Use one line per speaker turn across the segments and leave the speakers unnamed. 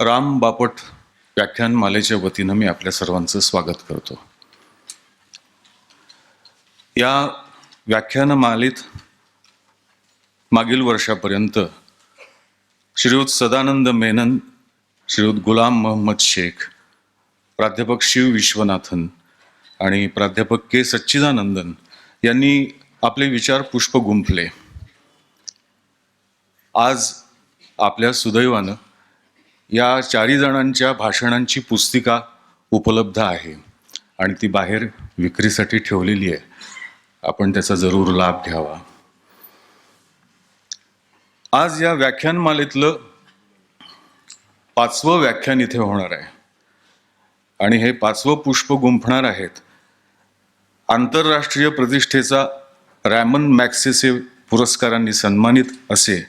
राम बापट व्याख्यानमालेच्या वतीनं मी आपल्या सर्वांचं स्वागत करतो. या व्याख्यानमालेत मागील वर्षापर्यंत श्रीयुत सदानंद मेनन, श्रीयुत गुलाम मोहम्मद शेख, प्राध्यापक शिव विश्वनाथन आणि प्राध्यापक के सच्चिदानंदन यांनी आपले विचार पुष्प गुंफले. आज आपल्या सुदैवानं या 4 जणांच्या भाषणांची पुस्तिका उपलब्ध आहे आणि ती बाहेर विक्रीसाठी ठेवलेली आहे. आपण त्याचा जरूर लाभ घ्यावा. आज या व्याख्यानमालेतलं 5वं व्याख्यान इथे होणार आहे आणि हे 5वं पुष्प गुंफणार आहेत आंतरराष्ट्रीय प्रतिष्ठेचा रॅमन मॅग्सेसे पुरस्कारांनी सन्मानित असे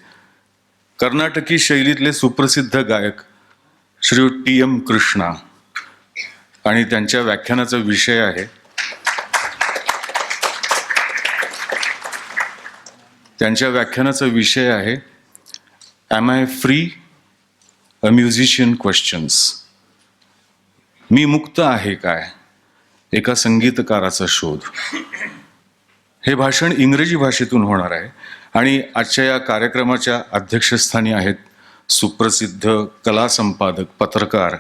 कर्नाटकी शैलीतले सुप्रसिद्ध गायक श्रीयुत टी.एम. कृष्णा आणि त्यांच्या व्याख्यानाचा विषय आहे Am I free? A musician questions. मी मुक्त आहे काय? एका संगीतकाराचा शोध. हे भाषण इंग्रजी भाषेतून होणार आहे आणि आजच्या या कार्यक्रमाच्या अध्यक्षस्थानी आहेत सुप्रसिद्ध कला संपादक, पत्रकार,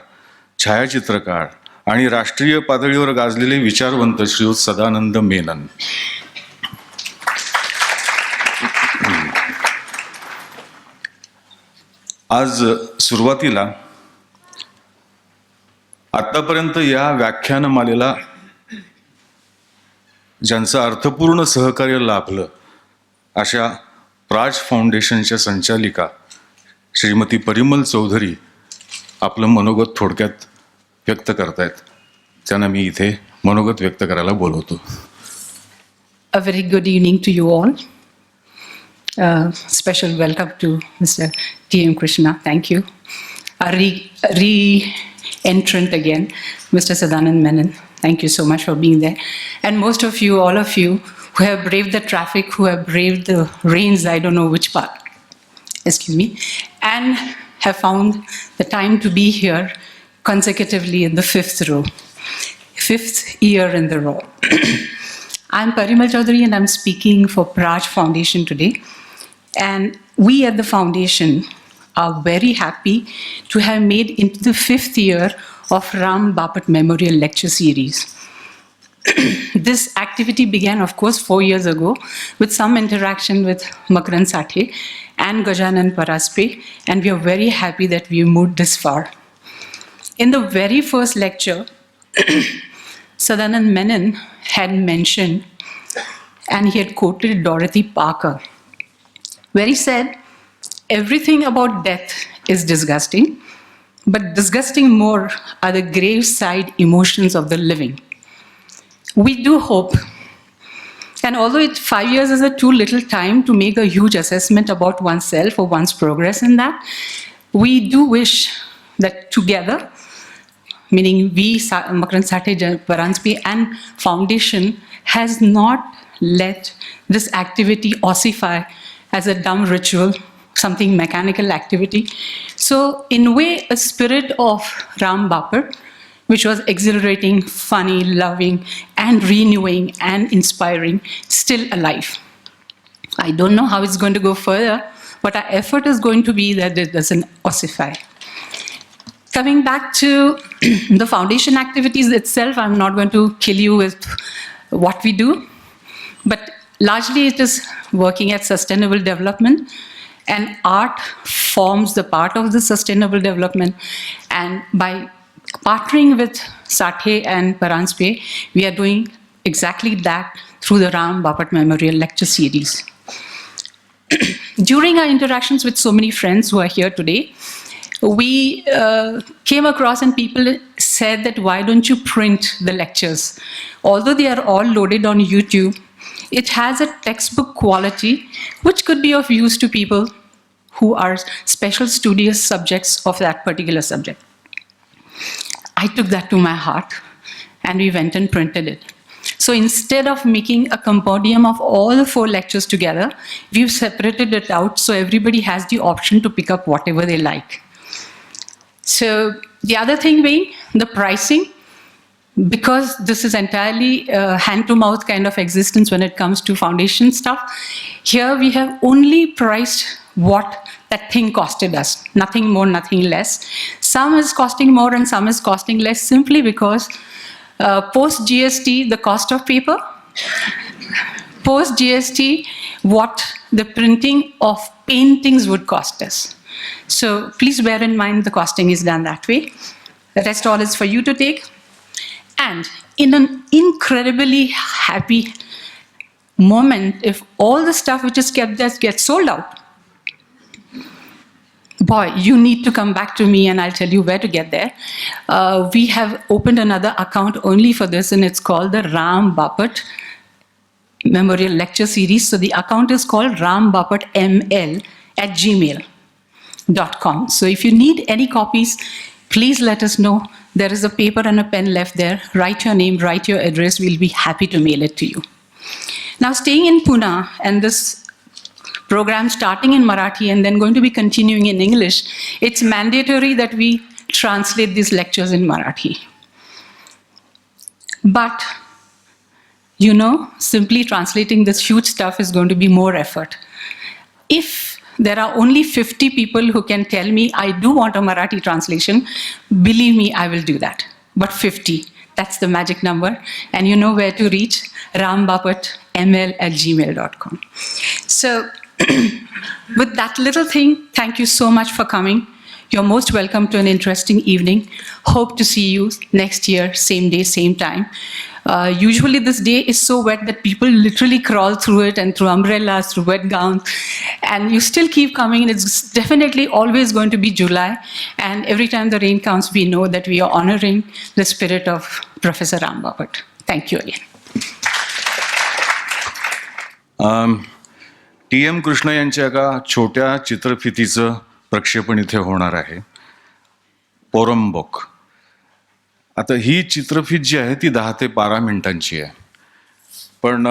छायाचित्रकार आणि राष्ट्रीय पातळीवर गाजलेले विचारवंत श्रीयुत सदानंद मेनन. आज सुरुवातीला आतापर्यंत या व्याख्यानमालेला ज्यांचं अर्थपूर्ण सहकार्य लाभलं अशा प्राज फाउंडेशनच्या संचालिका श्रीमती परिमल चौधरी आपलं मनोगत थोडक्यात व्यक्त करतायत. त्यांना मी इथे मनोगत व्यक्त करायला बोलवतो.
A very good evening to you all. Special welcome to Mr. T.M. Krishna. Thank you. A re-entrant again, Mr. Sadanand Menon. Thank you so much for being there. And most of you, all of you, who have braved the traffic, who have braved the rains, I don't know which part, excuse me, and have found the time to be here consecutively in the 5th row, 5th year in the row. I'm Parimal Chaudhary and I'm speaking for Praj Foundation today. And we at the foundation are very happy to have made into the 5th year of Ram Bapat Memorial Lecture Series. This activity began, of course, 4 years ago with some interaction with Makran Sathe and Gajanan Paraspe, and we are very happy that we moved this far. In the very first lecture, Sadanand Menon had mentioned, and he had quoted Dorothy Parker, where he said, everything about death is disgusting, but disgusting more are the graveside emotions of the living. We do hope, and although 5 years is a too little time to make a huge assessment about oneself or one's progress in that, we do wish that together, meaning we, Makran Sathe, Paranspi and Foundation, has not let this activity ossify as a dumb ritual, something mechanical activity. So in a way, a spirit of Ram Bapat, which was exhilarating, funny, loving, and renewing and inspiring, still alive. I don't know how it's going to go further, but our effort is going to be that it doesn't ossify. Coming back to the foundation activities itself, I'm not going to kill you with what we do, but largely it is working at sustainable development, and art forms the part of the sustainable development. And by partnering with Sathe and Paranspe, we are doing exactly that through the Ram Bapat Memorial Lecture Series. During our interactions with so many friends who are here today, we came across and people said that why don't you print the lectures? Although they are all loaded on YouTube, it has a textbook quality which could be of use to people who are special studious subjects of that particular subject. I took that to my heart and we went and printed it. So instead of making a compendium of all the 4 lectures together, we've separated it out so everybody has the option to pick up whatever they like. So the other thing being the pricing, because this is entirely hand-to-mouth kind of existence when it comes to foundation stuff. Here we have only priced what that thing costed us, nothing more, nothing less. Some is costing more and some is costing less, simply because post GST, the cost of paper, post GST, what the printing of paintings would cost us. So please bear in mind the costing is done that way. The rest all is for you to take. And in an incredibly happy moment, if all the stuff which is kept there gets sold out, boy, you need to come back to me and I'll tell you where to get there. We have opened another account only for this, and it's called the Ram Bapat Memorial Lecture Series. So the account is called rambapatml@gmail.com. So if you need any copies, please let us know. There is a paper and a pen left there. Write your name, write your address. We'll be happy to mail it to you. Now, staying in Pune, and this program starting in Marathi and then going to be continuing in English, it's mandatory that we translate these lectures in Marathi. But, you know, simply translating this huge stuff is going to be more effort. If there are only 50 people who can tell me, I do want a Marathi translation, believe me, I will do that. But 50, that's the magic number. And you know where to reach, rambapatml@gmail.com. So with that little thing, thank you so much for coming. You're most welcome to an interesting evening. Hope to see you next year, same day, same time. Usually this day is so wet that people literally crawl through it, and through umbrellas, through wet gowns, and you still keep coming. And it's definitely always going to be July, and every time the rain comes, we know that we are honoring the spirit of Professor Ram Bapat. Thank you again.
TM Krishna यांच्या एका छोट्या चित्रफितीचं प्रक्षेपण इथे होणार आहे, पोरंबोक. आता ही चित्रफित जी आहे ती 10 ते 12 मिनिटांची आहे, पण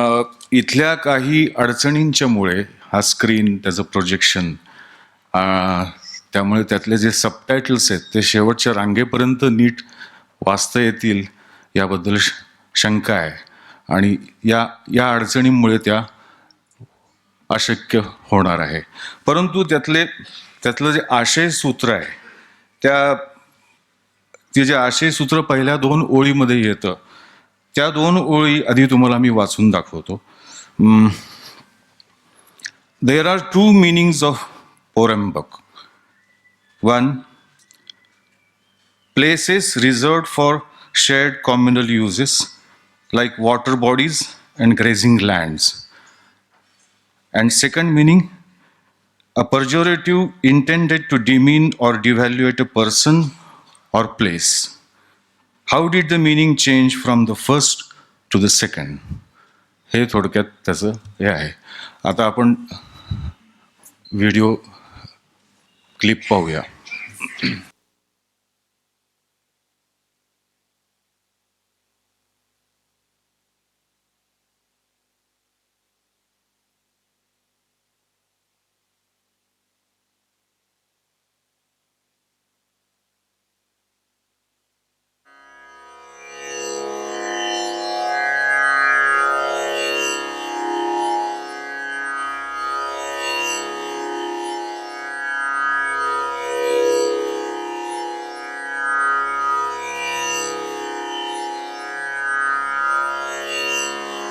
इथल्या काही अडचणींच्यामुळे हा स्क्रीन, त्याचं प्रोजेक्शन, त्यामुळे त्यातले जे सबटायटल्स आहेत ते शेवटच्या रांगेपर्यंत नीट वाचता येतील याबद्दल शंका आहे, आणि या अडचणींमुळे त्या अशक्य होणार आहे. परंतु त्यातलं जे आशयसूत्र आहे, ते जे आशयसूत्र पहिल्या 2 ओळीमध्ये येतं, त्या 2 ओळी आधी तुम्हाला मी वाचून दाखवतो. There are 2 meanings of Porambok. 1, places reserved for shared communal uses like water bodies and grazing lands. And second meaning, a pejorative intended to demean or devaluate a person or place. How did the meaning change from the first to the second? हे थोडक्यात त्याचं हे आहे. आता आपण video clip पाहूया.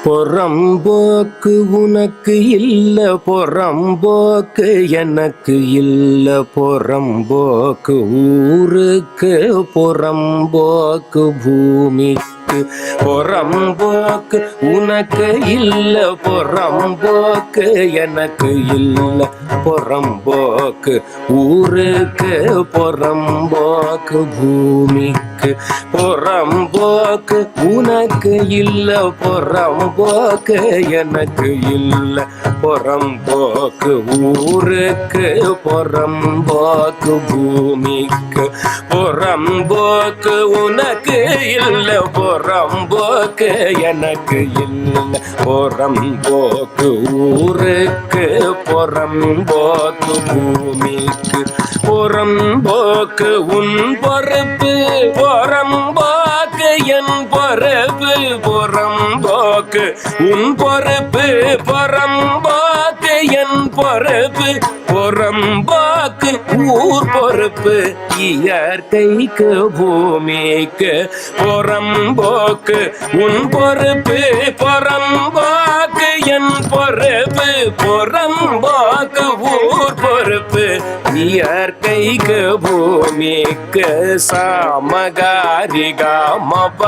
பொறம்போக்கு உனக்கு இல்ல, பொறம்போக்கு எனக்கு இல்ல, பொறம்போக்கு ஊருக்கு, பொறம்போக்கு பூமிக்கு. பொறம்போக்கு உனக்கு இல்ல, பொறம்போக்கு எனக்கு இல்ல, பொறம்போக்கு ஊருக்கு, பொறம்போக்கு பூமிக்கு. பொறம்போக்கு உனக்கு இல்ல, பொறம்போக்கு எனக்கு இல்ல, பொறம்போக்கு ஊருக்கு, பொறம்போக்கு பூமிக்கு. பொறம்போக்கு உனக்கு இல்ல, புறம்போக்கு எனக்கு இல்லை புறம்போக்கு ஊருக்கு புறம்போக்கு பூமிக்கு புறம்போக்கு உன் பொறுப்பு புறம்போக்கு என் பொறுப்பு புறம்போக்கு உன் பொறுப்பு புறம்போக்கு என் பொறுப்பு புறம்போக்கு ஊர் பொறுப்பு இயற்கைக்கு பூமிக்கு புறம்போக்கு உன் பொறுப்பு புறம்போக்கு என் பொறுப்பு புறம்போக்கு ஊர் பொறுப்பு இயற்கைக்கு பூமிக்கு சாமகாரி காமப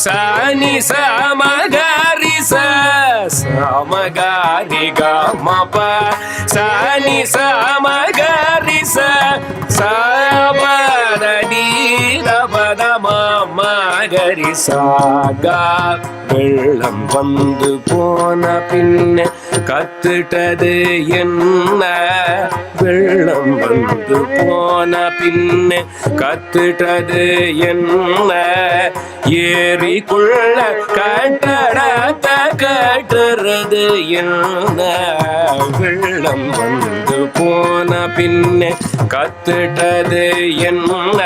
சானி சாமகாரி சாமகாரி காமப சானி சாமகாரி சாபதடி தபதமாமகரி சாகா வெள்ளம் வந்து போன பின்ன கத்துட்டது என்ன வெள்ளம் வந்து போன பின்ன கத்துட்டது என்ன ஏரிக்குள்ள கட்டடத்த கட்டுறது என்ன வெள்ளம் வந்து போன பின்ன கத்துட்டது என்ன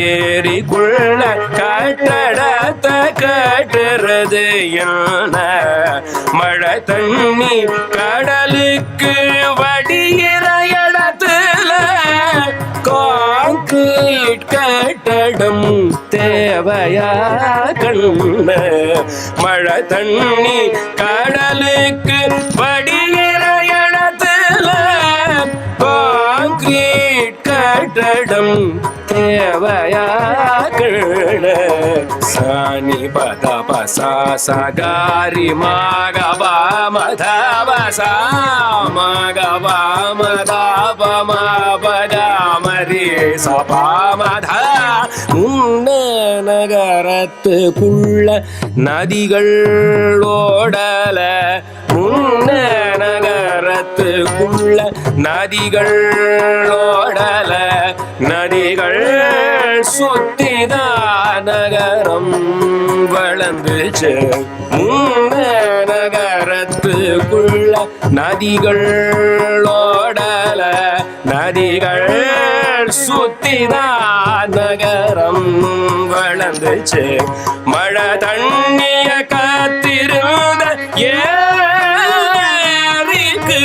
ஏரிக்குள்ள கட்டடத்த கட்டுறது என்ன மழை தண்ணி கடலுக்கு வடிகிற இடத்துல கான்கிரீட் கட்டடம் தேவையா கண்ண மழை தண்ணி கடலுக்கு வடிகிற இடத்துல கான்கிரீட் கட்டடம் தேவையா கண்ண சானி பத பசா சகாரி மகபா மதப மகபா மதப மபதாமரி சபாமத முன்ன நகரத்துக்குள்ள நதிகள் ஓடல முன்ன நகரத்துக்குள்ள நதிகள் ஓடல நதிகள் சுத்திதான் நகரம் வளர்ந்துச்சு முன்ன நகரத்துக்குள்ள நதிகள் ஓடல நதிகள் சுத்திதான் நகரம் வளர்ந்துச்சு மழை தண்ணிய காத்திருந்த ஏரிக்கு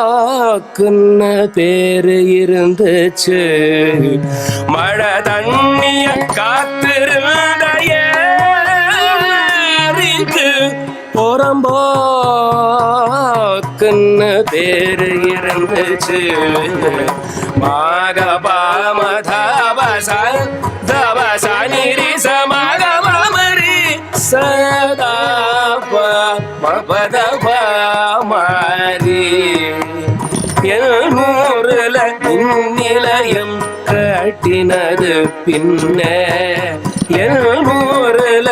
புறம்போக்குன்னு பேரு இருந்துச்சு மழை தண்ணிய காத்திருந்த ஏரிக்கு புறம்போக்குன்னு பேரு இருந்துச்சு மகபாமதபச தபச நிரிச மகபமரி சதா பதபமரி எழுநூறுல நிலையம் கட்டினது பின்ன எழுநூறுல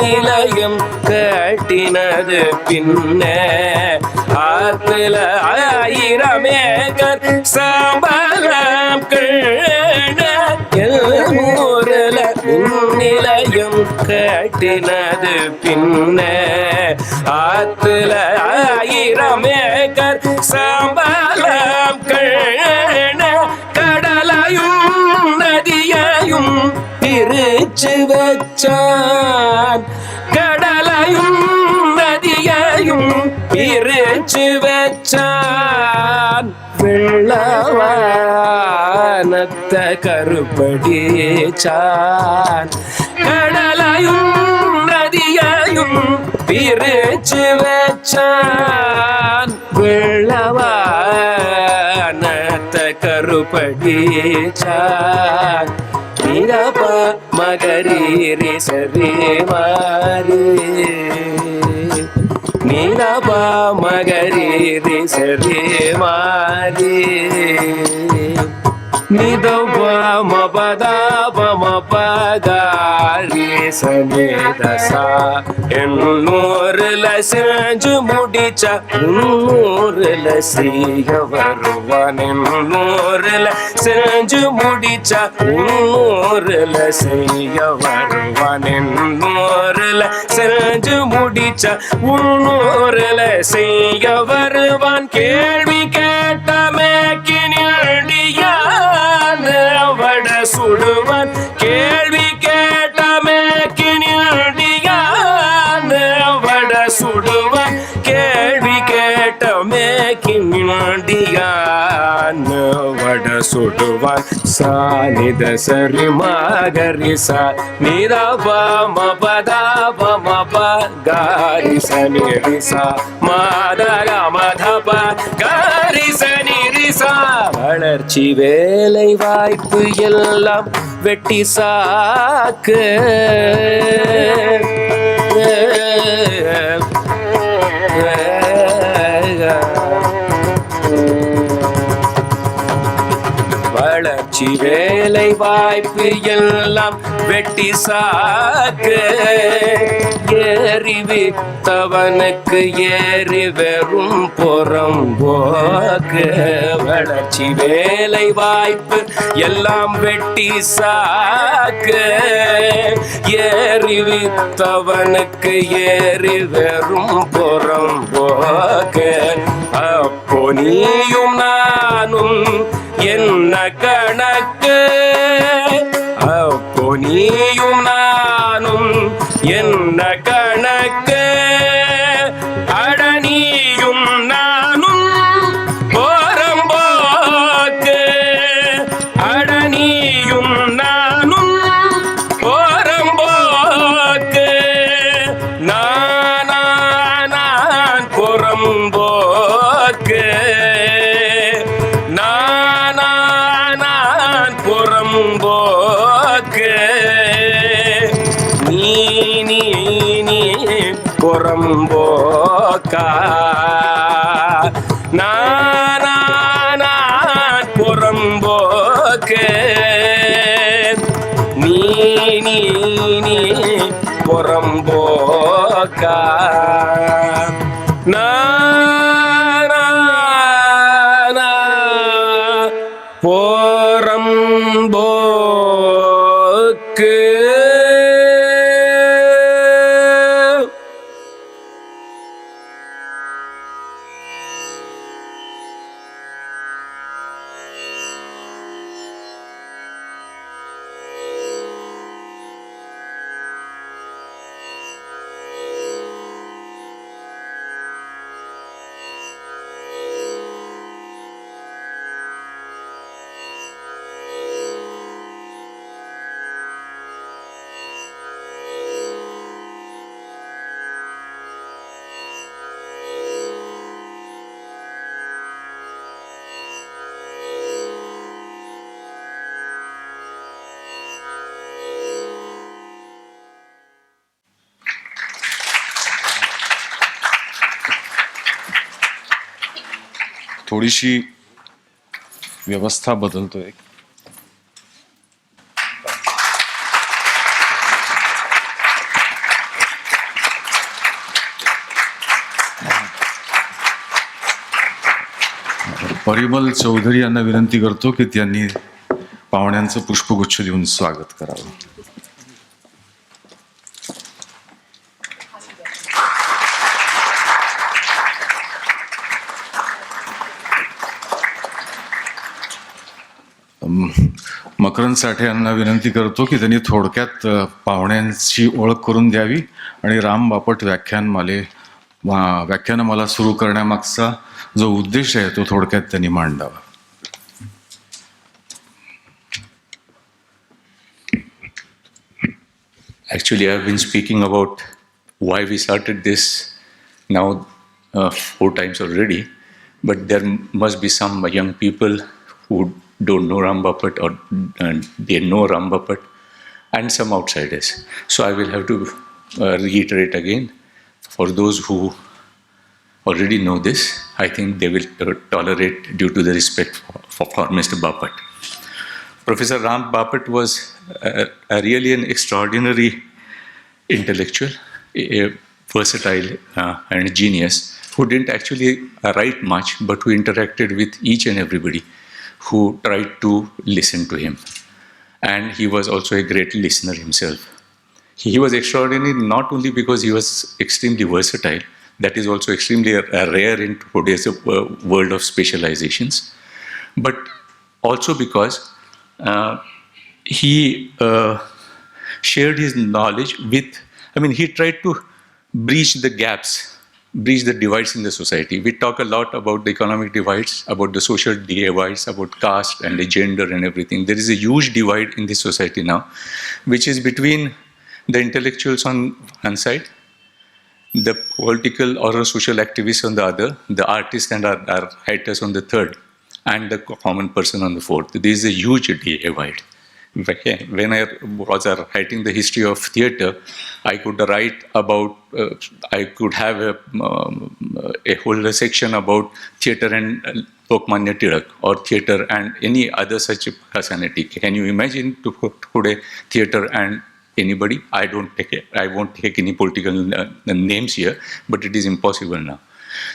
நிலையம் கட்டினது பின்ன ஆத்துல 1000 ஏக்கர் சம்பளம் எழுநூறுல நிலையம் கட்டினது பின்ன ஆத்துல 1000 ஏக்கர் சம்பளம் கடலையும் நதியையும் பிரிச்சு வச்சான் கடலையும் நதியையும் பிரிச்சு வச்சான் வெள்ளவானத்த கருப்படிச்சான் கடலையும் நதியையும் பிரிச்சு வச்சான் வெள்ளவானத்த கருப்படிச்சான் நிரப மகரீரி சரி மாறி நிரப மகரீரி சரி மாறி நிதப மபதாப மபகாரி சனி தசா எண்ணூறுல செஞ்சு முடிச்சா முன்னூறுல செய்ய வருவான் எண்ணூறுல செஞ்சு முடிச்சா முன்னூறுல செய்ய வருவான் எண்ணூறுல செஞ்சு முடிச்சா முன்னூறுல செய்ய வருவான் கேள்வி கேட்ட மேக்கினியடியான் அவட சுடுவான் கேள்வி கேட்ட மேக்கினியடியான் அவட சுடுவான் கேள்வி கேட்ட மேக்கினியடியான் அவட சுடுவான் சானித சரி மகரி சா நிரபா மபதா மப காரி சனி ரிசா மாதர மதப காரி சனி ரிசா வளர்ச்சி வேலை வாய்ப்பு எல்லாம் வெட்டி சாக்கு வளர்ச்சி வேலை வாய்ப்பு எல்லாம் வெட்டி சாக்கு ஏறி வித்தவனுக்கு ஏறி வெறும் புறம்போக்கு வளர்ச்சி வேலை வாய்ப்பு எல்லாம் வெட்டி சாக்கு ஏறி வித்தவனுக்கு ஏறி வெறும் புறம்போக்கு அப்போ நீயும் நானும் என்ன கணக்கு அப்போ நீயும் நானும் என்ன கணக்கு அடனியும் நானும் போறம்போக்கு அடனியும் நானும் போறம்போக்கு நான் புறம்போக்கு நான் புறம்போக்கு நீ புறம்போக்கா நான் புறம்போக்கு நீ புறம்போக்கா போறம்போக்கு
थोडीशी व्यवस्था बदलतोय. परिमल चौधरी यांना विनंती करतो की त्यांनी पाहुण्यांचं पुष्पगुच्छ देऊन स्वागत करावं. मकरंद साठे यांना विनंती करतो की त्यांनी थोडक्यात पाहुण्यांची ओळख करून द्यावी आणि राम बापट व्याख्यानमाला सुरू करण्यामागचा जो उद्देश आहे तो थोडक्यात त्यांनी मांडावा.
Actually, I've been speaking about why we started this now 4 times already, but there must be some young people who don't know Ram Bapat or they know Ram Bapat and some outsiders. So I will have to reiterate again. For those who already know this, I think they will tolerate due to the respect for Mr. Bapat. Professor Ram Bapat was really an extraordinary intellectual, a versatile and genius who didn't actually write much, but who interacted with each and everybody who tried to listen to him. And he was also a great listener himself. He was extraordinary not only because he was extremely versatile, that is also extremely rare in today's world of specializations, but also because he shared his knowledge with, he tried to bridge the gaps, bridge the divides in the society. We talk a lot about the economic divides, about the social divides, about caste and the gender and everything. There is a huge divide in this society now, which is between the intellectuals on one side, the political or social activists on the other, the artists and our writers on the third, and the common person on the fourth. There is a huge divide. When I was writing the history of theatre, I could write about, I could have a whole section about theatre and Lokmanya Tilak, or theatre and any other such personality. Can you imagine to put today theatre and anybody? I won't take any political names here, but it is impossible now.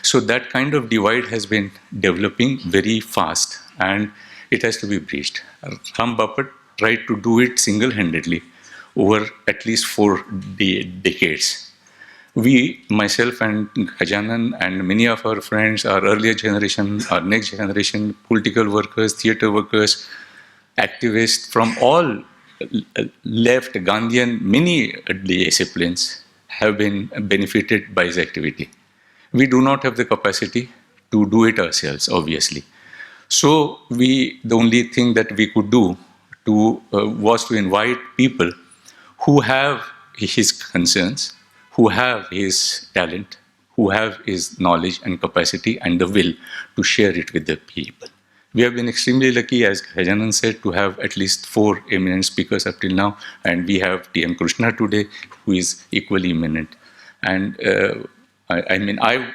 So that kind of divide has been developing very fast, and it has to be bridged. Ram Bapat tried to do it single-handedly over at least 4 decades. We, myself and Gajanan and many of our friends, our earlier generation, our next generation, political workers, theatre workers, activists from all left, Gandhian, many disciplines have been benefited by his activity. We do not have the capacity to do it ourselves, obviously. So the only thing that we could do was to invite people who have his concerns, who have his talent, who have his knowledge and capacity and the will to share it with the people. We have been extremely lucky, as Gajanan said, to have at least 4 eminent speakers up till now, and we have T.M. Krishna today, who is equally eminent. And I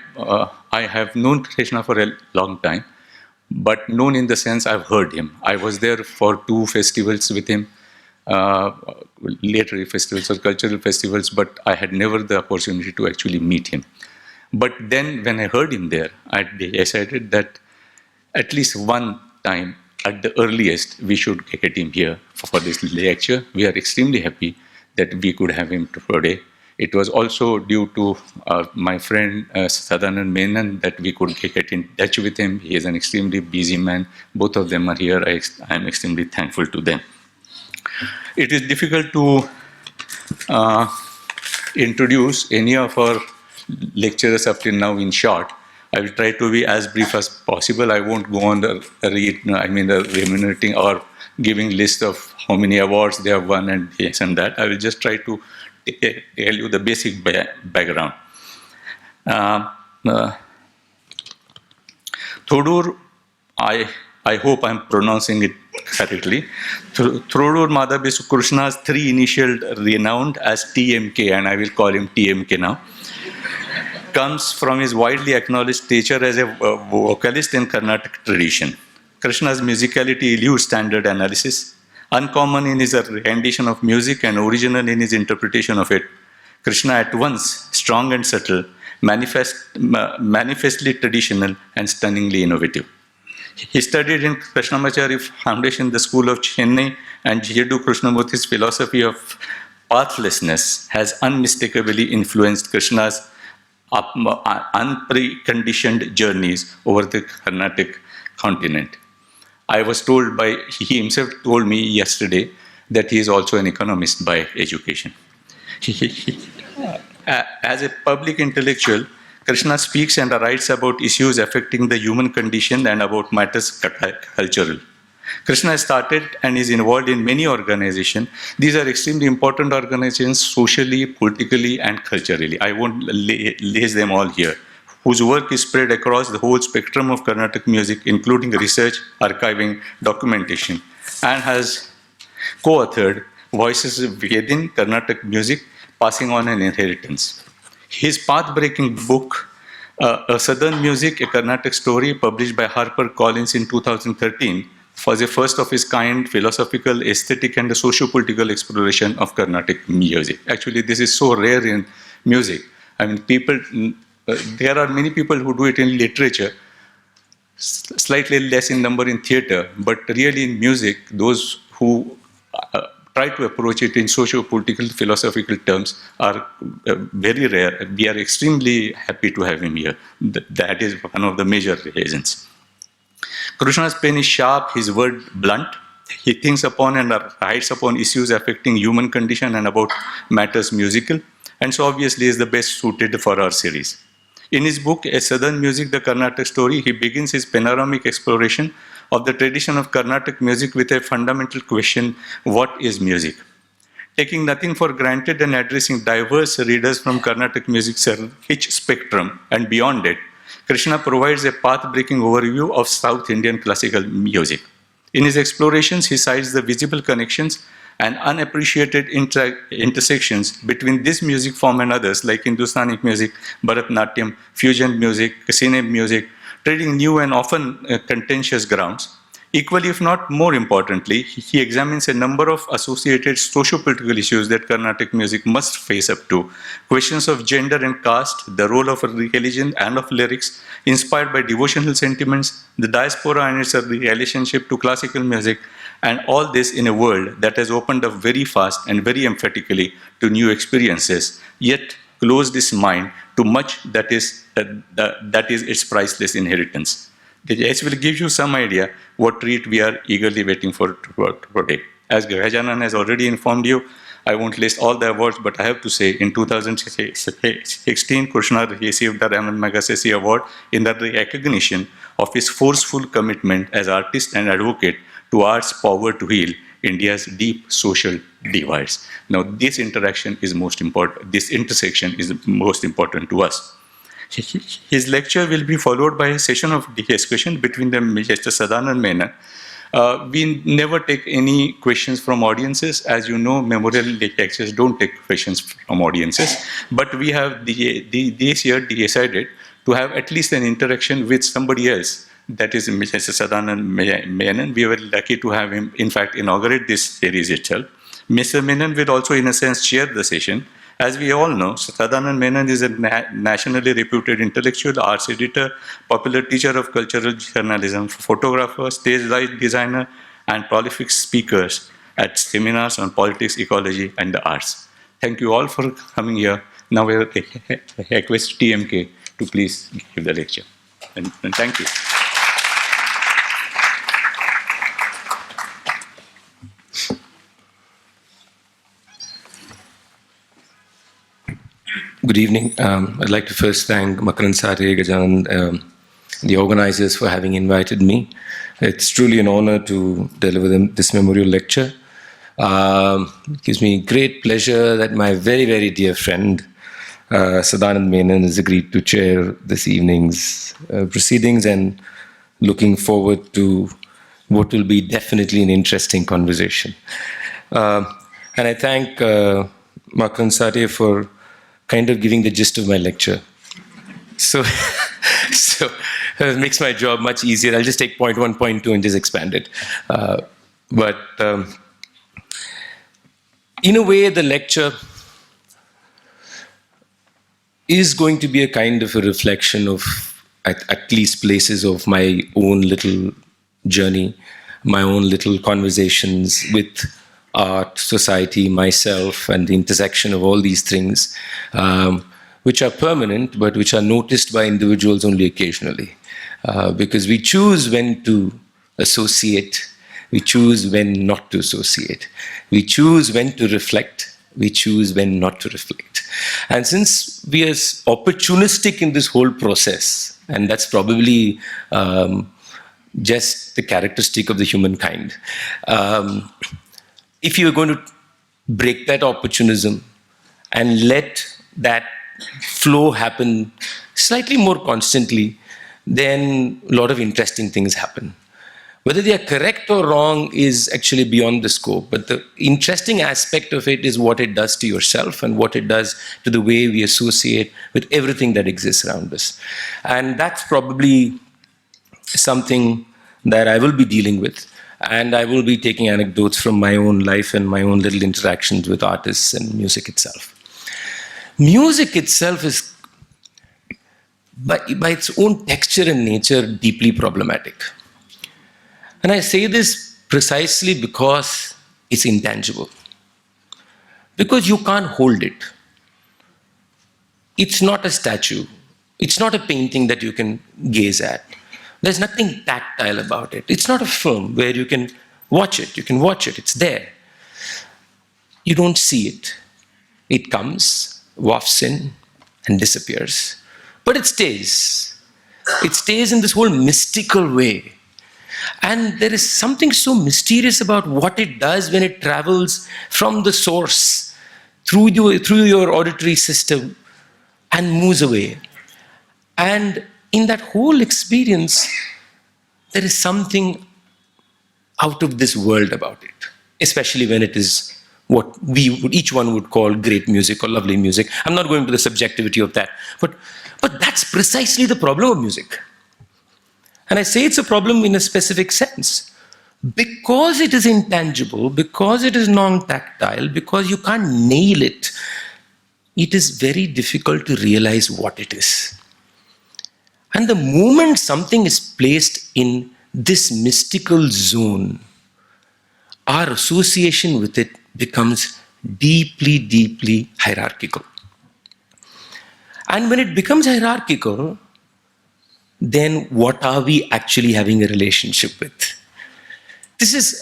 have known Krishna for a long time, but known in the sense I've heard him. I was there for 2 festivals with him, literary festivals or cultural festivals, but I had never the opportunity to actually meet him. But then when I heard him there, I decided that at least one time, at the earliest, we should get him here for this lecture. We are extremely happy that we could have him today. It was also due to my friend Sadanand Menon that we could get in touch with him. He is an extremely busy man. Both of them are here. I am extremely thankful to them. It is difficult to introduce any of our lecturers up till now in short. I will try to be as brief as possible. I won't go on the remunerating or giving list of how many awards they have won and this and that. I will just try to tell you the basic background. Thodur, I hope I'm pronouncing it correctly. Thodur Madhav Krishna's 3 initials renowned as TMK, and I will call him TMK now, comes from his widely acknowledged stature as a vocalist in Carnatic tradition. Krishna's musicality eludes standard analysis, uncommon in his rendition of music and original in his interpretation of it. Krishna at once strong and subtle, manifestly traditional and stunningly innovative. He studied in Krishnamacharya Foundation, the School of Chennai, and Jiddu Krishnamurthy's philosophy of pathlessness has unmistakably influenced Krishna's unpreconditioned journeys over the Carnatic continent. I was told he himself told me yesterday that he is also an economist by education. As a public intellectual, Krishna speaks and writes about issues affecting the human condition and about matters cultural. Krishna started and is involved in many organizations. These are extremely important organizations socially, politically, and culturally. I won't list them all here, whose work is spread across the whole spectrum of Carnatic music, including research, archiving, documentation, and has co-authored Voices Within Carnatic Music, Passing on an Inheritance. His path-breaking book, A Southern Music, A Carnatic Story, published by HarperCollins in 2013, was a first of its kind philosophical, aesthetic, and socio-political exploration of Carnatic music. Actually, this is so rare in music. I mean, there are many people who do it in literature, slightly less in number in theater, but really in music, those who try to approach it in socio-political, philosophical terms are very rare. We are extremely happy to have him here. That is one of the major reasons. Krishna's pen is sharp, his word blunt. He thinks upon and writes upon issues affecting human condition and about matters musical, and so obviously is the best suited for our series. In his book, A Southern Music, The Carnatic Story, he begins his panoramic exploration of the tradition of Carnatic music with a fundamental question: what is music? Taking nothing for granted and addressing diverse readers from Carnatic music's rich spectrum and beyond it, Krishna provides a path-breaking overview of South Indian classical music. In his explorations, he cites the visible connections and unappreciated intersections between this music form and others like Hindustani music, Bharatanatyam, fusion music, cine music, treading new and often contentious grounds. Equally, if not more importantly, he examines a number of associated socio-political issues that Carnatic music must face up to. Questions of gender and caste, the role of religion and of lyrics, inspired by devotional sentiments, the diaspora and its relationship to classical music, and all this in a world that has opened up very fast and very emphatically to new experiences, yet closed its mind to much that is its priceless inheritance. This will give you some idea what treat we are eagerly waiting for today. As Gajanan has already informed you, I won't list all the awards, but I have to say in 2016, Krishna received the Raman Magsaysay Award in the recognition of his forceful commitment as artist and advocate to art's power to heal India's deep social divides. Now, this interaction is most important. This intersection is most important to us. His lecture will be followed by a session of discussion between Mr. Sadanand Menon. We never take any questions from audiences. As you know, memorial lectures don't take questions from audiences. But we have this year decided to have at least an interaction with somebody else. That is Mr. Sadanand Menon. We were lucky to have him, in fact, inaugurate this series itself. Mr. Menon will also, in a sense, chair the session. As we all know, Sadanand Menon is a nationally reputed intellectual, arts editor, popular teacher of cultural journalism, photographer, stage light designer, and prolific speakers at seminars on politics, ecology, and the arts. Thank you all for coming here. Now we request TMK to please give the lecture. And thank you.
Good evening. I'd like to first thank Makaran Sare, Gajan, the organizers for having invited me. It's truly an honor to deliver this memorial lecture. It gives me great pleasure that my very, very dear friend, Sadanand Menon, has agreed to chair this evening's proceedings, and looking forward to what will be definitely an interesting conversation. And I thank Makaran Sare for kind of giving the gist of my lecture. So it makes my job much easier. I'll just take point 1, point 2 and just expand it. But in a way, the lecture is going to be a kind of a reflection of at least places of my own little journey, my own little conversations with art, society, myself, and the intersection of all these things, which are permanent, but which are noticed by individuals only occasionally. Because we choose when to associate, we choose when not to associate, we choose when to reflect, we choose when not to reflect. And since we are opportunistic in this whole process, and that's probably just the characteristic of the humankind, if you're going to break that opportunism and let that flow happen slightly more constantly, then a lot of interesting things happen. Whether they are correct or wrong is actually beyond the scope, but the interesting aspect of it is what it does to yourself and what it does to the way we associate with everything that exists around us. And that's probably something that I will be dealing with And I will be taking anecdotes from my own life and my own little interactions with artists and music itself. Music itself is, by its own texture and nature, deeply problematic. And I say this precisely because it's intangible. Because you can't hold it. It's not a statue. It's not a painting that you can gaze at. There's nothing tactile about it. It's not a film where you can watch it. You can watch it. It's there. You don't see it. It comes, wafts in, and disappears. But it stays. It stays in this whole mystical way. And there is something so mysterious about what it does when it travels from the source through your auditory system and moves away. And in that whole experience, there is something out of this world about it, especially when it is what each one would call great music or lovely music. I'm not going into the subjectivity of that, but that's precisely the problem of music. And I say it's a problem in a specific sense. Because it is intangible, because it is non-tactile, because you can't nail it, it is very difficult to realize what it is. And the moment something is placed in this mystical zone, our association with it becomes deeply, deeply hierarchical. And when it becomes hierarchical, then what are we actually having a relationship with? This is,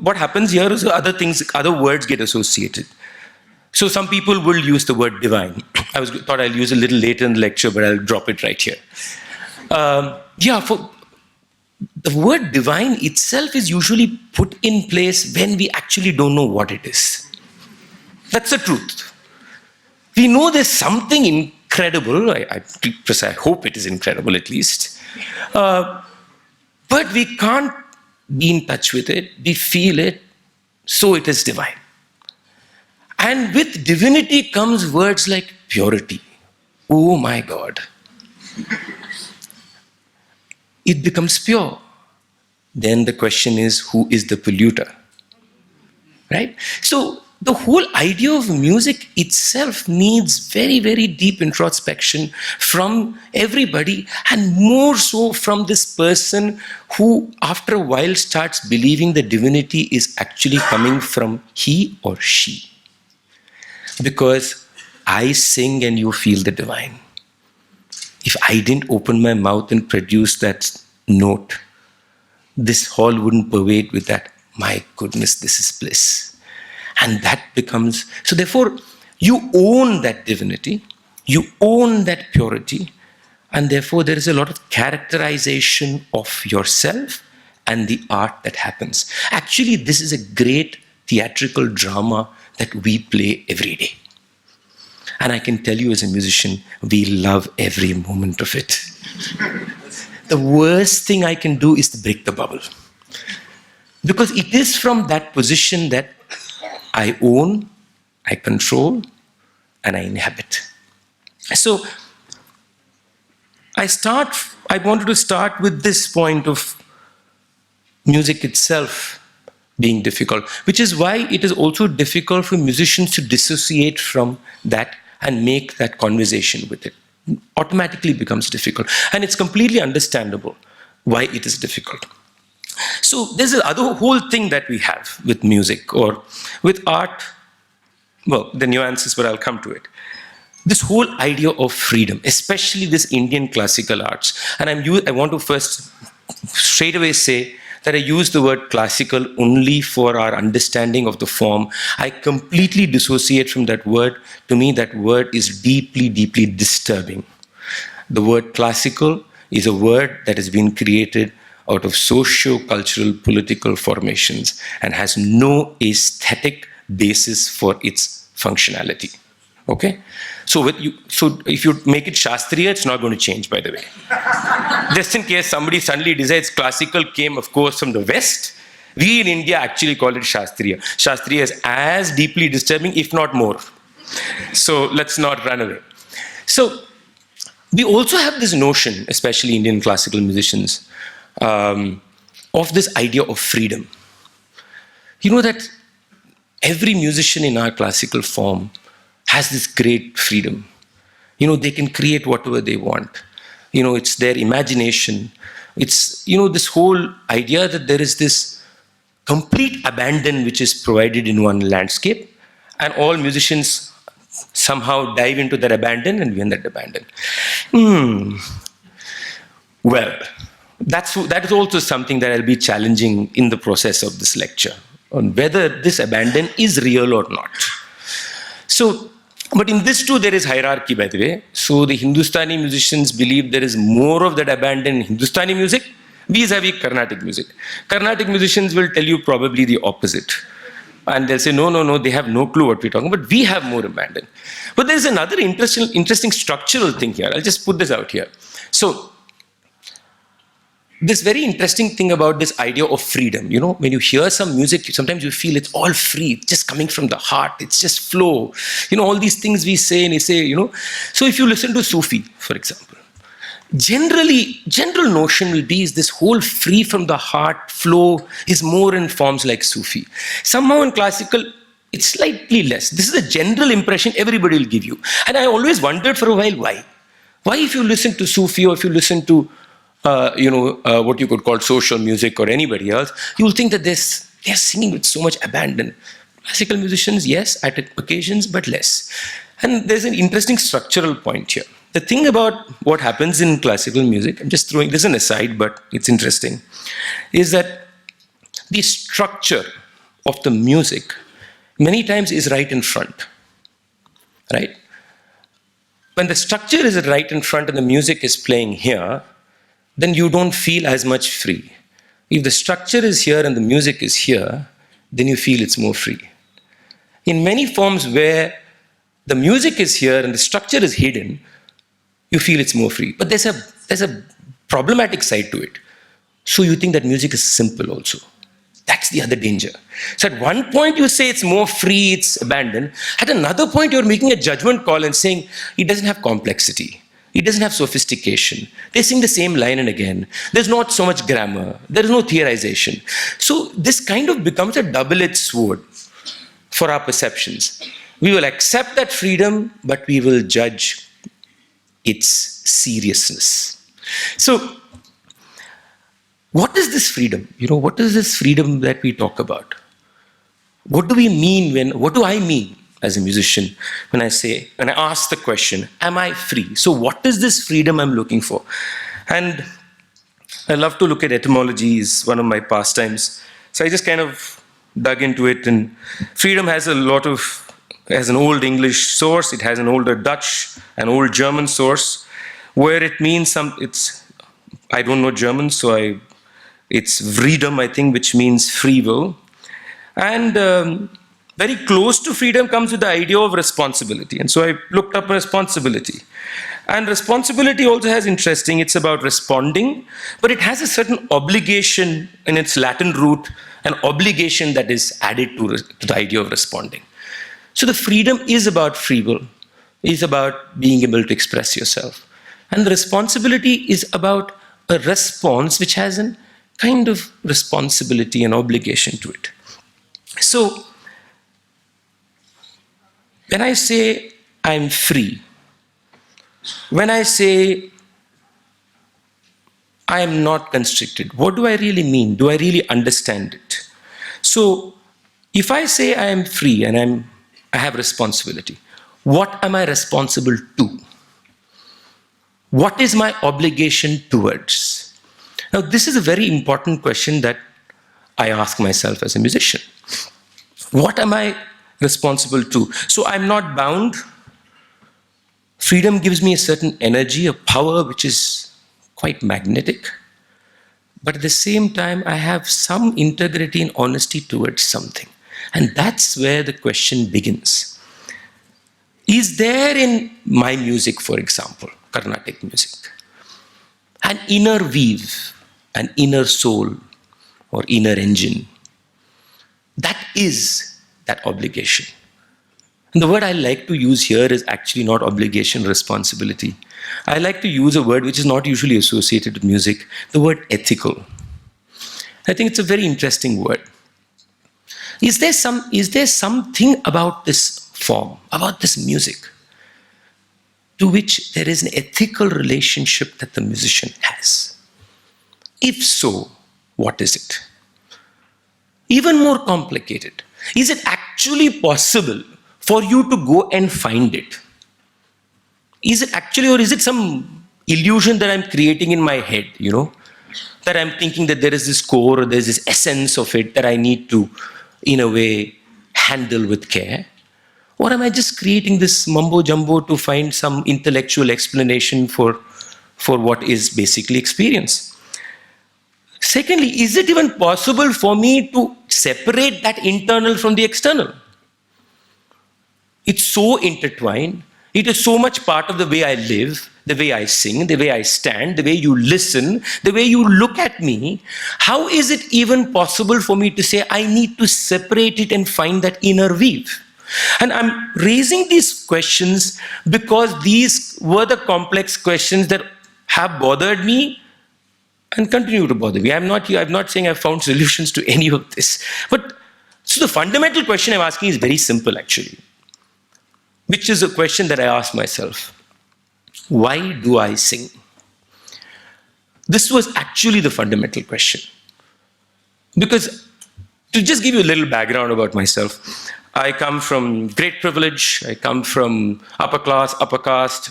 what happens here is other words get associated. So some people will use the word divine. I thought I'll use it a little later in the lecture, but I'll drop it right here. For the word divine itself is usually put in place when we actually don't know what it is. That's the truth. We know there's something incredible. I hope it is incredible at least. But we can't be in touch with it. We feel it, so it is divine. And with divinity comes words like purity. Oh my God. It becomes pure. Then the question is, who is the polluter? Right? So the whole idea of music itself needs very, very deep introspection from everybody, and more so from this person who, after a while, starts believing the divinity is actually coming from he or she. Because I sing and you feel the divine. If I didn't open my mouth and produce that note, this hall wouldn't pervade with that, my goodness, this is bliss. And that becomes, so therefore, you own that divinity, you own that purity, and therefore there is a lot of characterization of yourself and the art that happens. Actually, this is a great theatrical drama that we play every day. And I can tell you as a musician, we love every moment of it. The worst thing I can do is to break the bubble. Because it is from that position that I own, I control, and I inhabit. So I wanted to start with this point of music itself being difficult, which is why it is also difficult for musicians to dissociate from that and make that conversation with it. Automatically becomes difficult. And it's completely understandable why it is difficult. So there's the other whole thing that we have with music or with art. Well, the nuances, but I'll come to it. This whole idea of freedom, especially this Indian classical arts. And I want to first straight away say that I use the word classical only for our understanding of the form. I completely dissociate from that word. To me, that word is deeply, deeply disturbing. The word classical is a word that has been created out of socio-cultural political formations and has no aesthetic basis for its functionality. Okay? So if you make it Shastriya, it's not going to change, by the way. Just in case somebody suddenly decides classical came, of course, from the West, we in India actually call it Shastriya. Shastriya is as deeply disturbing, if not more. So let's not run away. So we also have this notion, especially Indian classical musicians, of this idea of freedom. You know that every musician in our classical form has this great freedom. You know, they can create whatever they want. You know, it's their imagination. It's, you know, this whole idea that there is this complete abandon which is provided in one landscape, and all musicians somehow dive into that abandon and win that abandon. Well, that is also something that I'll be challenging in the process of this lecture, on whether this abandon is real or not. So, but in this too, there is hierarchy, by the way. So the Hindustani musicians believe there is more of that abandon in Hindustani music vis-a-vis Carnatic music. Carnatic musicians will tell you probably the opposite. And they'll say, no, they have no clue what we're talking about, but we have more abandon. But there's another interesting structural thing here. I'll just put this out here. So, this very interesting thing about this idea of freedom, you know, when you hear some music, sometimes you feel it's all free, it's just coming from the heart, it's just flow. You know, all these things we say and we say, you know. So if you listen to Sufi, for example, general notion will be is this whole free from the heart flow is more in forms like Sufi. Somehow in classical, it's slightly less. This is a general impression everybody will give you. And I always wondered for a while, why? Why if you listen to Sufi or if you listen to what you could call social music or anybody else, you will think that they're singing with so much abandon. Classical musicians, yes, at occasions, but less. And there's an interesting structural point here. The thing about what happens in classical music, I'm just throwing this an aside, but it's interesting, is that the structure of the music many times is right in front, right? When the structure is right in front and the music is playing here, then you don't feel as much free. If the structure is here and the music is here, then you feel it's more free. In many forms where the music is here and the structure is hidden, you feel it's more free. But there's a problematic side to it. So you think that music is simple also. That's the other danger. So at one point you say it's more free, it's abandoned. At another point you're making a judgment call and saying it doesn't have complexity. It doesn't have sophistication. They sing the same line and again. There's not so much grammar. There is no theorization. So this kind of becomes a double-edged sword for our perceptions. We will accept that freedom, but we will judge its seriousness. So what is this freedom? You know, what is this freedom that we talk about? What do we mean what do I mean as a musician when I ask the question, am I free? So what is this freedom I'm looking for? And I love to look at etymology, is one of my pastimes. So I just kind of dug into it, and freedom has an old English source, it has an older Dutch, an old German source, where it means I don't know German, so it's vredom, I think, which means free will. And very close to freedom comes with the idea of responsibility. And so I looked up responsibility. And responsibility also has it's about responding, but it has a certain obligation in its Latin root, an obligation that is added to the idea of responding. So the freedom is about free will, is about being able to express yourself. And the responsibility is about a response which has a kind of responsibility and obligation to it. So when I say I'm free, when I say I am not constricted, what do I really mean? Do I really understand it? So if I say I am free and I have responsibility, what am I responsible to? What is my obligation towards? Now, this is a very important question that I ask myself as a musician. What am I responsible to? So I'm not bound. Freedom gives me a certain energy, a power which is quite magnetic. But at the same time, I have some integrity and honesty towards something. And that's where the question begins. Is there in my music, for example, Carnatic music, an inner weave, an inner soul, or inner engine? That is that obligation. And the word I like to use here is actually not obligation, responsibility. I like to use a word which is not usually associated with music, the word ethical. I think it's a very interesting word. Is there something about this form, about this music, to which there is an ethical relationship that the musician has? If so, what is it? Even more complicated, is it actually possible for you to go and find it? Is it actually, or is it some illusion that I'm creating in my head, that I'm thinking that there is this core, or there's this essence of it that I need to, in a way, handle with care? Or am I just creating this mumbo jumbo to find some intellectual explanation for what is basically experience? Secondly, is it even possible for me to separate that internal from the external? It's so intertwined. It is so much part of the way I live, the way I sing, the way I stand, the way you listen, the way you look at me. How is it even possible for me to say I need to separate it and find that inner weave? And I'm raising these questions because these were the complex questions that have bothered me and continue to bother me. I'm not saying I've found solutions to any of this. But so the fundamental question I'm asking is very simple, actually, which is a question that I ask myself. Why do I sing? This was actually the fundamental question. Because to just give you a little background about myself, I come from great privilege. I come from upper class, upper caste,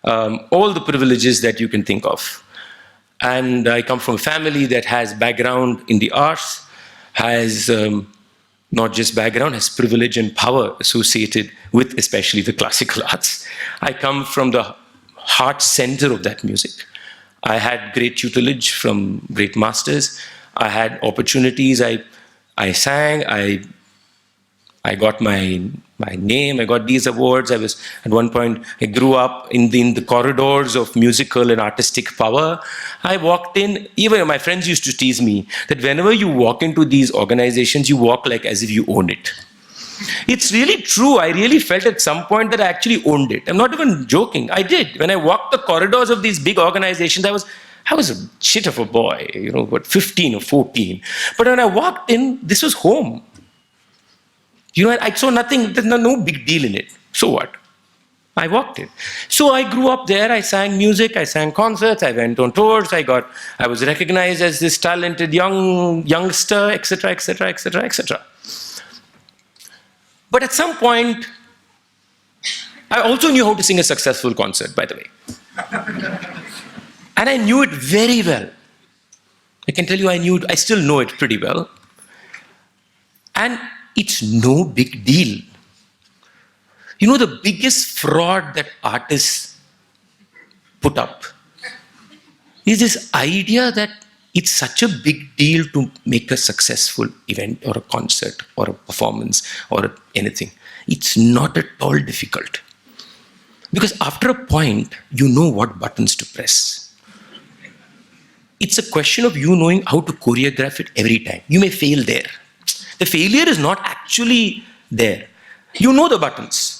all the privileges that you can think of. And I come from a family that has background in the arts, has not just background, has privilege and power associated with especially the classical arts. I come from the heart center of that music. I had great tutelage from great masters. I had opportunities. I sang. I got my name. I got these awards. I was at one point. I grew up in the corridors of musical and artistic power. I walked in. Even my friends used to tease me that whenever you walk into these organizations, you walk like as if you own it. It's really true. I really felt at some point that I actually owned it. I'm not even joking. I did. When I walked the corridors of these big organizations, I was a shit of a boy, 15 or 14. But when I walked in, this was home. I saw nothing, there's no big deal in it. So what? I walked in. So I grew up there, I sang music, I sang concerts, I went on tours, I was recognized as this talented youngster, etc., etc., etc., etc. But at some point, I also knew how to sing a successful concert, by the way. And I knew it very well. I can tell you I still know it pretty well. And it's no big deal. The biggest fraud that artists put up is this idea that it's such a big deal to make a successful event or a concert or a performance or anything. It's not at all difficult. Because after a point, you know what buttons to press. It's a question of you knowing how to choreograph it every time. You may fail there. The failure is not actually there. You know the buttons.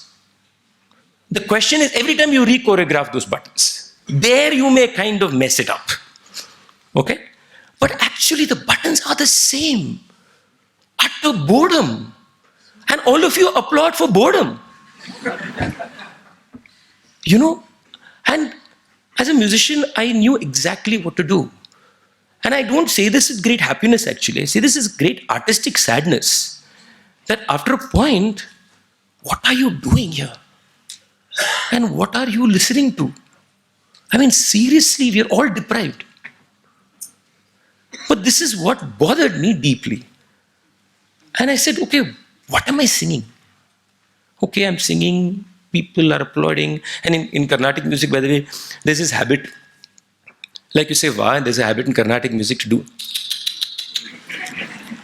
The question is, every time you re-choreograph those buttons, there you may kind of mess it up. Okay? But actually the buttons are the same. Utter boredom. And all of you applaud for boredom. And as a musician, I knew exactly what to do. And I don't say this with great happiness, actually. I say this is great artistic sadness. That after a point, what are you doing here? And what are you listening to? Seriously, we are all deprived. But this is what bothered me deeply. And I said, okay, what am I singing? Okay, I'm singing, people are applauding. And in Carnatic music, by the way, there's this habit. Like you say, wow, there's a habit in Carnatic music to do.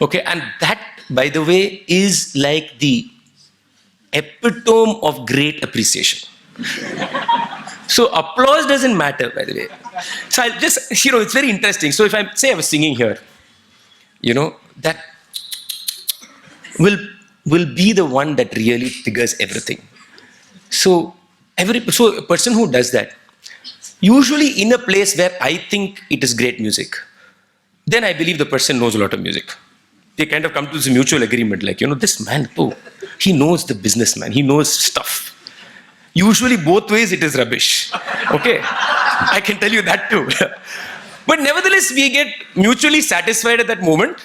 Okay, and that, by the way, is like the epitome of great appreciation. So applause doesn't matter, by the way. So I just, it's very interesting. So if I was singing here, that will be the one that really triggers everything. So a person who does that, usually in a place where I think it is great music, then I believe the person knows a lot of music. They kind of come to this mutual agreement, like, this man, oh, he knows the businessman, he knows stuff. Usually both ways it is rubbish. Okay? I can tell you that too. But nevertheless, we get mutually satisfied at that moment.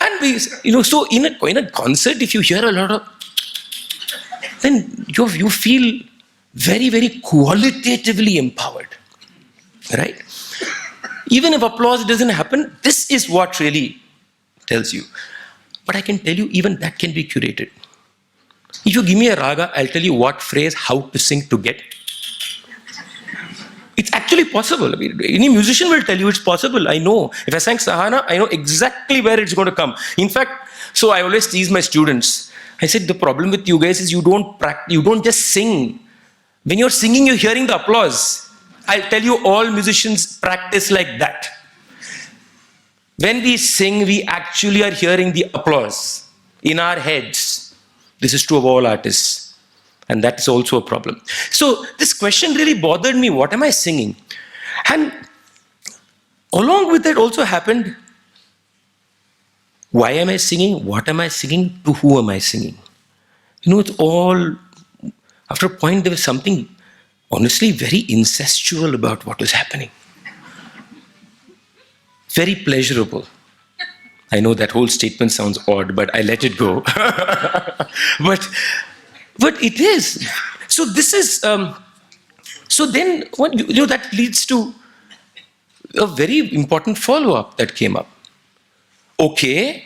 And we, so in a concert, if you hear a lot of, then you feel very, very qualitatively empowered. Right? Even if applause doesn't happen, this is what really tells you. But I can tell you, even that can be curated. If you give me a raga, I'll tell you what phrase, how to sing to get. It's actually possible. I mean, any musician will tell you it's possible. I know. If I sang Sahana, I know exactly where it's going to come. In fact, so I always tease my students. I said, the problem with you guys is you don't just sing. When you're singing, you're hearing the applause. I'll tell you, all musicians practice like that. When we sing, we actually are hearing the applause in our heads. This is true of all artists. And that is also a problem. So this question really bothered me. What am I singing? And along with that also happened, why am I singing? What am I singing? To who am I singing? It's all, after a point, there was something honestly very incestual about what was happening. Very pleasurable. I know that whole statement sounds odd, but I let it go. But it is. So this is, so then that leads to a very important follow-up that came up. Okay,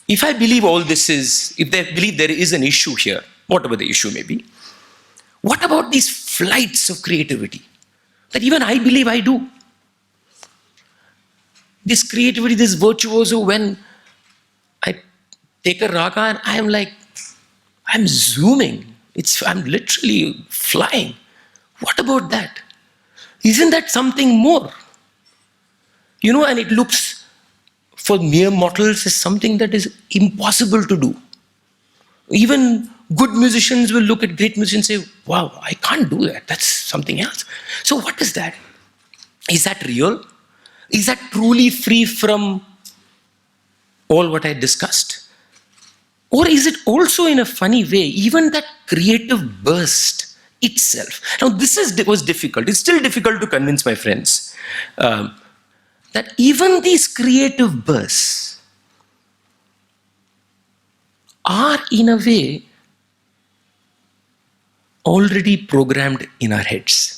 if I believe all this is, if they believe there is an issue here, whatever the issue may be, what about these flights of creativity that even I believe I do? This creativity, this virtuoso, when I take a raga and I am like, I'm zooming. I'm literally flying. What about that? Isn't that something more? And it looks, for mere mortals, is something that is impossible to do. Even good musicians will look at great musicians and say, wow, I can't do that. That's something else. So what is that? Is that real? Is that truly free from all what I discussed? Or is it also, in a funny way, even that creative burst itself? Now, this was difficult. It's still difficult to convince my friends that even these creative bursts are, in a way, already programmed in our heads.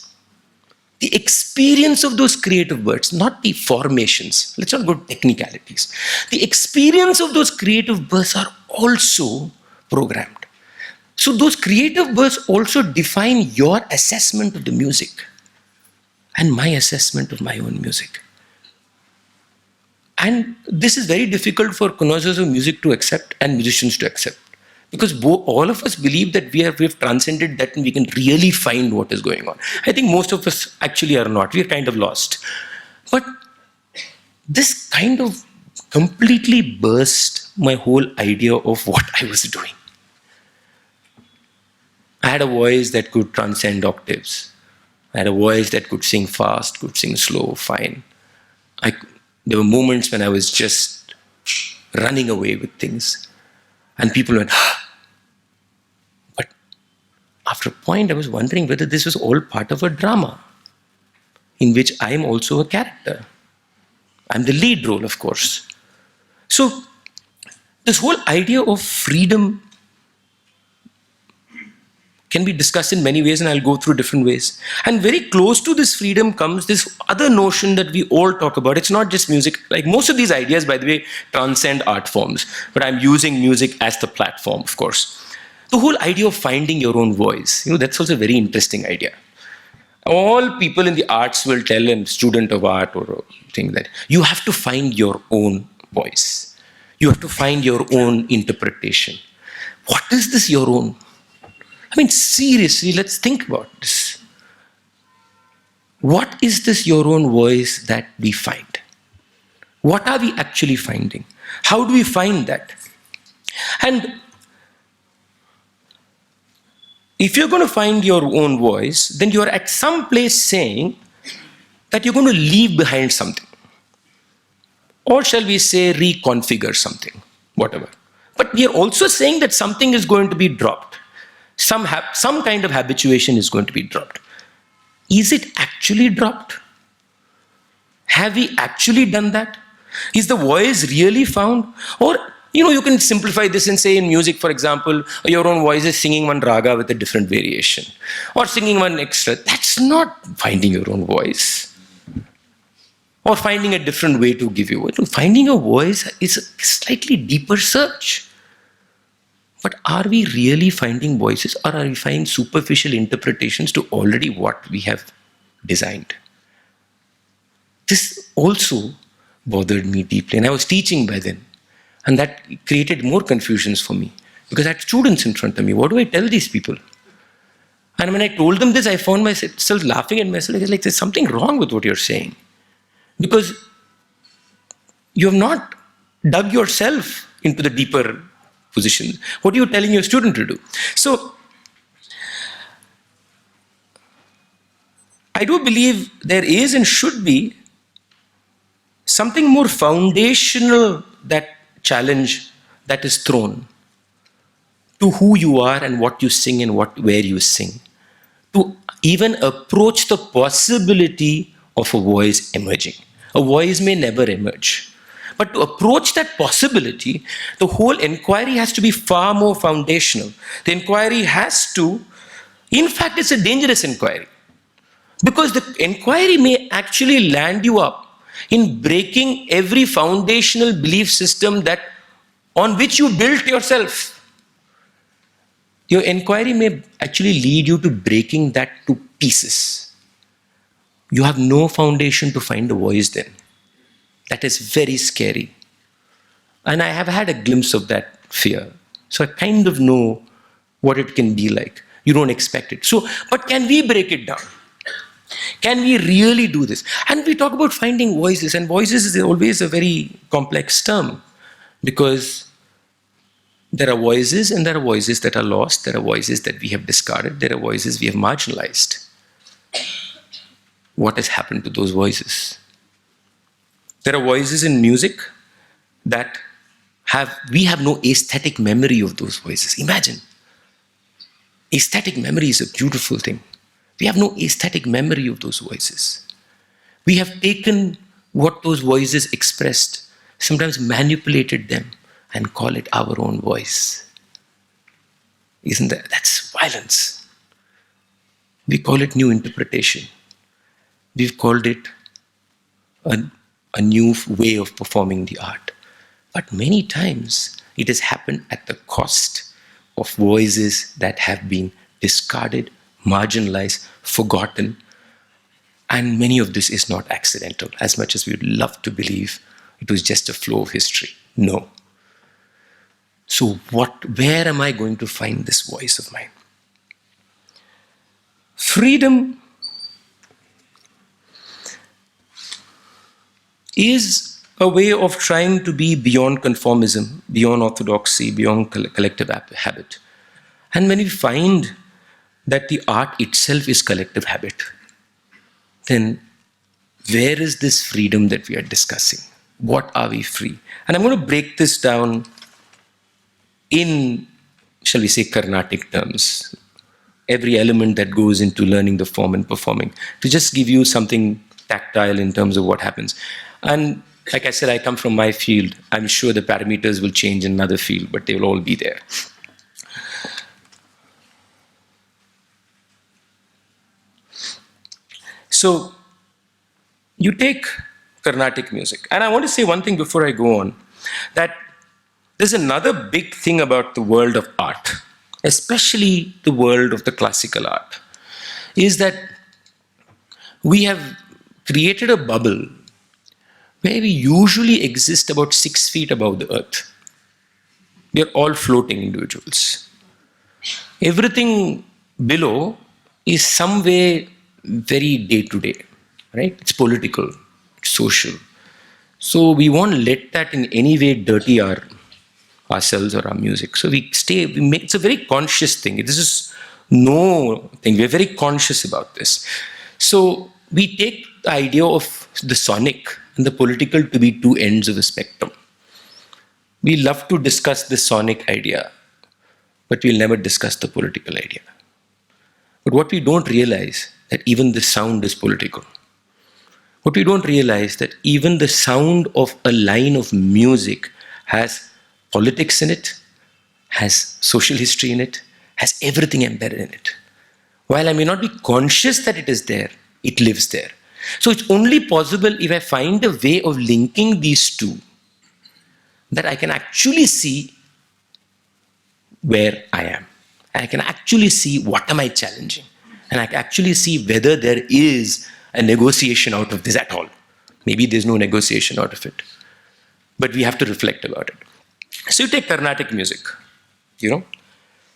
The experience of those creative bursts, not the formations. Let's not go to technicalities. The experience of those creative bursts are also programmed. So those creative bursts also define your assessment of the music and my assessment of my own music. And this is very difficult for connoisseurs of music to accept and musicians to accept. Because all of us believe that we've transcended that and we can really find what is going on. I think most of us actually are not. We're kind of lost. But this kind of completely burst my whole idea of what I was doing. I had a voice that could transcend octaves. I had a voice that could sing fast, could sing slow, fine. There were moments when I was just running away with things. And people went, but after a point, I was wondering whether this was all part of a drama in which I am also a character. I'm the lead role, of course. So this whole idea of freedom can be discussed in many ways, and I'll go through different ways. And very close to this freedom comes this other notion that we all talk about. It's not just music. Like most of these ideas, by the way, transcend art forms. But I'm using music as the platform, of course. The whole idea of finding your own voice, that's also a very interesting idea. All people in the arts will tell a student of art or a thing that you have to find your own voice. You have to find your own interpretation. What is this your own? I mean, seriously, let's think about this. What is this your own voice that we find? What are we actually finding? How do we find that? And if you're going to find your own voice, then you're at some place saying that you're going to leave behind something. or shall we say reconfigure something, whatever. But we are also saying that something is going to be dropped. Some kind of habituation is going to be dropped. Is it actually dropped? Have we actually done that? Is the voice really found? Or, you can simplify this and say in music, for example, your own voice is singing one raga with a different variation, or singing one extra. That's not finding your own voice. Or finding a different way to give you a voice. Finding a voice is a slightly deeper search. But are we really finding voices, or are we finding superficial interpretations to already what we have designed? This also bothered me deeply. And I was teaching by then. And that created more confusions for me. Because I had students in front of me. What do I tell these people? And when I told them this, I found myself laughing at myself. It's like, there's something wrong with what you're saying. Because you have not dug yourself into the deeper position. What are you telling your student to do? So, I do believe there is and should be something more foundational that challenge that is thrown to who you are and what you sing and where you sing. To even approach the possibility of a voice emerging. A voice may never emerge. But to approach that possibility, the whole inquiry has to be far more foundational. The inquiry has to, in fact, it's a dangerous inquiry. Because the inquiry may actually land you up in breaking every foundational belief system on which you built yourself. Your inquiry may actually lead you to breaking that to pieces. You have no foundation to find a voice then. That is very scary. And I have had a glimpse of that fear. So I kind of know what it can be like. You don't expect it. But can we break it down? Can we really do this? And we talk about finding voices, and voices is always a very complex term, because there are voices and there are voices that are lost. There are voices that we have discarded. There are voices we have marginalized. What has happened to those voices? There are voices in music that we have no aesthetic memory of those voices. Imagine. Aesthetic memory is a beautiful thing. We have no aesthetic memory of those voices. We have taken what those voices expressed, sometimes manipulated them, and call it our own voice. Isn't that's violence. We call it new interpretation. We've called it a new way of performing the art. But many times it has happened at the cost of voices that have been discarded, marginalized, forgotten. And many of this is not accidental, as much as we would love to believe it was just a flow of history. No. So where am I going to find this voice of mine? Freedom is a way of trying to be beyond conformism, beyond orthodoxy, beyond collective habit. And when we find that the art itself is collective habit, then where is this freedom that we are discussing? What are we free? And I'm going to break this down in, shall we say, Carnatic terms. Every element that goes into learning the form and performing, to just give you something tactile in terms of what happens. And like I said, I come from my field. I'm sure the parameters will change in another field, but they will all be there. So you take Carnatic music. And I want to say one thing before I go on, that there's another big thing about the world of art, especially the world of the classical art, is that we have created a bubble where we usually exist about 6 feet above the earth. We are all floating individuals. Everything below is some way very day-to-day, right? It's political, it's social. So we won't let that in any way dirty ourselves or our music. So it's a very conscious thing. This is no thing. We're very conscious about this. So we take the idea of the sonic and the political to be two ends of the spectrum. We love to discuss the sonic idea, but we'll never discuss the political idea. But what we don't realize that even the sound is political. What we don't realize that even the sound of a line of music has politics in it, has social history in it, has everything embedded in it. While I may not be conscious that it is there, it lives there. So it's only possible if I find a way of linking these two that I can actually see where I am. I can actually see what am I challenging. And I can actually see whether there is a negotiation out of this at all. Maybe there's no negotiation out of it. But we have to reflect about it. So you take Carnatic music,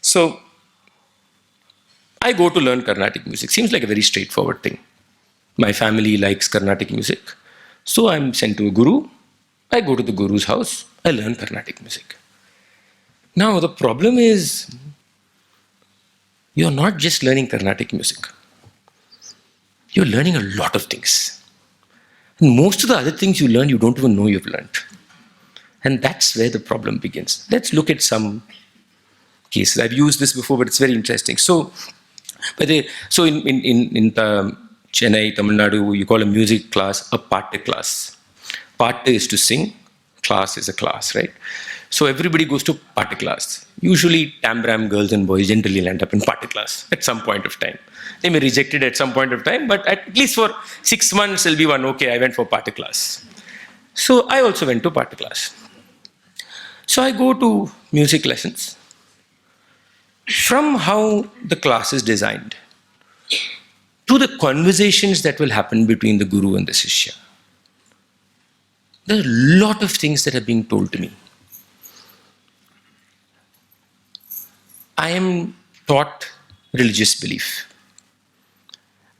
So I go to learn Carnatic music. Seems like a very straightforward thing. My family likes Carnatic music. So I'm sent to a guru. I go to the guru's house. I learn Carnatic music. Now the problem is, you're not just learning Carnatic music. You're learning a lot of things. And most of the other things you learn, you don't even know you've learned. And that's where the problem begins. Let's look at some cases. I've used this before, but it's very interesting. So in Chennai, Tamil Nadu, you call a music class a Patta class. Patta is to sing, class is a class, right? So everybody goes to Patta class. Usually Tambram girls and boys generally land up in Patta class at some point of time. They may reject it at some point of time, but at least for 6 months there'll be one, okay, I went for Patta class. So I also went to Patta class. So I go to music lessons. From how the class is designed to the conversations that will happen between the guru and the shishya, there are a lot of things that are being told to me. I am taught religious belief.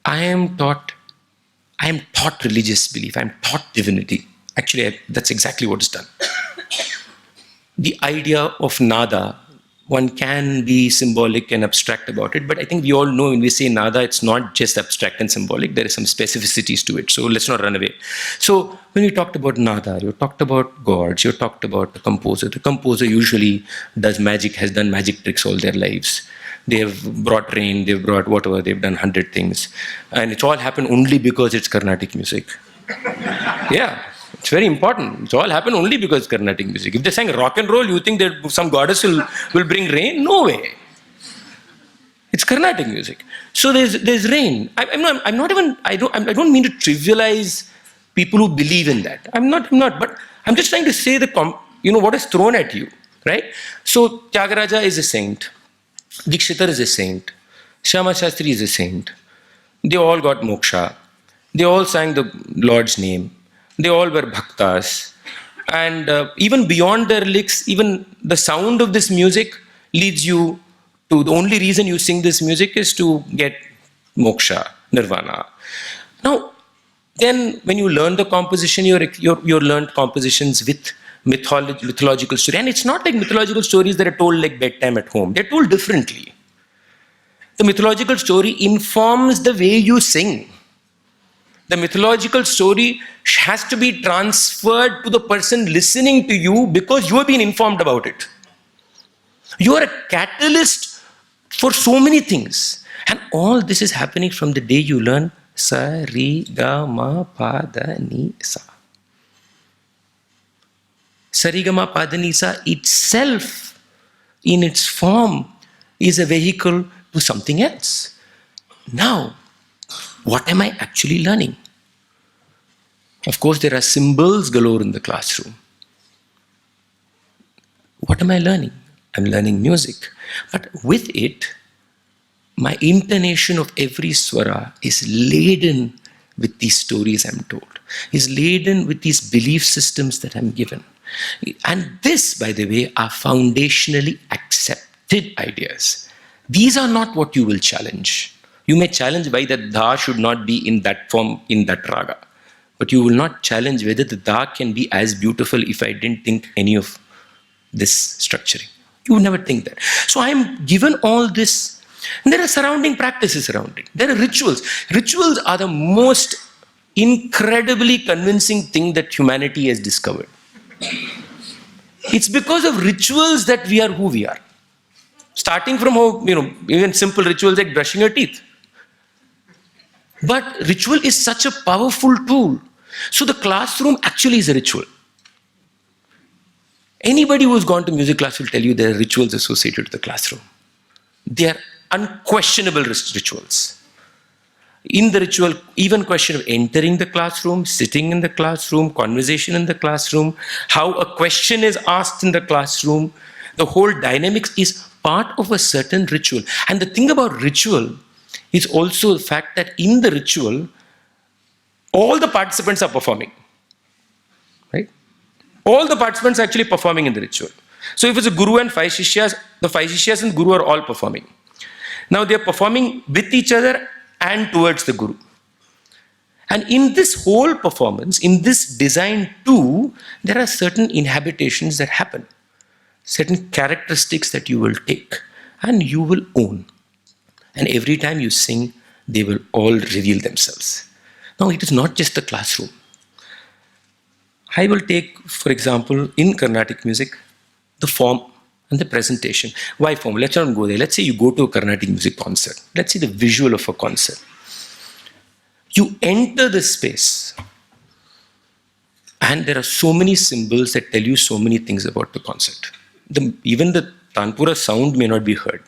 I am taught religious belief. I am taught divinity. Actually, that's exactly what is done. The idea of nada, one can be symbolic and abstract about it, but I think we all know when we say nada, it's not just abstract and symbolic. There are some specificities to it. So let's not run away. So when you talked about nada, you talked about gods, you talked about the composer. The composer usually does magic, has done magic tricks all their lives. They have brought rain, they've brought whatever, they've done 100 things. And it's all happened only because it's Carnatic music. Yeah. It's very important. It's all happened only because it's Carnatic music. If they sang rock and roll, you think that some goddess will bring rain? No way. It's Carnatic music. So there's rain. I don't mean to trivialize people who believe in that. I'm not. But I'm just trying to say what is thrown at you, right? So Tyagaraja is a saint. Dikshitar is a saint. Shyama Shastri is a saint. They all got moksha. They all sang the Lord's name. They all were bhaktas. And even beyond their lyrics, even the sound of this music leads you to, the only reason you sing this music is to get moksha, nirvana. Now, then when you learn the composition, you're learned compositions with mythological story. And it's not like mythological stories that are told like bedtime at home. They're told differently. The mythological story informs the way you sing. The mythological story has to be transferred to the person listening to you because you have been informed about it. You are a catalyst for so many things. And all this is happening from the day you learn sa, ri, ga, ma, pa, da, ni, sa. Sa, ri, ga, ma, pa, da, ni, sa itself, in its form, is a vehicle to something else. Now, what am I actually learning? Of course, there are symbols galore in the classroom. What am I learning? I'm learning music. But with it, my intonation of every swara is laden with these stories I'm told, is laden with these belief systems that I'm given. And this, by the way, are foundationally accepted ideas. These are not what you will challenge. You may challenge why the dha should not be in that form, in that raga. But you will not challenge whether the dha can be as beautiful if I didn't think any of this structuring. You would never think that. So I am given all this, and there are surrounding practices around it. There are rituals. Rituals are the most incredibly convincing thing that humanity has discovered. It's because of rituals that we are who we are. Starting from how, even simple rituals like brushing your teeth. But ritual is such a powerful tool. So the classroom actually is a ritual. Anybody who's gone to music class will tell you there are rituals associated with the classroom. They are unquestionable rituals. In the ritual, even question of entering the classroom, sitting in the classroom, conversation in the classroom, how a question is asked in the classroom, the whole dynamics is part of a certain ritual. And the thing about ritual is also the fact that in the ritual, all the participants are performing, right? All the participants are actually performing in the ritual. So if it's a guru and 5 shishyas, the 5 shishyas and guru are all performing. Now they are performing with each other and towards the guru. And in this whole performance, in this design too, there are certain inhabitations that happen, certain characteristics that you will take and you will own. And every time you sing, they will all reveal themselves. Now, it is not just the classroom. I will take, for example, in Carnatic music, the form and the presentation. Why form? Let's not go there. Let's say you go to a Carnatic music concert. Let's see the visual of a concert. You enter the space, and there are so many symbols that tell you so many things about the concert. Even the Tanpura sound may not be heard.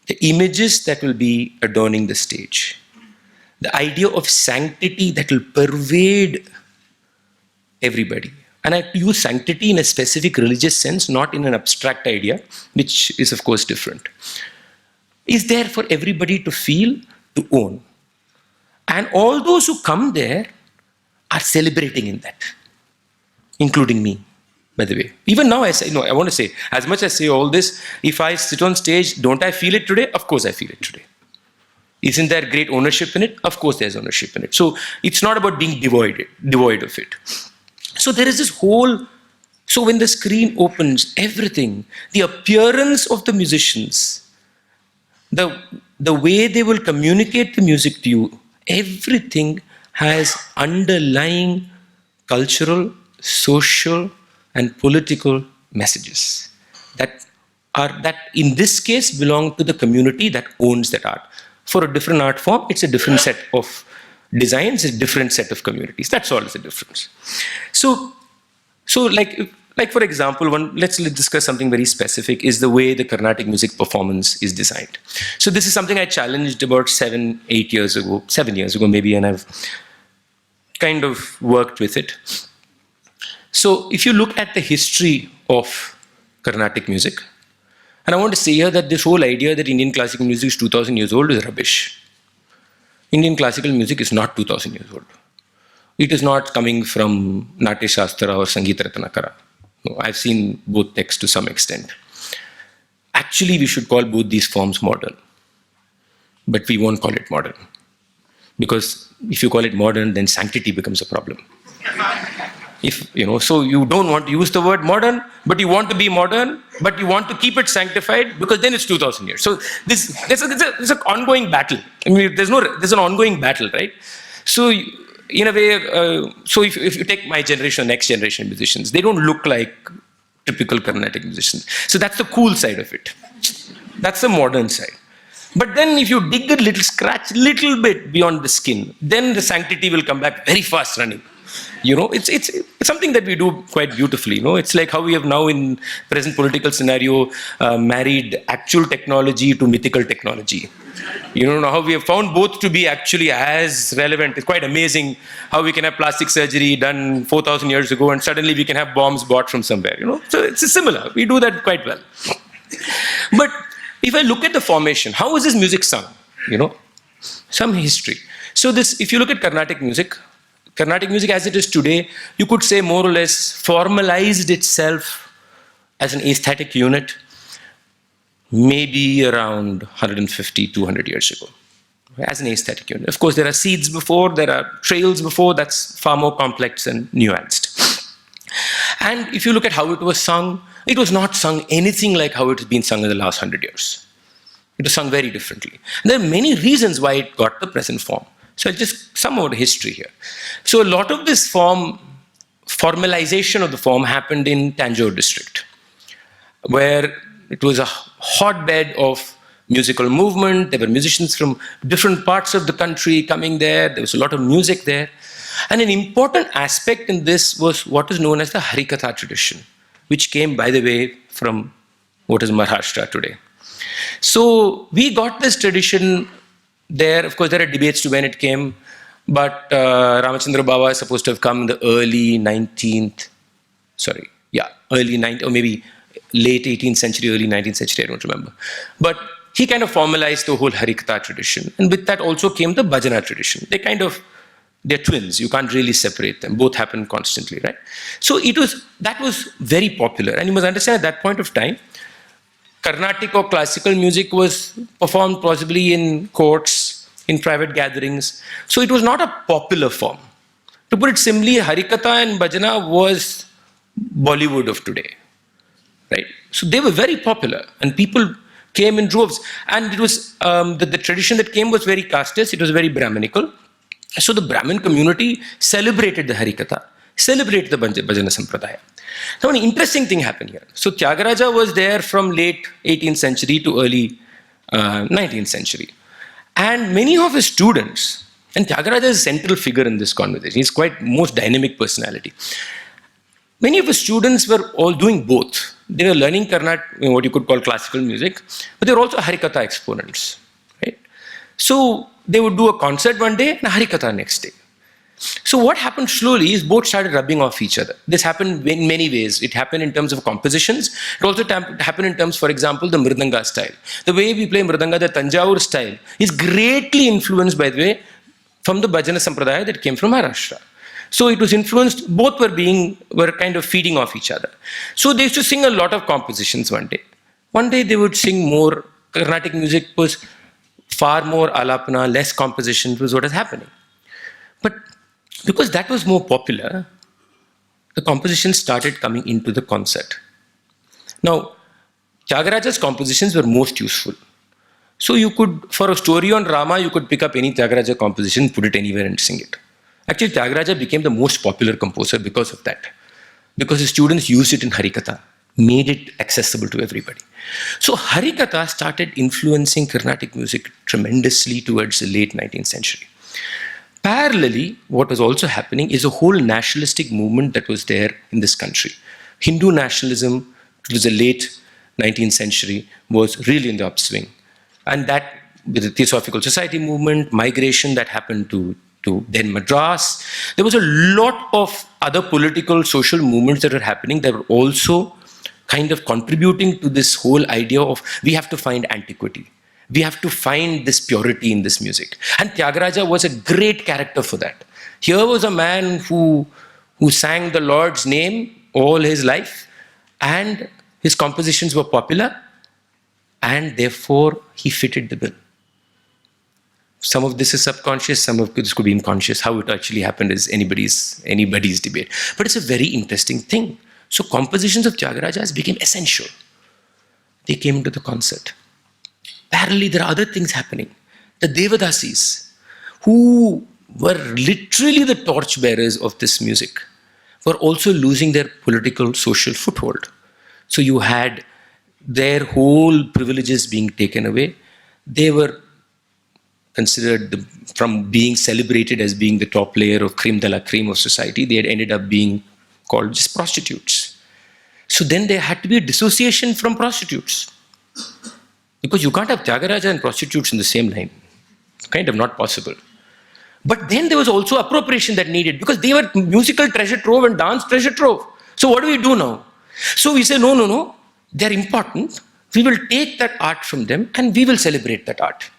The images that will be adorning the stage, the idea of sanctity that will pervade everybody. And I use sanctity in a specific religious sense, not in an abstract idea, which is of course different. Is there for everybody to feel, to own. And all those who come there are celebrating in that, including me, by the way. Even now I want to say, as much as I say all this, if I sit on stage, don't I feel it today? Of course I feel it today. Isn't there great ownership in it? Of course there's ownership in it. So it's not about being devoid of it. So there is this whole, so when the screen opens, everything, the appearance of the musicians, the way they will communicate the music to you, everything has underlying cultural, social, and political messages that in this case belong to the community that owns that art. For a different art form, it's a different set of designs, a different set of communities. That's all is the difference. So like for example, let's discuss something very specific, is the way the Carnatic music performance is designed. So this is something I challenged about 7 years ago maybe, and I've kind of worked with it. So if you look at the history of Carnatic music, and I want to say here that this whole idea that Indian classical music is 2000 years old is rubbish. Indian classical music is not 2000 years old. It is not coming from Natya Shastra or Sangeet Ratnakara. No, I've seen both texts to some extent. Actually, we should call both these forms modern. But we won't call it modern. Because if you call it modern, then sanctity becomes a problem. So you don't want to use the word modern, but you want to be modern, but you want to keep it sanctified, because then it's 2000 years. So there's an ongoing battle. I mean, there's an ongoing battle, right? So in a way, so if you take my generation, next generation musicians, they don't look like typical Carnatic musicians. So that's the cool side of it. That's the modern side. But then if you dig scratch a little bit beyond the skin, then the sanctity will come back very fast running. It's something that we do quite beautifully. It's like how we have now in present political scenario married actual technology to mythical technology. How we have found both to be actually as relevant. It's quite amazing how we can have plastic surgery done 4,000 years ago and suddenly we can have bombs bought from somewhere. So it's similar. We do that quite well. But if I look at the formation, how was this music sung? Some history. So if you look at Carnatic music as it is today, you could say more or less formalized itself as an aesthetic unit maybe around 150, 200 years ago, as an aesthetic unit. Of course, there are seeds before, there are trails before, that's far more complex and nuanced. And if you look at how it was sung, it was not sung anything like how it has been sung in the last 100 years. It was sung very differently. And there are many reasons why it got the present form. So I'll just sum out history here. So a lot of this formalization of the form happened in Tanjore district, where it was a hotbed of musical movement. There were musicians from different parts of the country coming there. There was a lot of music there. And an important aspect in this was what is known as the Harikatha tradition, which came, by the way, from what is Maharashtra today. So we got this tradition there. Of course, there are debates to when it came, but Ramachandra Baba is supposed to have come in the early 19th or maybe late 18th century, early 19th century, I don't remember. But he kind of formalized the whole Harikatha tradition. And with that also came the Bhajana tradition. They're twins. You can't really separate them. Both happen constantly, right? So that was very popular. And you must understand at that point of time, Carnatic or classical music was performed possibly in courts, in private gatherings. So it was not a popular form. To put it simply, Harikatha and Bhajana was Bollywood of today, right? So they were very popular and people came in droves. And it was, the tradition that came was very casteist, it was very Brahminical. So the Brahmin community celebrated the Harikatha, celebrated the Bhajana Sampradaya. Now an interesting thing happened here. So Tyagaraja was there from late 18th century to early 19th century. And many of his students, and Tyagaraja is a central figure in this conversation, he's quite most dynamic personality. Many of his students were all doing both. They were learning what you could call classical music, but they were also Harikatha exponents, right? So they would do a concert one day and a Harikatha next day. So what happened slowly is both started rubbing off each other. This happened in many ways. It happened in terms of compositions. It also happened in terms, for example, the Mridanga style. The way we play Mridanga, the Tanjore style, is greatly influenced, by the way, from the Bhajana Sampradaya that came from Maharashtra. So it was influenced, both were kind of feeding off each other. So they used to sing a lot of compositions one day. One day they would sing more. Carnatic music was far more alapana, less composition was what was happening. But because that was more popular, the compositions started coming into the concert. Now, Tyagaraja's compositions were most useful. So you could, for a story on Rama, you could pick up any Tyagaraja composition, put it anywhere and sing it. Actually, Tyagaraja became the most popular composer because of that. Because his students used it in Harikatha, made it accessible to everybody. So Harikatha started influencing Carnatic music tremendously towards the late 19th century. Parallelly, what was also happening is a whole nationalistic movement that was there in this country. Hindu nationalism, it was the late 19th century, was really in the upswing. And that, with the Theosophical Society movement, migration that happened to then Madras, there was a lot of other political, social movements that were happening that were also kind of contributing to this whole idea of we have to find antiquity. We have to find this purity in this music. And Tyagaraja was a great character for that. Here was a man who sang the Lord's name all his life, and his compositions were popular, and therefore he fitted the bill. Some of this is subconscious, some of this could be unconscious. How it actually happened is anybody's debate. But it's a very interesting thing. So compositions of Tyagarajas became essential. They came into the concert. Parallelly, there are other things happening. The Devadasis, who were literally the torchbearers of this music, were also losing their political, social foothold. So you had their whole privileges being taken away. They were considered, from being celebrated as being the top layer of creme de la creme of society, they had ended up being called just prostitutes. So then there had to be a dissociation from prostitutes. Because you can't have Tyagaraja and prostitutes in the same line. It's kind of not possible. But then there was also appropriation that needed, because they were musical treasure trove and dance treasure trove. So what do we do now? So we say, no, they're important. We will take that art from them and we will celebrate that art.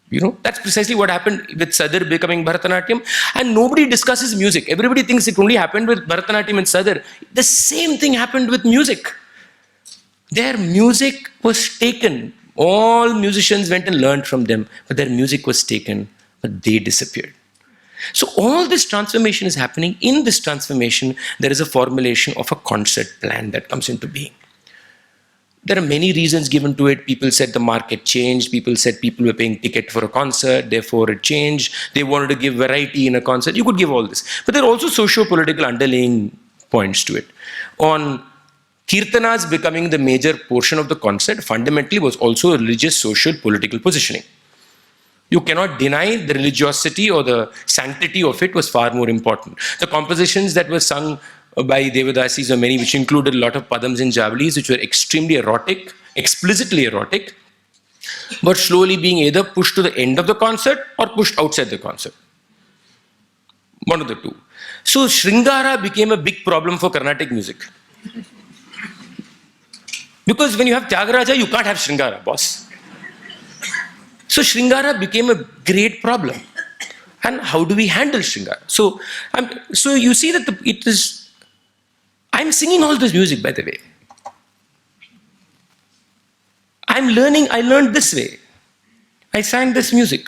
You know, that's precisely what happened with Sadar becoming Bharatanatyam. And nobody discusses music. Everybody thinks it only happened with Bharatanatyam and Sadar. The same thing happened with music. Their music was taken. All musicians went and learned from them, but their music was taken, but they disappeared. So all this transformation is happening. In this transformation, there is a formulation of a concert plan that comes into being. there are many reasons given to it. People said the market changed. People said people were paying ticket for a concert, therefore it changed. They wanted to give variety in a concert. You could give all this. But there are also socio-political underlying points to it. On Kirtanas becoming the major portion of the concert fundamentally was also a religious, social, political positioning. You cannot deny the religiosity or the sanctity of it was far more important. The compositions that were sung by Devadasis or many, which included a lot of padams and javalis, which were extremely erotic, explicitly erotic, but slowly being either pushed to the end of the concert or pushed outside the concert. One of the two. So Sringara became a big problem for Carnatic music. Because when you have Tyagaraja, you can't have Sringara, boss. So Sringara became a great problem. And how do we handle Sringara? So you see that I'm singing all this music, by the way. I learned this way. I sang this music.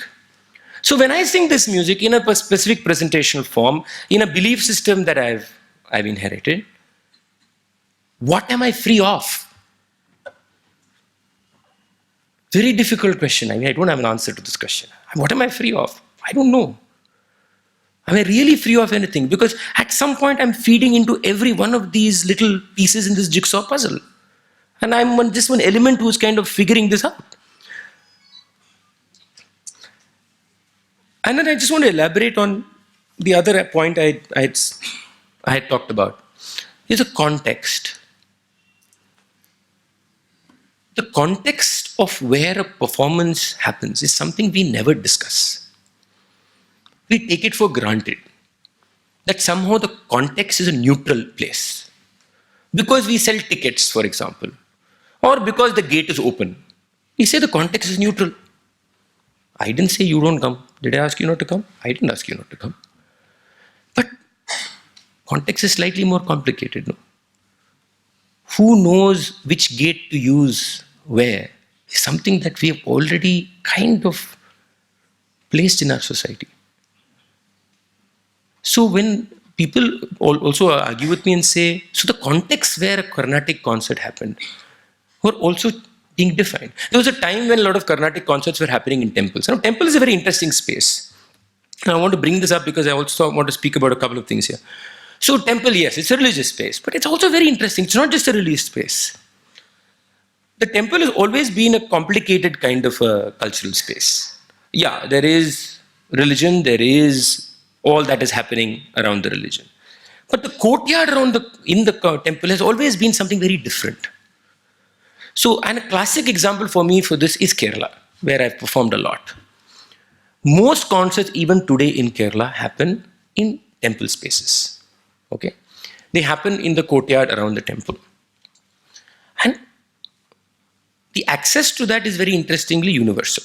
So when I sing this music in a specific presentational form, in a belief system that I've inherited, what am I free of? Very difficult question. I don't have an answer to this question. What am I free of? I don't know. Am I really free of anything? Because at some point I'm feeding into every one of these little pieces in this jigsaw puzzle. And I'm just one element who's kind of figuring this out. And then I just want to elaborate on the other point I had talked about. Is a context. The context of where a performance happens is something we never discuss. We take it for granted that somehow the context is a neutral place. Because we sell tickets, for example, or because the gate is open, we say the context is neutral. I didn't say you don't come. Did I ask you not to come? I didn't ask you not to come. But context is slightly more complicated, no? Who knows which gate to use where is something that we have already kind of placed in our society. So when people also argue with me and say, so the context where a Carnatic concert happened were also being defined. There was a time when a lot of Carnatic concerts were happening in temples. Now, temple is a very interesting space. And I want to bring this up because I also want to speak about a couple of things here. So temple, yes, it's a religious space, but it's also very interesting. It's not just a religious space. The temple has always been a complicated kind of a cultural space. Yeah, there is religion, there is all that is happening around the religion. But the courtyard in the temple has always been something very different. So, and a classic example for me for this is Kerala, where I've performed a lot. Most concerts, even today in Kerala, happen in temple spaces. Okay? They happen in the courtyard around the temple. And the access to that is very interestingly universal.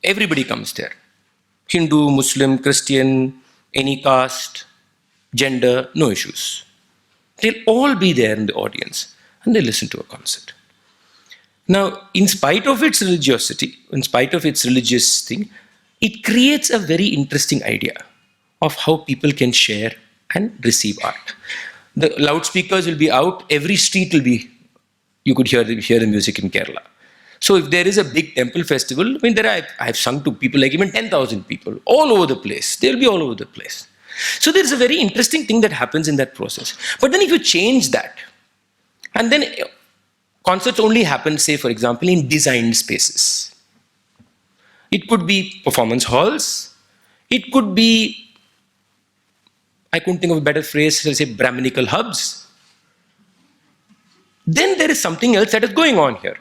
Everybody comes there. Hindu, Muslim, Christian, any caste, gender, no issues. They'll all be there in the audience and they listen to a concert. Now, in spite of its religiosity, in spite of its religious thing, it creates a very interesting idea of how people can share and receive art. The loudspeakers will be out, every street will be, you could hear the music in Kerala. So if there is a big temple festival, I mean, I've sung to people like even 10,000 people, all over the place. They'll be all over the place. So there's a very interesting thing that happens in that process. But then if you change that, and then concerts only happen, say, for example, in designed spaces. It could be performance halls. It could be, I couldn't think of a better phrase, let's say Brahminical hubs. Then there is something else that is going on here.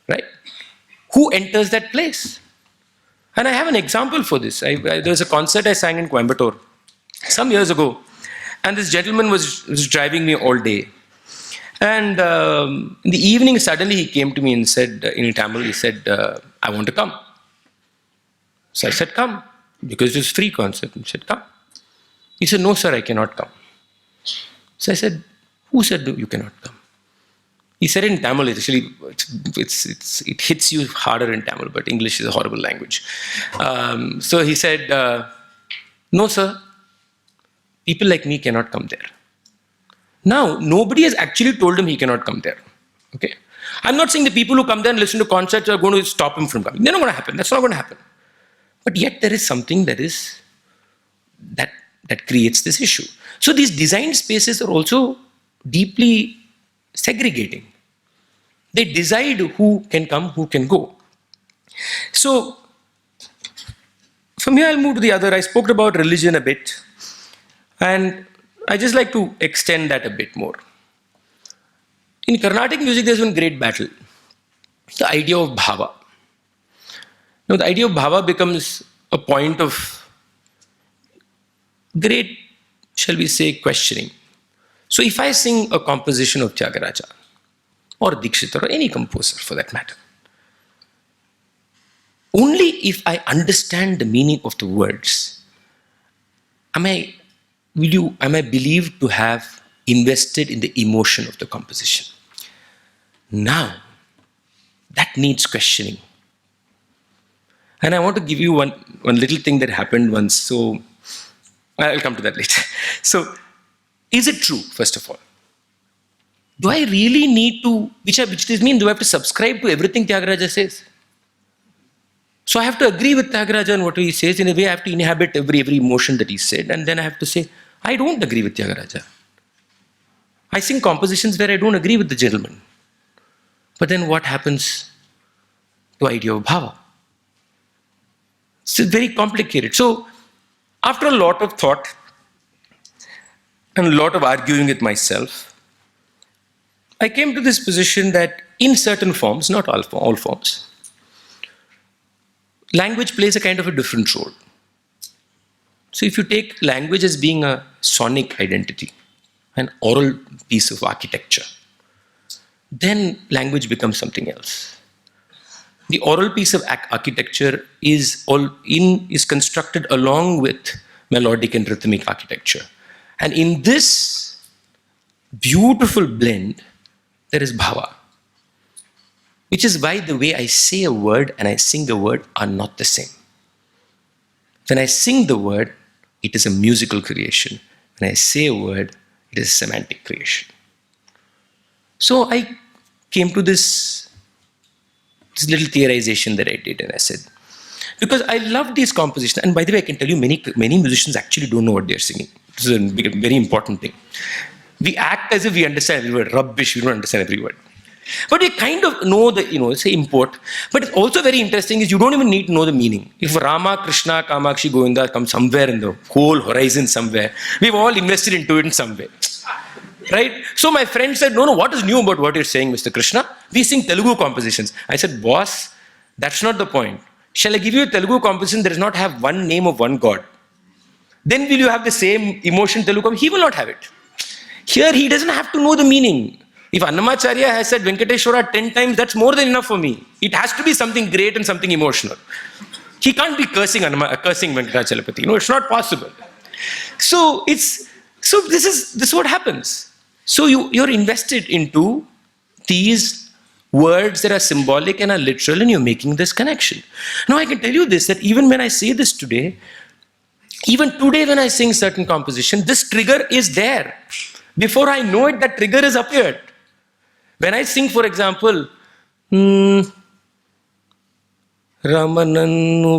Right? Who enters that place? And I have an example for this. There was a concert I sang in Coimbatore some years ago. And this gentleman was driving me all day. And in the evening, suddenly he came to me and said, in Tamil, he said, I want to come. So I said, come. Because it was a free concert. He said, come. He said, no, sir, I cannot come. So I said, who said you cannot come? He said in Tamil, actually, it hits you harder in Tamil, but English is a horrible language. So he said, no, sir, people like me cannot come there. Now, nobody has actually told him he cannot come there. Okay? I'm not saying the people who come there and listen to concerts are going to stop him from coming. They're not going to happen. That's not going to happen. But yet there is something that creates this issue. So these design spaces are also deeply segregating. They decide who can come, who can go. So from here I'll move to the other. I spoke about religion a bit, and I just like to extend that a bit more. In Carnatic music, there's one great battle, the idea of bhava. Now, the idea of bhava becomes a point of great, shall we say, questioning. So, if I sing a composition of Tyagaraja, or Dikshit, or any composer for that matter, only if I understand the meaning of the words, am I believed to have invested in the emotion of the composition. Now, that needs questioning. And I want to give you one little thing that happened once. So, I'll come to that later. So, is it true, first of all? Do I really need to, which does mean, do I have to subscribe to everything Tyagaraja says? So I have to agree with Tyagaraja and what he says. In a way, I have to inhabit every emotion that he said. And then I have to say, I don't agree with Tyagaraja. I sing compositions where I don't agree with the gentleman. But then what happens to the idea of bhava? It's very complicated. So after a lot of thought and a lot of arguing with myself, I came to this position that in certain forms, not all forms, language plays a kind of a different role. So if you take language as being a sonic identity, an oral piece of architecture, then language becomes something else. The oral piece of architecture is constructed along with melodic and rhythmic architecture. And in this beautiful blend, there is bhava. Which is why the way I say a word and I sing a word are not the same. When I sing the word, it is a musical creation. When I say a word, it is a semantic creation. So I came to this little theorization that I did, and I said, because I love these compositions, and by the way, I can tell you many musicians actually don't know what they're singing. This is a very important thing. We act as if we understand every word. Rubbish, we don't understand every word. But we kind of know the, say import. But it's also very interesting is you don't even need to know the meaning. If Rama, Krishna, Kamakshi, Govinda come somewhere in the whole horizon somewhere, we've all invested into it in some way. Right? So my friend said, no, what is new about what you're saying, Mr. Krishna? We sing Telugu compositions. I said, boss, that's not the point. Shall I give you a Telugu composition that does not have one name of one god? Then will you have the same emotion Telugu? He will not have it. Here he doesn't have to know the meaning. If Annamacharya has said Venkateshwara 10 times, that's more than enough for me. It has to be something great and something emotional. He can't be cursing Venkatachalapati. It's not possible. So this is what happens. So you're invested into these words that are symbolic and are literal, and you're making this connection. Now I can tell you this, that even when I say this today, even today when I sing certain composition, this trigger is there. Before I know it, that trigger has appeared. When I sing, for example, Ramanannu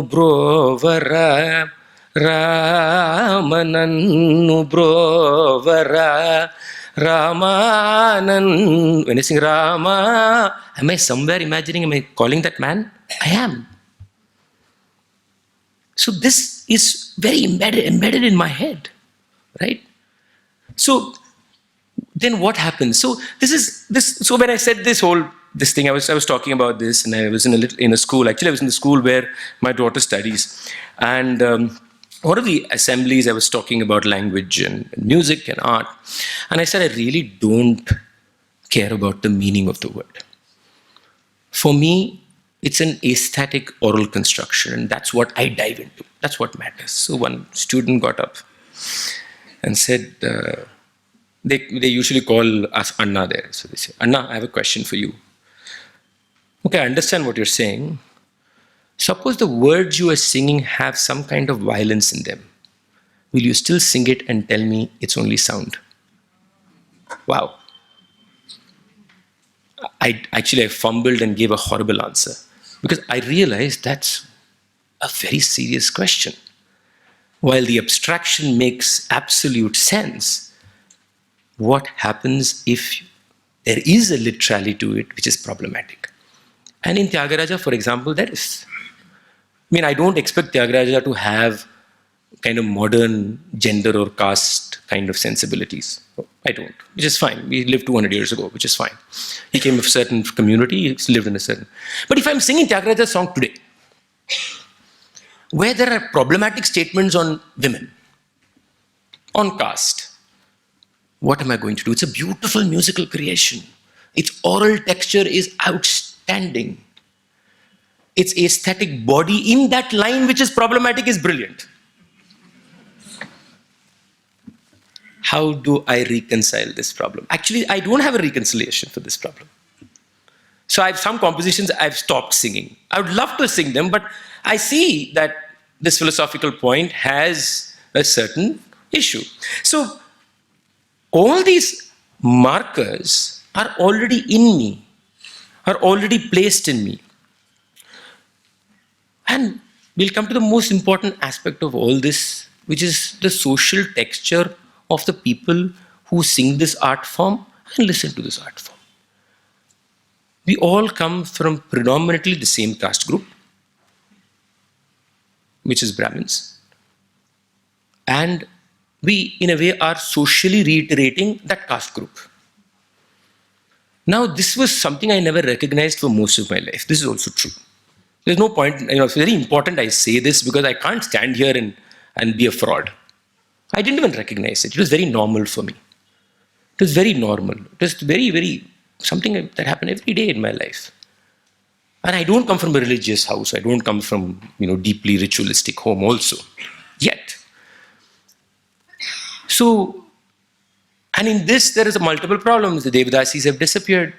Brovara, Ramanannu Brovara, Ramanan. When I sing Rama, am I somewhere imagining, am I calling that man? I am. So this is very embedded in my head, right? So then what happens? So So when I said this thing, I was talking about this, and I was in a school. Actually, I was in the school where my daughter studies, and one of the assemblies I was talking about language and music and art, and I said I really don't care about the meaning of the word. For me, it's an aesthetic oral construction, and that's what I dive into. That's what matters. So one student got up and said. They usually call us Anna there. So they say, Anna, I have a question for you. Okay, I understand what you're saying. Suppose the words you are singing have some kind of violence in them. Will you still sing it and tell me it's only sound? Wow. I fumbled and gave a horrible answer because I realized that's a very serious question. While the abstraction makes absolute sense, what happens if there is a literality to it which is problematic? And in Tyagaraja, for example, there is. I mean, I don't expect Tyagaraja to have kind of modern gender or caste kind of sensibilities. I don't, which is fine. We lived 200 years ago, which is fine. He came of a certain community, he lived in a certain. But if I'm singing Tyagaraja's song today, where there are problematic statements on women, on caste, what am I going to do? It's a beautiful musical creation. Its oral texture is outstanding. Its aesthetic body in that line which is problematic is brilliant. How do I reconcile this problem? Actually, I don't have a reconciliation for this problem. So I have some compositions I've stopped singing. I would love to sing them, but I see that this philosophical point has a certain issue. So all these markers are already in me, are already placed in me. And we'll come to the most important aspect of all this, which is the social texture of the people who sing this art form and listen to this art form. We all come from predominantly the same caste group, which is Brahmins. And we, in a way, are socially reiterating that caste group. Now, this was something I never recognized for most of my life. This is also true. There's no point, it's very important I say this because I can't stand here and be a fraud. I didn't even recognize it. It was very normal for me. It was very normal. It was very, very, something that happened every day in my life. And I don't come from a religious house. I don't come from, deeply ritualistic home also, yet. So, and in this, there is a multiple problems. The Devadasis have disappeared.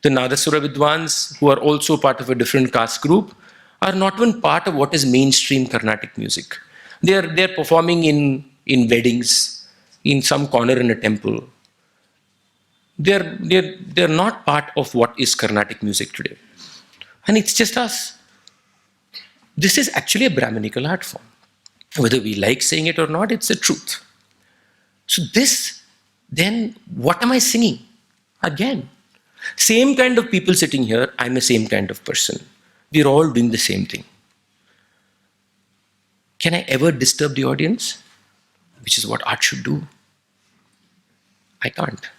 The Nadaswara Vidwans, who are also part of a different caste group, are not even part of what is mainstream Carnatic music. They're performing in weddings, in some corner in a temple. They're not part of what is Carnatic music today. And it's just us. This is actually a Brahminical art form. Whether we like saying it or not, it's the truth. So this, then what am I singing? Again, same kind of people sitting here, I'm the same kind of person. We're all doing the same thing. Can I ever disturb the audience? Which is what art should do. I can't.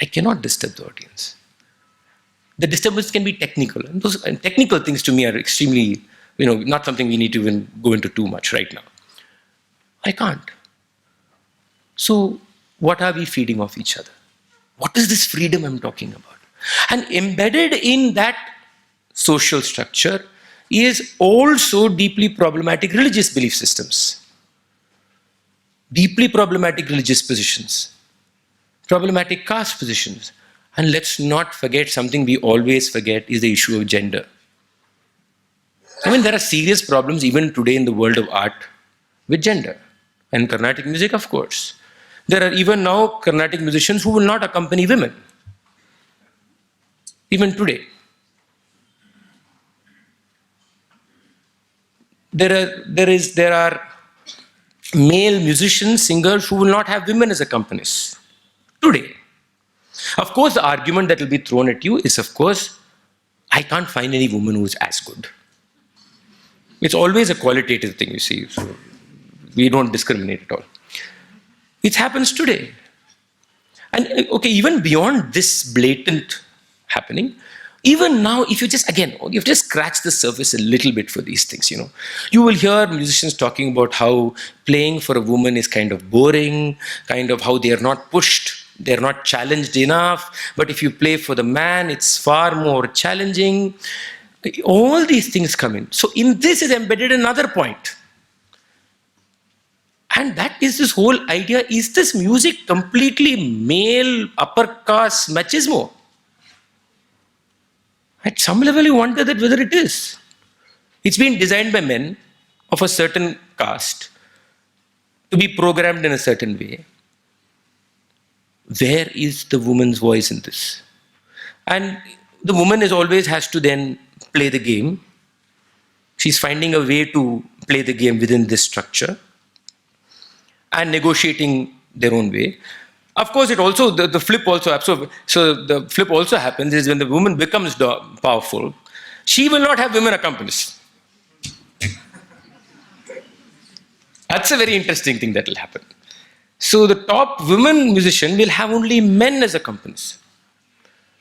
I cannot disturb the audience. The disturbance can be technical. And those technical things to me are extremely, not something we need to even go into too much right now. I can't. So what are we feeding off each other? What is this freedom I'm talking about? And embedded in that social structure is also deeply problematic religious belief systems. Deeply problematic religious positions. Problematic caste positions. And let's not forget something we always forget is the issue of gender. I mean, there are serious problems even today in the world of art with gender. And Carnatic music, of course. There are even now Carnatic musicians who will not accompany women. Even today. There are male musicians, singers who will not have women as accompanists. Today. Of course, the argument that will be thrown at you is, of course, I can't find any woman who is as good. It's always a qualitative thing, you see. So we don't discriminate at all. It happens today. And okay, even beyond this blatant happening, even now, if you just scratch the surface a little bit for these things, you will hear musicians talking about how playing for a woman is kind of boring, kind of how they are not pushed, they're not challenged enough, but if you play for the man, it's far more challenging. All these things come in. So in this is embedded another point. And that is this whole idea, is this music completely male, upper caste machismo? At some level you wonder that whether it is. It's been designed by men of a certain caste to be programmed in a certain way. where is the woman's voice in this? And the woman is always has to then play the game. She's finding a way to play the game within this structure and negotiating their own way. Of course, it also the flip also so the flip also happens is when the woman becomes powerful, she will not have women accomplices. That's a very interesting thing that will happen. So the top women musician will have only men as accomplices.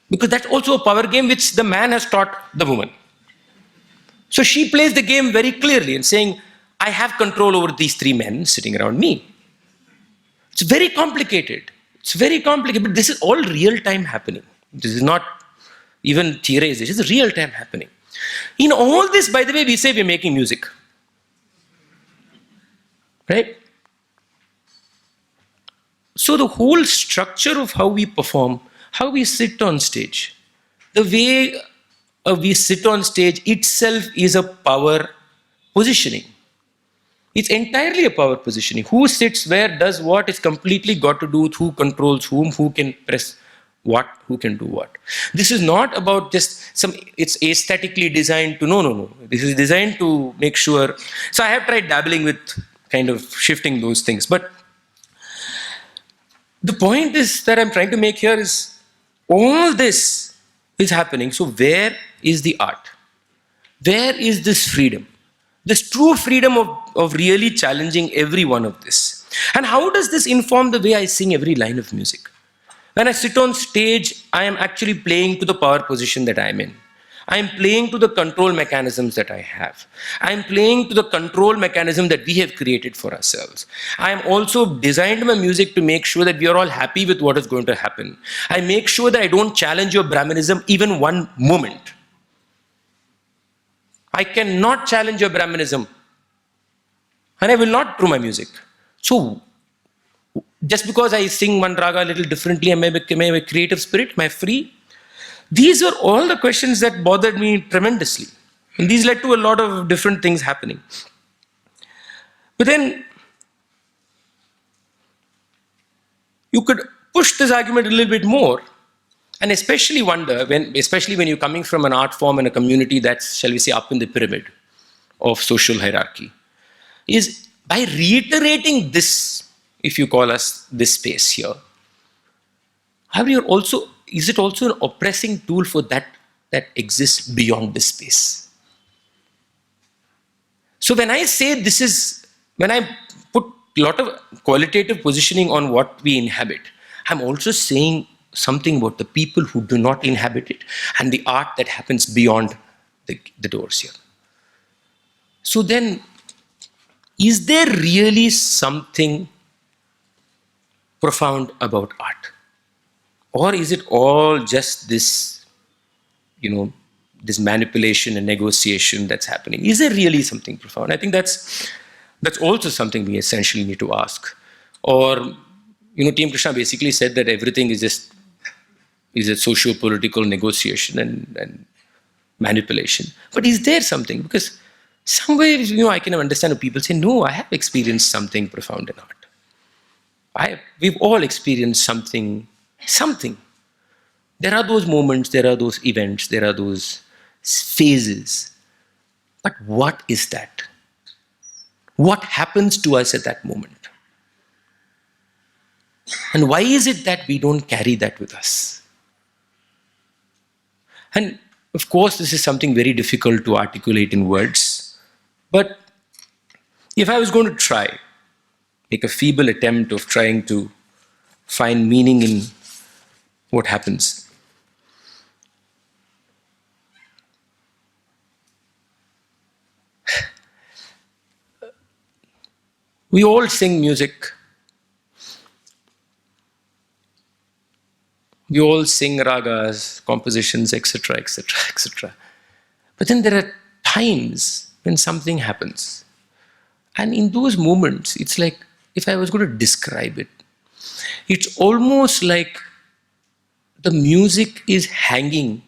Because that's also a power game which the man has taught the woman. So she plays the game very clearly and saying, I have control over these three men sitting around me. It's very complicated. It's very complicated, but this is all real time happening. This is not even theorization, it's real time happening. In all this, by the way, we say we're making music. Right? So the whole structure of how we perform, how we sit on stage, the way we sit on stage itself is a power positioning. It's entirely a power positioning. Who sits where, does what, is completely got to do with who controls whom, who can press what, who can do what. This is not about just it's aesthetically designed to, no. This is designed to make sure. So I have tried dabbling with kind of shifting those things. But the point is that I'm trying to make here is all this is happening. So where is the art? Where is this freedom? This true freedom of really challenging every one of this. And how does this inform the way I sing every line of music? When I sit on stage, I am actually playing to the power position that I'm in. I am playing to the control mechanisms that I have. I am playing to the control mechanism that we have created for ourselves. I am also designed my music to make sure that we are all happy with what is going to happen. I make sure that I don't challenge your Brahmanism even one moment. I cannot challenge your Brahmanism. And I will not through my music. So, just because I sing one raga a little differently, am I a creative spirit? Am I free? These were all the questions that bothered me tremendously. And these led to a lot of different things happening. But then, you could push this argument a little bit more and especially wonder, especially when you're coming from an art form and a community that's, shall we say, up in the pyramid of social hierarchy, is by reiterating this, if you call us this space here, is it also an oppressing tool for that exists beyond this space? So when I say when I put a lot of qualitative positioning on what we inhabit, I'm also saying something about the people who do not inhabit it and the art that happens beyond the doors here. So then, is there really something profound about art? Or is it all just this, this manipulation and negotiation that's happening? Is there really something profound? I think that's also something we essentially need to ask. Or, Team Krishna basically said that everything is a socio-political negotiation and manipulation. But is there something? Because somewhere, I can understand people say, no, I have experienced something profound in art. We've all experienced something. There are those moments, there are those events, there are those phases. But what is that? What happens to us at that moment? And why is it that we don't carry that with us? And of course, this is something very difficult to articulate in words. But if I was going to make a feeble attempt of trying to find meaning in what happens. We all sing music. We all sing ragas, compositions, etc., etc., etc. But then there are times when something happens. And in those moments, it's like, if I was going to describe it, it's almost like the music is hanging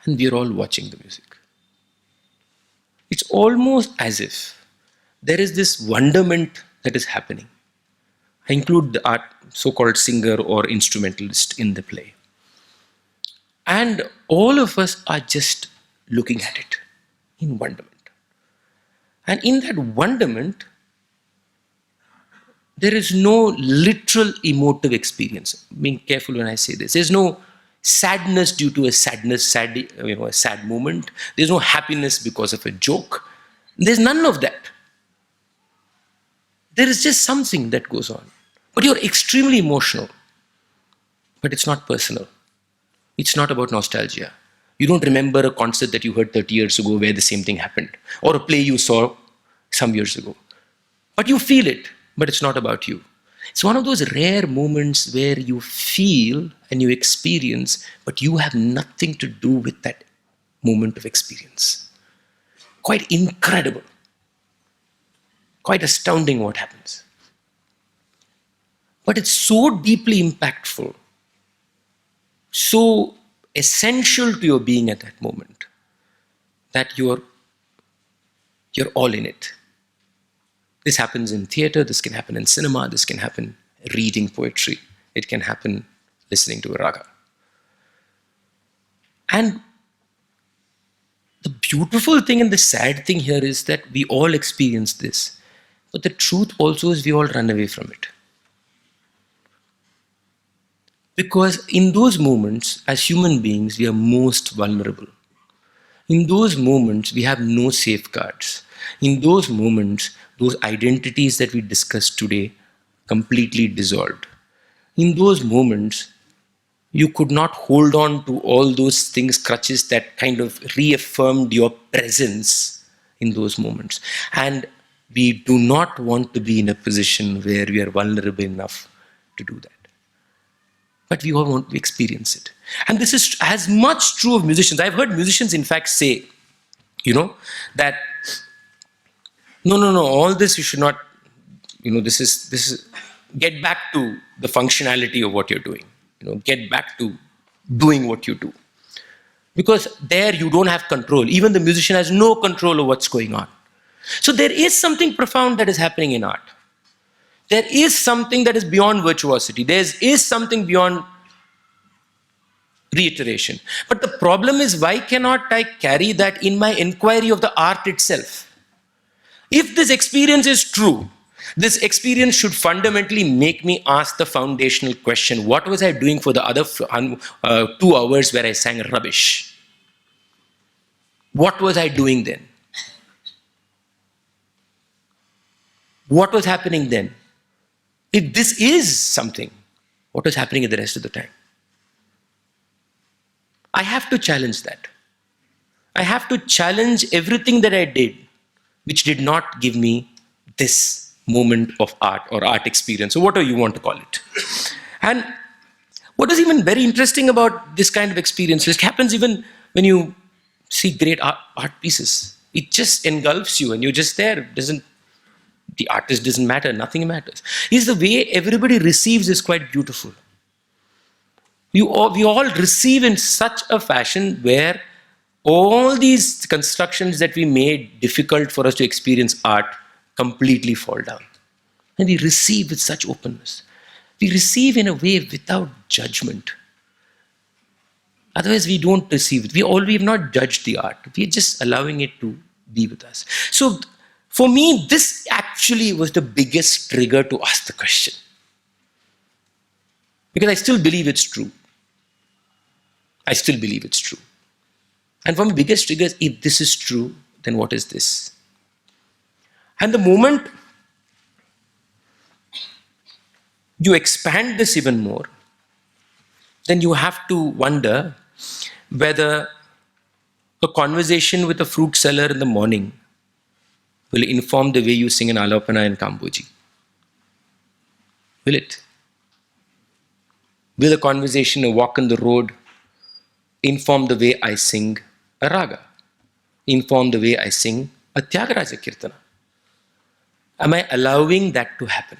and we're all watching the music. It's almost as if there is this wonderment that is happening. I include the art, so-called singer or instrumentalist in the play. And all of us are just looking at it in wonderment. And in that wonderment, there is no literal emotive experience. Being careful when I say this. There's no sadness due to a sad moment. There's no happiness because of a joke. There's none of that. There is just something that goes on. But you're extremely emotional. But it's not personal. It's not about nostalgia. You don't remember a concert that you heard 30 years ago where the same thing happened, or a play you saw some years ago. But you feel it, but it's not about you. It's one of those rare moments where you feel and you experience, but you have nothing to do with that moment of experience. Quite incredible. Quite astounding what happens. But it's so deeply impactful, so essential to your being at that moment, that you're all in it. This happens in theater, this can happen in cinema, this can happen reading poetry, it can happen listening to a raga. And the beautiful thing and the sad thing here is that we all experience this. But the truth also is we all run away from it. Because in those moments, as human beings, we are most vulnerable. In those moments, we have no safeguards. In those moments, those identities that we discussed today completely dissolved. In those moments, you could not hold on to all those things, crutches that kind of reaffirmed your presence in those moments. And we do not want to be in a position where we are vulnerable enough to do that. But we all want to experience it. And this is as much true of musicians. I've heard musicians, in fact, say, that, no, all this you should not, this is, get back to the functionality of what you're doing. Get back to doing what you do. Because there you don't have control. Even the musician has no control of what's going on. So there is something profound that is happening in art. There is something that is beyond virtuosity. There is something beyond reiteration. But the problem is, why cannot I carry that in my inquiry of the art itself? If this experience is true, this experience should fundamentally make me ask the foundational question: what was I doing for the other 2 hours where I sang rubbish? What was I doing then? What was happening then? If this is something, what was happening at the rest of the time? I have to challenge that. I have to challenge everything that I did, which did not give me this moment of art or art experience, or whatever you want to call it. And what is even very interesting about this kind of experience, it happens even when you see great art pieces. It just engulfs you and you're just there. The artist doesn't matter, nothing matters. It's the way everybody receives is quite beautiful. We all receive in such a fashion where all these constructions that we made difficult for us to experience art completely fall down. And we receive with such openness. We receive in a way without judgment. Otherwise, we don't receive it. We have not judged the art. We're just allowing it to be with us. So, for me, this actually was the biggest trigger to ask the question. Because I still believe it's true. I still believe it's true. And for me, biggest trigger is, if this is true, then what is this? And the moment you expand this even more, then you have to wonder whether a conversation with a fruit seller in the morning will inform the way you sing an alapana in Kamboji. Will it? Will a conversation, a walk on the road, inform the way I sing a raga? Inform the way I sing a Tyagaraja Kirtana? Am I allowing that to happen?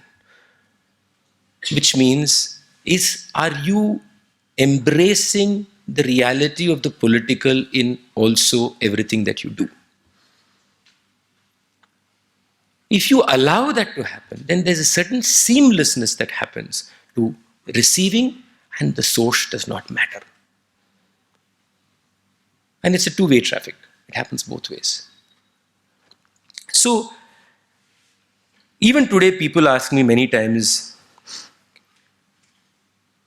Which means, are you embracing the reality of the political in also everything that you do? If you allow that to happen, then there's a certain seamlessness that happens to receiving, and the source does not matter. And it's a two-way traffic. It happens both ways. So, even today, people ask me many times,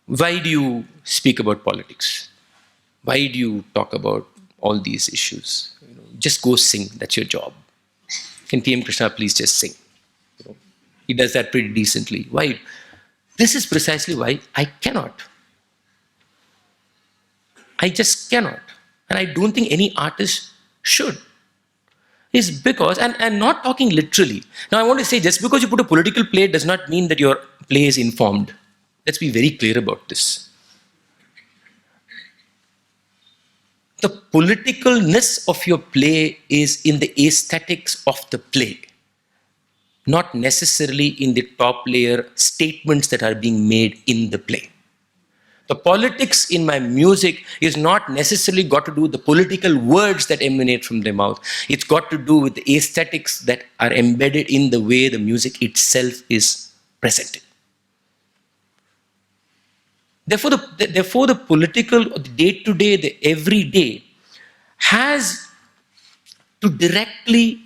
why do you speak about politics? Why do you talk about all these issues? Just go sing, that's your job. Can PM Krishna please just sing? He does that pretty decently. Why? This is precisely why I cannot. I just cannot. And I don't think any artist should. Is because, and not talking literally. Now I want to say, just because you put a political play does not mean that your play is informed. Let's be very clear about this. The politicalness of your play is in the aesthetics of the play, not necessarily in the top layer statements that are being made in the play. The politics in my music is not necessarily got to do with the political words that emanate from their mouth. It's got to do with the aesthetics that are embedded in the way the music itself is presented. Therefore, the political, the day-to-day, the everyday has to directly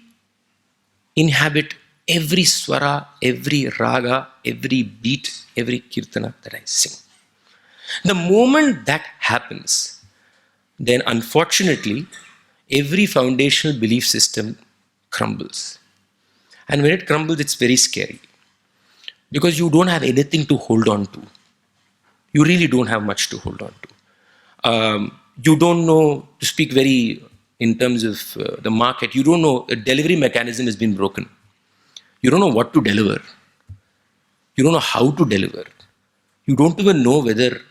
inhabit every swara, every raga, every beat, every kirtana that I sing. The moment that happens, then unfortunately, every foundational belief system crumbles. And when it crumbles, it's very scary. Because you don't have anything to hold on to. You really don't have much to hold on to. You don't know, to speak very in terms of the market, you don't know, a delivery mechanism has been broken. You don't know what to deliver. You don't know how to deliver. You don't even know whether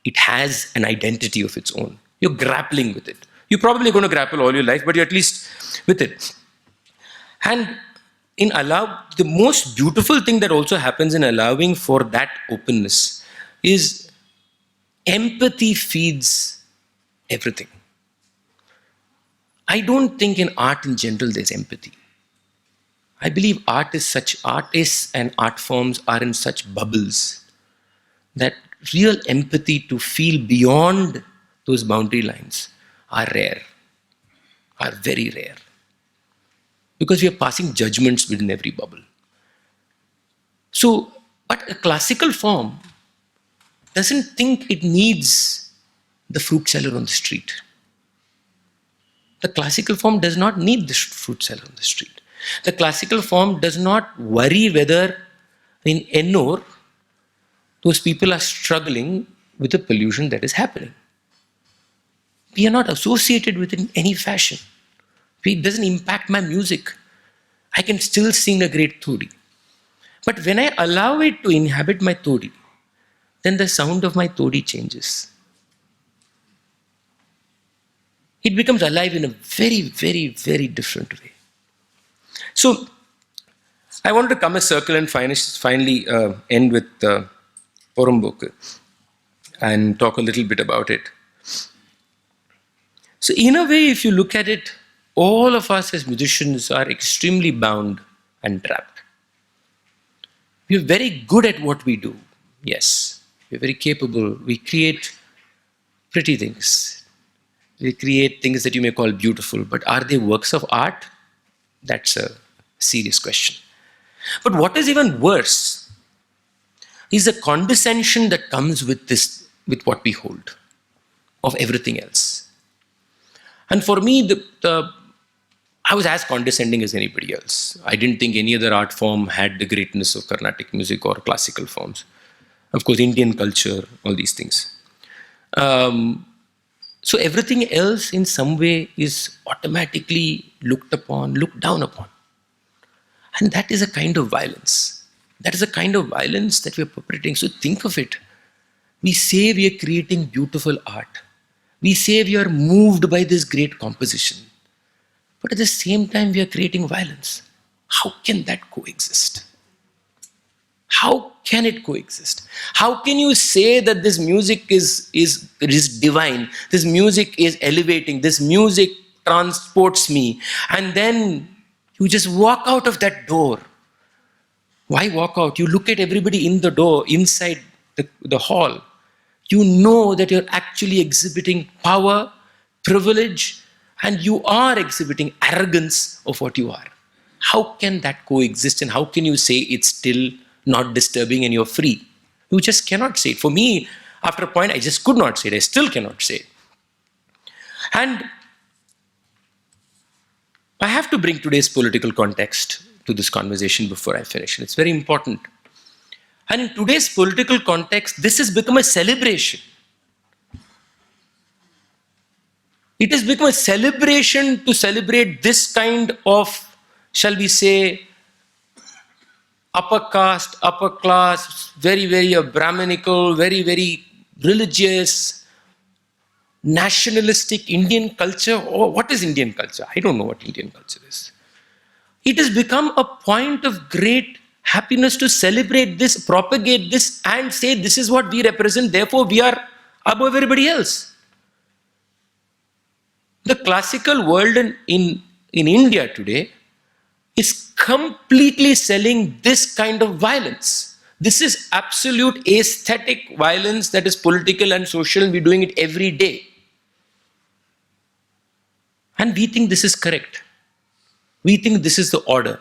it has an identity of its own. You're grappling with it. You're probably going to grapple all your life, but you're at least with it. And the most beautiful thing that also happens in allowing for that openness is empathy feeds everything. I don't think in art in general there's empathy. I believe artists and art forms are in such bubbles that real empathy to feel beyond those boundary lines are rare, are very rare. Because we are passing judgments within every bubble. So, but a classical form doesn't think it needs the fruit seller on the street. The classical form does not need the fruit seller on the street. The classical form does not worry whether in Ennore, those people are struggling with the pollution that is happening. We are not associated with it in any fashion. It doesn't impact my music. I can still sing a great todi. But when I allow it to inhabit my todi, then the sound of my todi changes. It becomes alive in a very, very, very different way. So, I wanted to come a circle and finally end with Porumboku and talk a little bit about it. So, in a way, if you look at it, all of us as musicians are extremely bound and trapped. We're very good at what we do. Yes, we're very capable. We create pretty things. We create things that you may call beautiful, but are they works of art? That's a serious question. But what is even worse is the condescension that comes with what we hold, of everything else. And for me, I was as condescending as anybody else. I didn't think any other art form had the greatness of Carnatic music or classical forms. Of course, Indian culture, all these things. So everything else in some way is automatically looked down upon. And that is a kind of violence. That is a kind of violence that we are perpetrating. So think of it. We say we are creating beautiful art. We say we are moved by this great composition. But at the same time, we are creating violence. How can that coexist? How can it coexist? How can you say that this music is divine, this music is elevating, this music transports me, and then You just walk out of that door. Why walk out? You look at everybody in the door, inside the hall. You know that you're actually exhibiting power, privilege, and you are exhibiting arrogance of what you are. How can that coexist, and how can you say it's still not disturbing and you're free? You just cannot say it. For me, after a point, I just could not say it. I still cannot say it. And I have to bring today's political context to this conversation before I finish. It's very important. And in today's political context, this has become a celebration. It has become a celebration to celebrate this kind of, shall we say, upper caste, upper class, very, very Brahminical, very, very religious, nationalistic Indian culture. Or what is Indian culture? I don't know what Indian culture is. It has become a point of great happiness to celebrate this, propagate this, and say this is what we represent, therefore we are above everybody else. The classical world in India today is completely selling this kind of violence. This is absolute aesthetic violence that is political and social, and we're doing it every day. And we think this is correct. We think this is the order.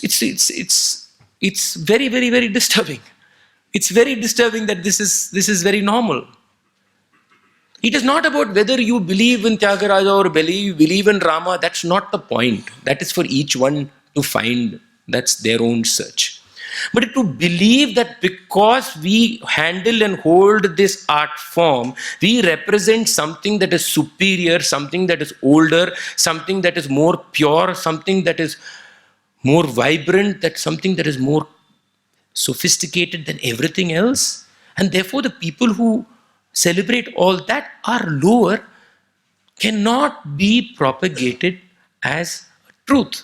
It's very, very, very disturbing. It's very disturbing that this is very normal. It is not about whether you believe in Tyagaraja or believe in Rama. That's not the point. That is for each one to find. That's their own search. But to believe that because we handle and hold this art form, we represent something that is superior, something that is older, something that is more pure, something that is more vibrant, that something that is more sophisticated than everything else. And therefore the people who celebrate all that are lower cannot be propagated as truth.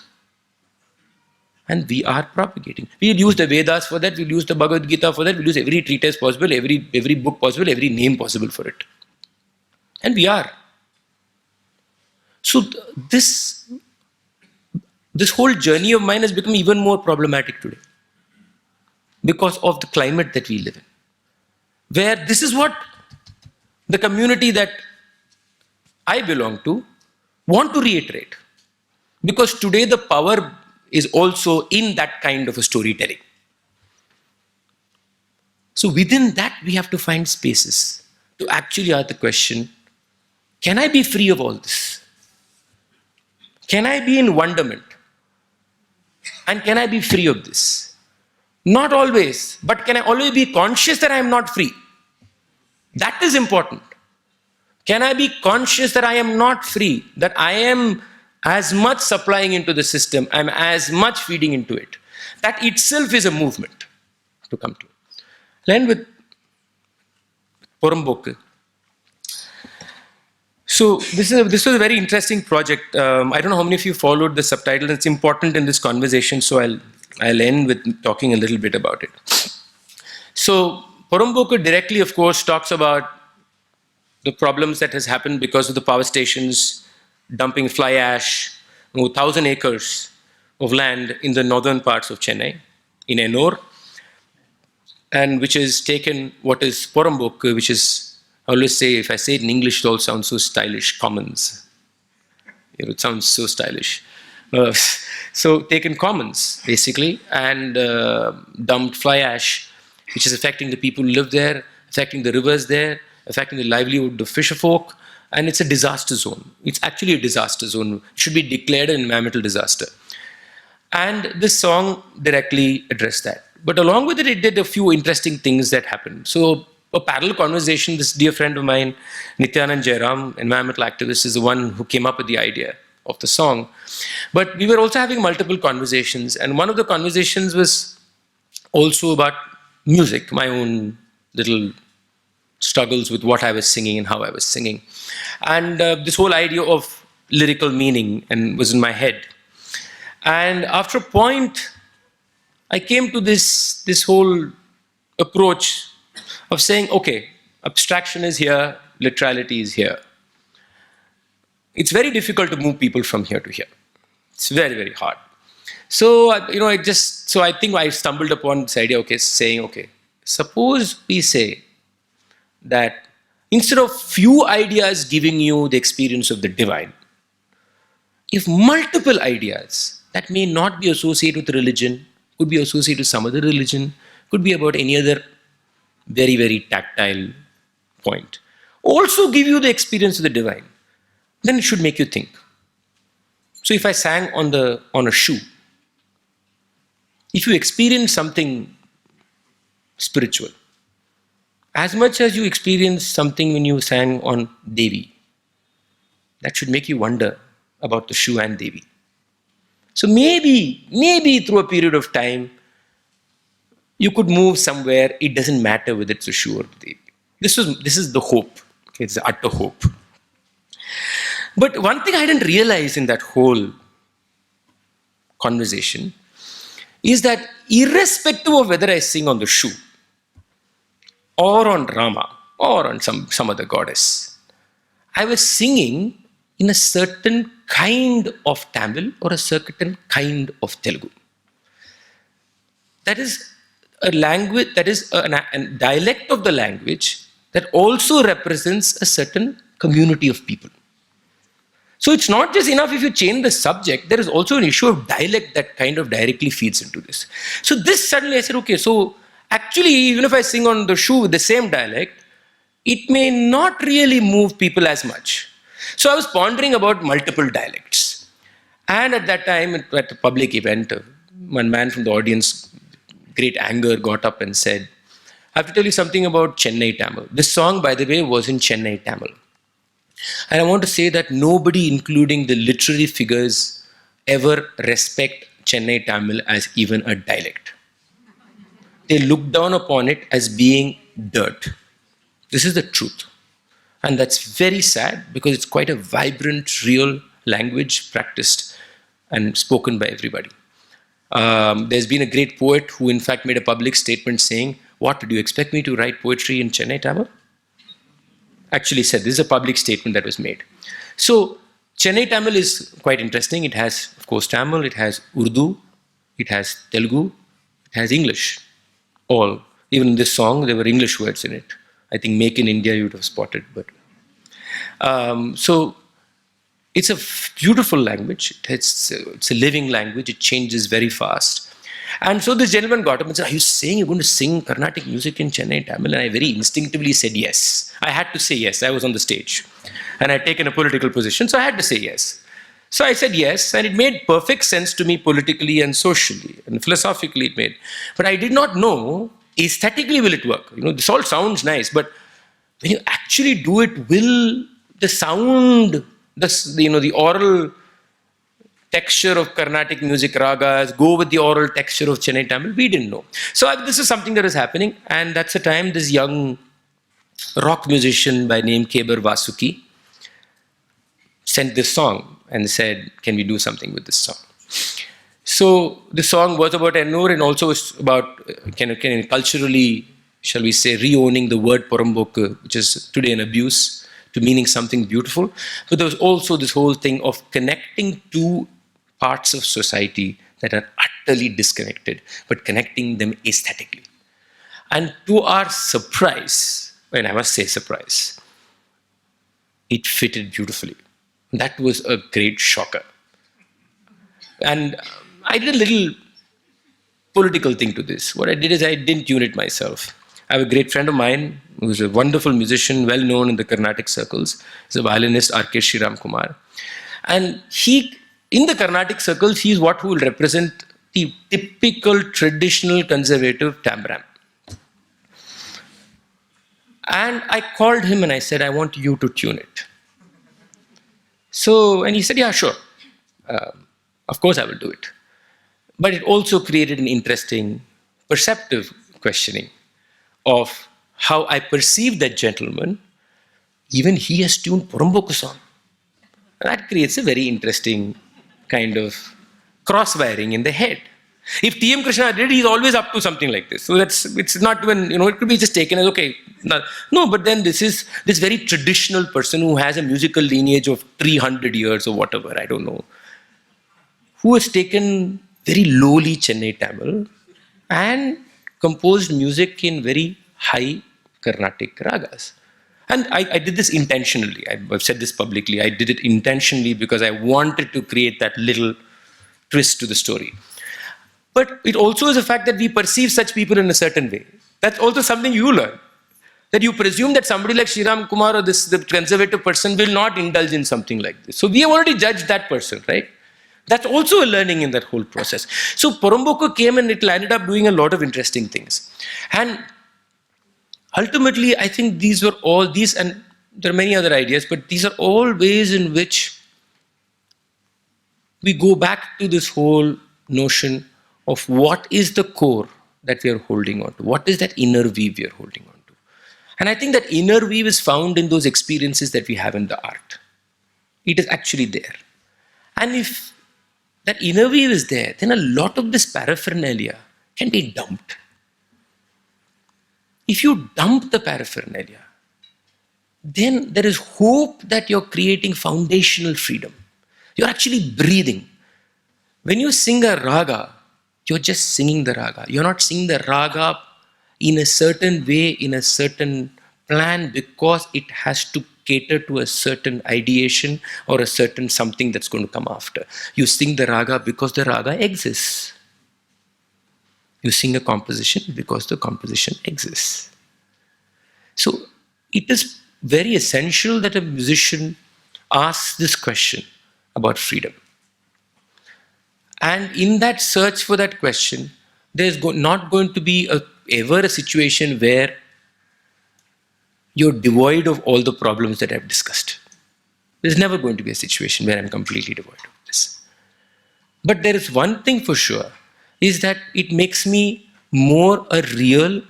And we are propagating. We'll use the Vedas for that, we'll use the Bhagavad Gita for that, we'll use every treatise possible, every book possible, every name possible for it. And we are. So this whole journey of mine has become even more problematic today because of the climate that we live in, where this is what the community that I belong to want to reiterate. Because today the power is also in that kind of a storytelling. So within that, we have to find spaces to actually ask the question, can I be free of all this? Can I be in wonderment? And can I be free of this? Not always, but can I always be conscious that I am not free? That is important. Can I be conscious that I am not free, that I am as much supplying into the system, I am as much feeding into it? That itself is a movement to come to. I'll end with Porambokku. So this was a very interesting project. I don't know how many of you followed the subtitle. It's important in this conversation, so I'll end with talking a little bit about it. So Porambokku directly, of course, talks about the problems that has happened because of the power stations dumping fly ash, 1,000 acres of land in the northern parts of Chennai, in Ennore, and which has taken what is Porambokku, which is, I always say, if I say it in English, it all sounds so stylish, commons. It sounds so stylish. So taken commons, basically, and dumped fly ash, which is affecting the people who live there, affecting the rivers there, affecting the livelihood of fisher folk, and it's a disaster zone. It's actually a disaster zone. It should be declared an environmental disaster. And this song directly addressed that. But along with it, it did a few interesting things that happened. So a parallel conversation, this dear friend of mine, Nityanand Jairam, environmental activist, is the one who came up with the idea of the song. But we were also having multiple conversations, and one of the conversations was also about music, my own little struggles with what I was singing and how I was singing. And this whole idea of lyrical meaning and was in my head. And after a point, I came to this whole approach of saying, okay, abstraction is here, literality is here. It's very difficult to move people from here to here. It's very, very hard. So, I think I stumbled upon this idea, saying, suppose we say that instead of few ideas giving you the experience of the divine, if multiple ideas that may not be associated with religion, could be associated with some other religion, could be about any other very, very tactile point, also give you the experience of the divine, then it should make you think. So if I sang on a shoe, if you experience something spiritual, as much as you experience something when you sang on Devi, that should make you wonder about the shoe and Devi. So maybe through a period of time, you could move somewhere. It doesn't matter whether it's a shoe or Devi. This is the hope. It's the utter hope. But one thing I didn't realize in that whole conversation is that irrespective of whether I sing on the shoe or on Rama or on some other goddess, I was singing in a certain kind of Tamil or a certain kind of Telugu. That is a language, that is a dialect of the language that also represents a certain community of people. So it's not just enough if you change the subject, there is also an issue of dialect that kind of directly feeds into this. So this suddenly I said, so actually even if I sing on the shoe with the same dialect, it may not really move people as much. So I was pondering about multiple dialects. And at that time, at a public event, one man from the audience, great anger, got up and said, I have to tell you something about Chennai Tamil. This song, by the way, was in Chennai Tamil. And I want to say that nobody, including the literary figures, ever respect Chennai Tamil as even a dialect. They look down upon it as being dirt. This is the truth. And that's very sad because it's quite a vibrant, real language practiced and spoken by everybody. There's been a great poet who in fact made a public statement saying, what, did you expect me to write poetry in Chennai Tamil? Actually said, this is a public statement that was made. So Chennai Tamil is quite interesting. It has, of course, Tamil, it has Urdu, it has Telugu, it has English. All. Even in this song, there were English words in it. I think Make in India you would have spotted. But so it's a beautiful language. It's a living language. It changes very fast. And so this gentleman got up and said, are you saying you're going to sing Carnatic music in Chennai Tamil? And I very instinctively said yes. I had to say yes. I was on the stage. And I'd taken a political position, so I had to say yes. So I said yes, and it made perfect sense to me politically and socially. And philosophically it made. But I did not know, aesthetically will it work? This all sounds nice, but when you actually do it, will the sound, the oral texture of Carnatic music ragas go with the oral texture of Chennai Tamil? We didn't know. So this is something that is happening, and that's the time this young rock musician by name Kebar Vasuki sent this song and said, can we do something with this song? So the song was about Ennur and also was about culturally, shall we say, re-owning the word Porambokku, which is today an abuse, to meaning something beautiful. But there was also this whole thing of connecting two parts of society that are utterly disconnected, but connecting them aesthetically. And to our surprise, and I must say surprise, it fitted beautifully. That was a great shocker. And I did a little political thing to this. What I did is I didn't tune it myself. I have a great friend of mine who's a wonderful musician, well known in the Carnatic circles. He's a violinist, R.K. Sriram Kumar. And in the Carnatic circles, he is what will represent the typical traditional conservative tambram. And I called him and I said, I want you to tune it. And he said, yeah, sure. Of course I will do it. But it also created an interesting, perceptive questioning of how I perceive that gentleman. Even he has tuned Porambokku song. That creates a very interesting kind of cross-wiring in the head. If T.M. Krishna did, he's always up to something like this. So it's not even, it could be just taken as, okay. No, but then this is this very traditional person who has a musical lineage of 300 years or whatever, I don't know, who has taken very lowly Chennai Tamil and composed music in very high Carnatic ragas. And I did this intentionally. I've said this publicly. I did it intentionally because I wanted to create that little twist to the story. But it also is a fact that we perceive such people in a certain way. That's also something you learn. That you presume that somebody like Sriram Kumar or the conservative person will not indulge in something like this. So we have already judged that person, right? That's also a learning in that whole process. So Poromboku came and it ended up doing a lot of interesting things. And ultimately, I think these were all these, and there are many other ideas, but these are all ways in which we go back to this whole notion of what is the core that we are holding on to? What is that inner weave we are holding on to? And I think that inner weave is found in those experiences that we have in the art. It is actually there. And if that inner weave is there, then a lot of this paraphernalia can be dumped. If you dump the paraphernalia, then there is hope that you're creating foundational freedom. You're actually breathing. When you sing a raga, you're just singing the raga. You're not singing the raga in a certain way, in a certain plan, because it has to cater to a certain ideation or a certain something that's going to come after. You sing the raga because the raga exists. You sing a composition because the composition exists. So it is very essential that a musician asks this question about freedom. And in that search for that question, there's not going to be ever a situation where you're devoid of all the problems that I've discussed. There's never going to be a situation where I'm completely devoid of this. But there is one thing for sure, is that it makes me more a real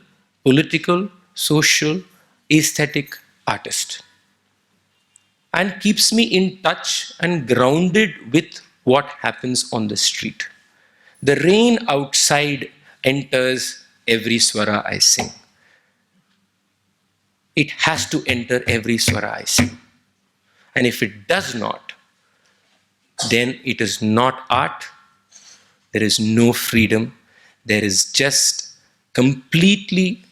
political, social, aesthetic artist. And keeps me in touch and grounded with what happens on the street. The rain outside enters every swara I sing. It has to enter every swara I sing. And if it does not, then it is not art. There is no freedom. There is just completely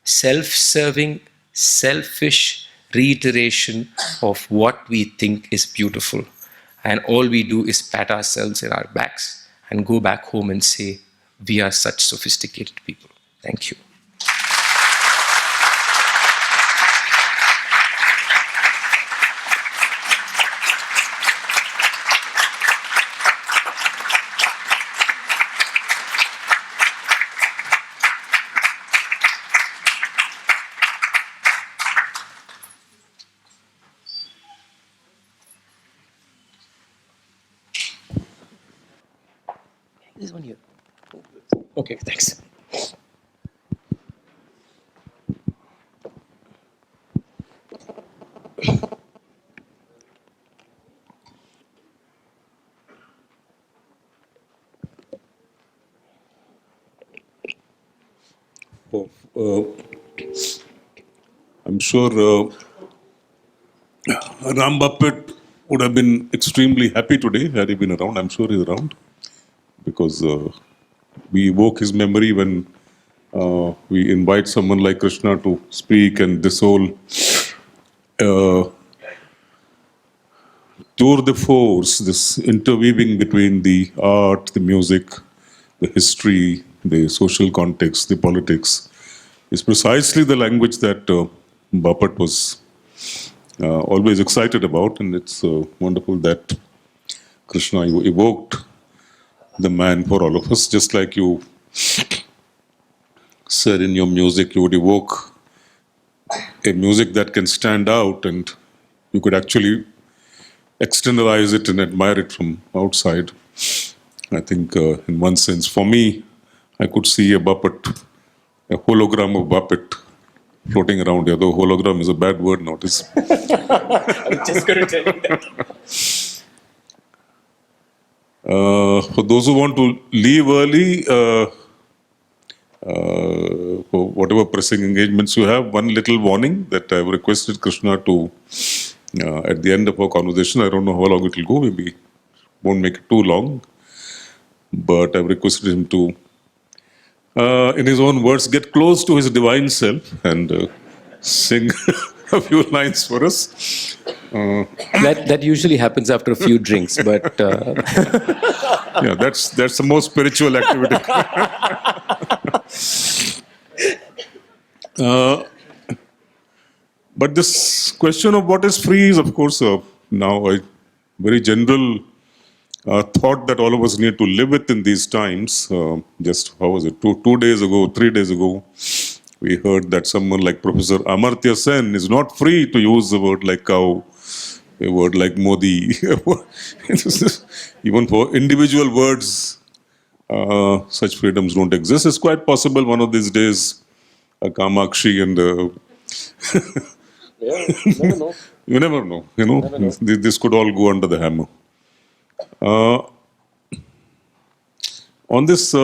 self-serving, selfish reiteration of what we think is beautiful. And all we do is pat ourselves in our backs and go back home and say, we are such sophisticated people. Thank you. This one here. Okay, thanks.
I'm sure Ram Bapat would have been extremely happy today had he been around. I'm sure he's around because we evoke his memory when we invite someone like Krishna to speak, and this whole tour de force, this interweaving between the art, the music, the history, the social context, the politics, is precisely the language that Bapat was always excited about, and it's wonderful that Krishna evoked the man for all of us, just like you said in your music, you would evoke a music that can stand out and you could actually externalize it and admire it from outside. I think in one sense, for me, I could see a Bapat, a hologram of Bapat floating around here, though hologram is a bad word nowadays.
I was just going to tell you that.
For those who want to leave early, for whatever pressing engagements you have, one little warning that I've requested Krishna to, at the end of our conversation, I don't know how long it will go, maybe won't make it too long, but I've requested him to, in his own words, get close to his divine self and sing a few lines for us.
That usually happens after a few drinks, but
Yeah, that's the most spiritual activity. But this question of what is free is, of course, now a very general thought that all of us need to live with in these times. Just, how was it, 2 days ago, 3 days ago, we heard that someone like Professor Amartya Sen is not free to use a word like cow, a word like Modi. Even for individual words, such freedoms don't exist. It's quite possible one of these days, Kamakshi and you never know. This could all go under the hammer. On this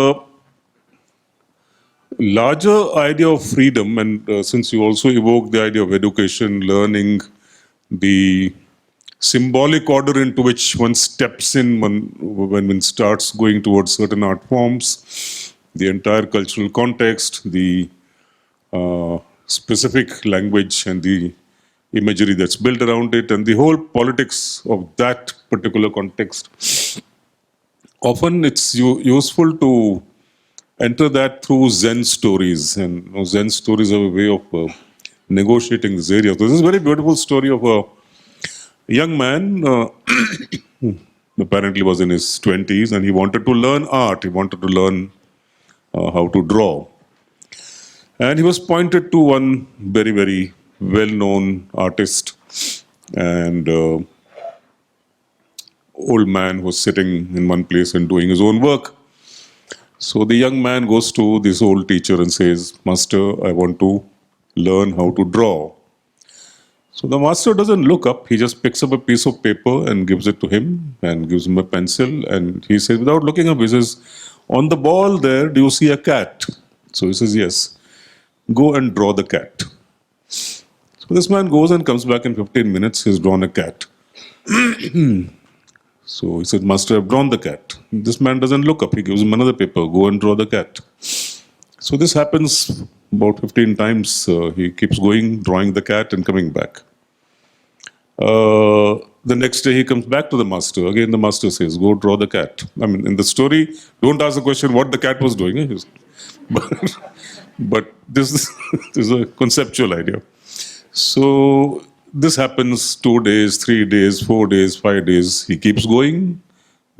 larger idea of freedom, and since you also evoke the idea of education, learning, the symbolic order into which one steps in when one starts going towards certain art forms, the entire cultural context, the specific language and the imagery that's built around it, and the whole politics of that particular context. Often it's useful to enter that through Zen stories, and Zen stories have a way of negotiating this area. So this is a very beautiful story of a young man, apparently was in his 20s, and he wanted to learn art. He wanted to learn how to draw. And he was pointed to one very, very well-known artist, and old man was sitting in one place and doing his own work. So the young man goes to this old teacher and says, "Master, I want to learn how to draw." So the master doesn't look up. He just picks up a piece of paper and gives it to him and gives him a pencil. And he says, without looking up, he says, "On the ball there, do you see a cat?" So he says, "Yes." "Go and draw the cat." So this man goes and comes back in 15 minutes. He's drawn a cat. So he said, "Master, I've drawn the cat." This man doesn't look up. He gives him another paper. "Go and draw the cat." So this happens about 15 times. He keeps going, drawing the cat and coming back. The next day he comes back to the master. Again, the master says, "Go draw the cat." I mean, in the story, don't ask the question what the cat was doing. But this is a conceptual idea. So this happens 2 days, 3 days, 4 days, 5 days. He keeps going,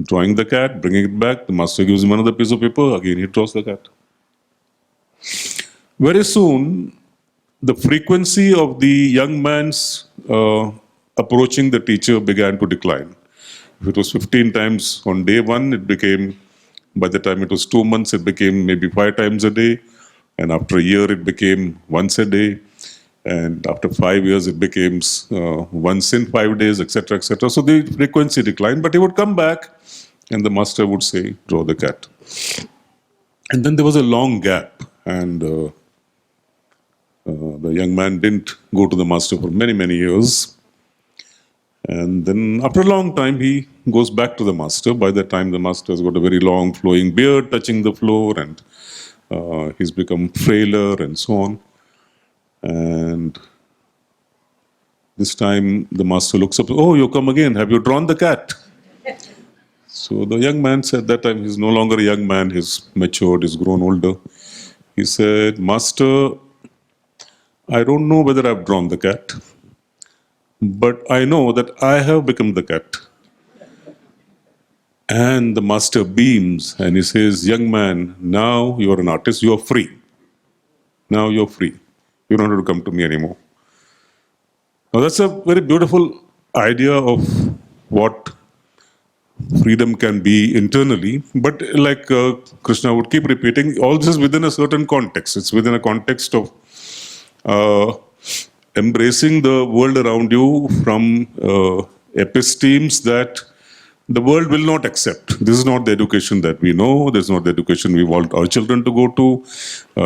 drawing the cat, bringing it back. The master gives him another piece of paper. Again, he draws the cat. Very soon, the frequency of the young man's approaching the teacher began to decline. If it was 15 times on day one, it became, by the time it was 2 months, it became maybe 5 times a day. And after a year, it became once a day. And after 5 years, it became once in 5 days, etc., etc. So the frequency declined, but he would come back and the master would say, "Draw the cat." And then there was a long gap, and the young man didn't go to the master for many, many years. And then after a long time, he goes back to the master. By that time, the master has got a very long flowing beard touching the floor, and he's become frailer and so on. And this time the master looks up, "Oh, you come again. Have you drawn the cat?" So the young man said, that time he's no longer a young man, he's matured, he's grown older. He said, "Master, I don't know whether I've drawn the cat, but I know that I have become the cat." And the master beams and he says, "Young man, now you are an artist, you are free. Now you're free. You don't have to come to me anymore." Now that's a very beautiful idea of what freedom can be internally. But like Krishna would keep repeating, all this is within a certain context. It's within a context of embracing the world around you from epistemes that the world will not accept. This is not the education that we know. This is not the education we want our children to go to.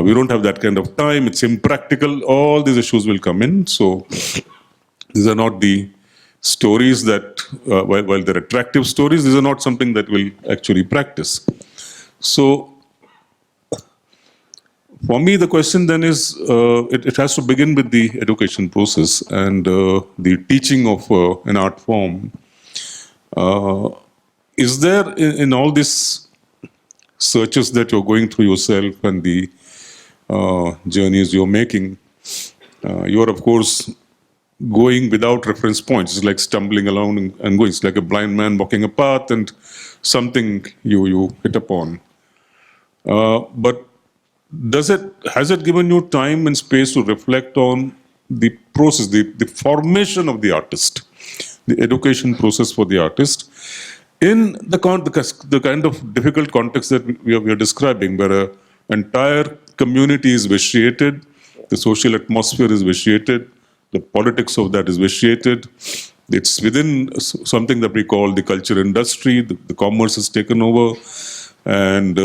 We don't have that kind of time. It's impractical. All these issues will come in. So these are not the stories that, while they're attractive stories, these are not something that we'll actually practice. So for me, the question then is, it has to begin with the education process and the teaching of an art form. Is there in all these searches that you're going through yourself and the journeys you're making, you're of course going without reference points. It's like stumbling along and going. It's like a blind man walking a path and something you hit upon. But has it given you time and space to reflect on the process, the formation of the artist, the education process for the artist, in the kind of difficult context that we are describing, where an entire community is vitiated, the social atmosphere is vitiated, the politics of that is vitiated. It's within something that we call the culture industry, the commerce has taken over, and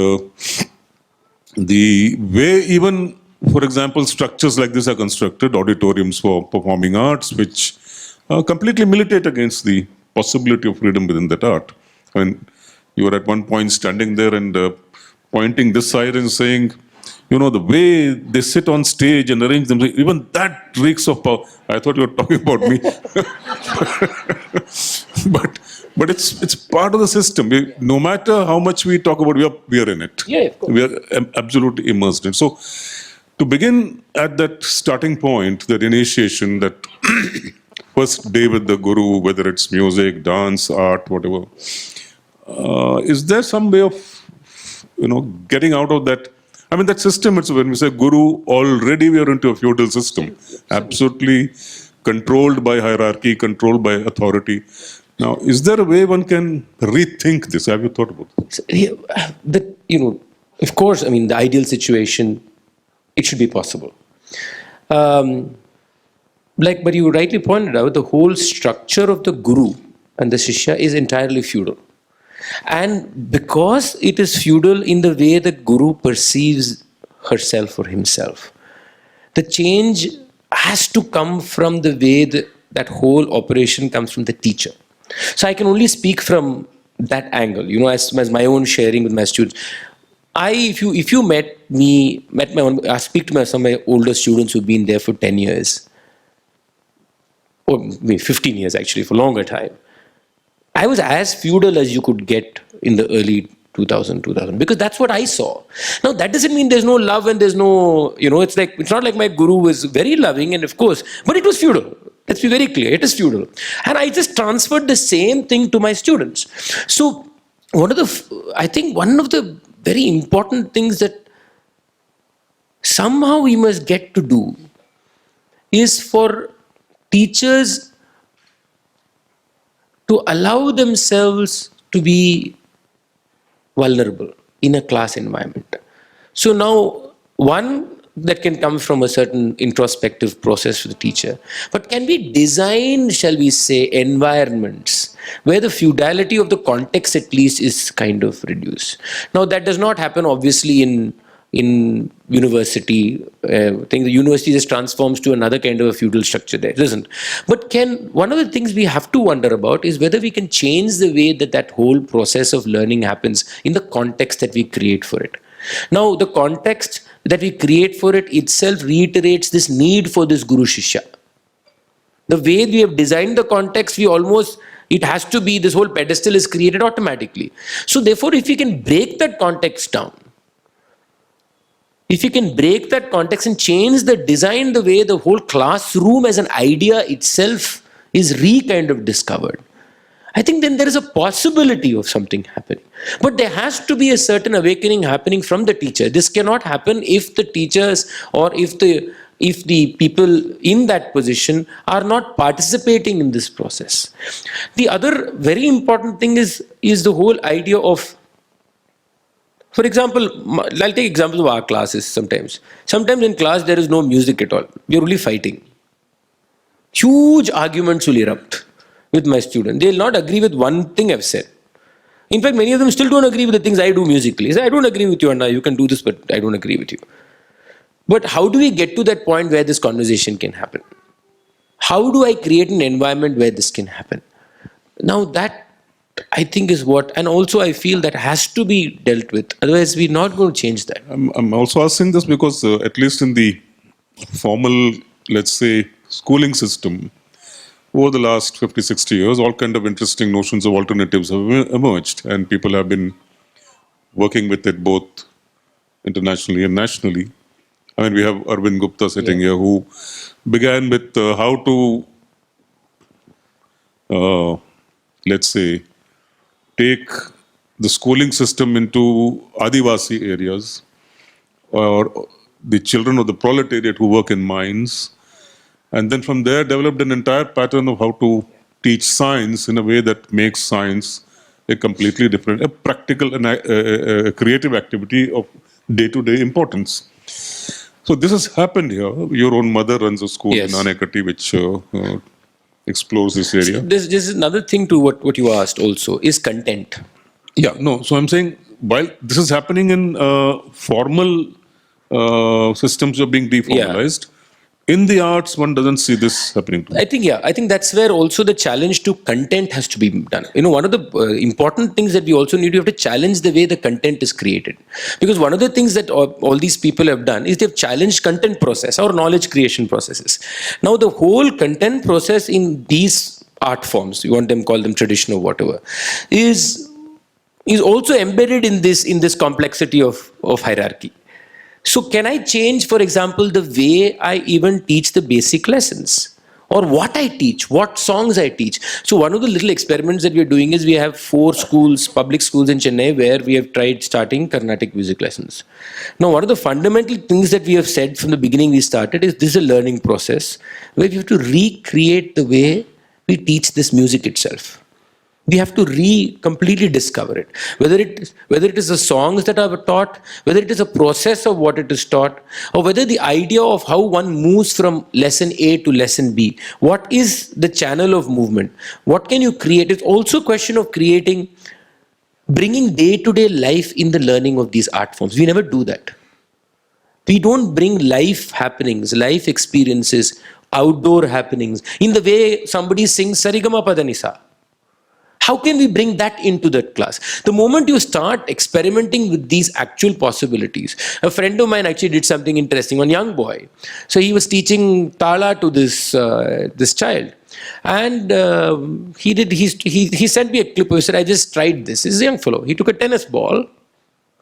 the way even, for example, structures like this are constructed, auditoriums for performing arts, which completely militate against the possibility of freedom within that art. I mean, you were at one point standing there and pointing this side and saying, you know, the way they sit on stage and arrange themselves, even that reeks of power. I thought you were talking about me. But it's part of the system. No matter how much we talk about, we are in it.
Yeah, of course.
We are absolutely immersed in it. So to begin at that starting point, that initiation, that first day with the guru, whether it's music, dance, art, whatever, is there some way of, getting out of that? I mean, that system, it's when we say guru, already we are into a feudal system, absolutely controlled by hierarchy, controlled by authority. Now, is there a way one can rethink this? Have you thought about this?
Of course, I mean, the ideal situation, it should be possible. But you rightly pointed out, the whole structure of the guru and the shishya is entirely feudal. And because it is feudal in the way the guru perceives herself or himself, the change has to come from the way that whole operation comes from the teacher. So I can only speak from that angle, as my own sharing with my students. If you speak to some of my older students who've been there for 10 years, or maybe 15 years actually, for a longer time, I was as feudal as you could get in the early 2000, because that's what I saw. Now, that doesn't mean there's no love and there's no, it's not like my guru was very loving, and of course, but it was feudal. Let's be very clear, it is feudal. And I just transferred the same thing to my students. So, one of the very important things that somehow we must get to do is for teachers to allow themselves to be vulnerable in a class environment. So now, one that can come from a certain introspective process for the teacher, but can be designed, shall we say, environments where the feudality of the context at least is kind of reduced. Now, that does not happen obviously in university. I think the university just transforms to another kind of a feudal structure there. It doesn't. But one of the things we have to wonder about is whether we can change the way that whole process of learning happens in the context that we create for it. Now, the context that we create for it itself reiterates this need for this guru shishya. The way we have designed the context, it has to be, this whole pedestal is created automatically. So therefore, if we can break that context down, if you can break that context and change the design, the way the whole classroom as an idea itself is kind of discovered, I think then there is a possibility of something happening. But there has to be a certain awakening happening from the teacher. This cannot happen if the teachers or if the people in that position are not participating in this process. The other very important thing is the whole idea of, for example, I'll take examples of our classes sometimes. Sometimes in class there is no music at all. We're only fighting. Huge arguments will erupt with my students. They'll not agree with one thing I've said. In fact, many of them still don't agree with the things I do musically. Say, I don't agree with you, Anna. You can do this, but I don't agree with you. But how do we get to that point where this conversation can happen? How do I create an environment where this can happen? Now that, I think, is what, and also I feel that has to be dealt with. Otherwise, we're not going to change that.
I'm also asking this because at least in the formal, let's say, schooling system, over the last 50, 60 years, all kind of interesting notions of alternatives have emerged, and people have been working with it both internationally and nationally. I mean, we have Arvind Gupta sitting here, who began with how to, let's say, take the schooling system into Adivasi areas, or the children of the proletariat who work in mines, and then from there developed an entire pattern of how to teach science in a way that makes science a completely different, a practical and a creative activity of day-to-day importance. So this has happened here. Your own mother runs a school in Anekati which explores this area.
This is another thing to what you asked also, is content.
Yeah, no. So I'm saying, while this is happening in formal systems are being deformalized, in the arts, one doesn't see this happening.
I think that's where also the challenge to content has to be done. One of the important things that we also need to have to challenge the way the content is created. Because one of the things that all these people have done is they've challenged content process or knowledge creation processes. Now the whole content process in these art forms, you want them, call them tradition or whatever, is also embedded in this complexity of hierarchy. So can I change, for example, the way I even teach the basic lessons, or what I teach, what songs I teach? So one of the little experiments that we are doing is we have 4 schools, public schools in Chennai, where we have tried starting Carnatic music lessons. Now, one of the fundamental things that we have said from the beginning we started is this is a learning process where we have to recreate the way we teach this music itself. We have to completely discover it. Whether it is the songs that are taught, whether it is a process of what it is taught, or whether the idea of how one moves from lesson A to lesson B. What is the channel of movement? What can you create? It's also a question of bringing day-to-day life in the learning of these art forms. We never do that. We don't bring life happenings, life experiences, outdoor happenings, in the way somebody sings Sarigama Padanisa. How can we bring that into the class? The moment you start experimenting with these actual possibilities, a friend of mine actually did something interesting, one young boy. So he was teaching Tala to this child. And he sent me a clip. He said, I just tried this. This is a young fellow. He took a tennis ball.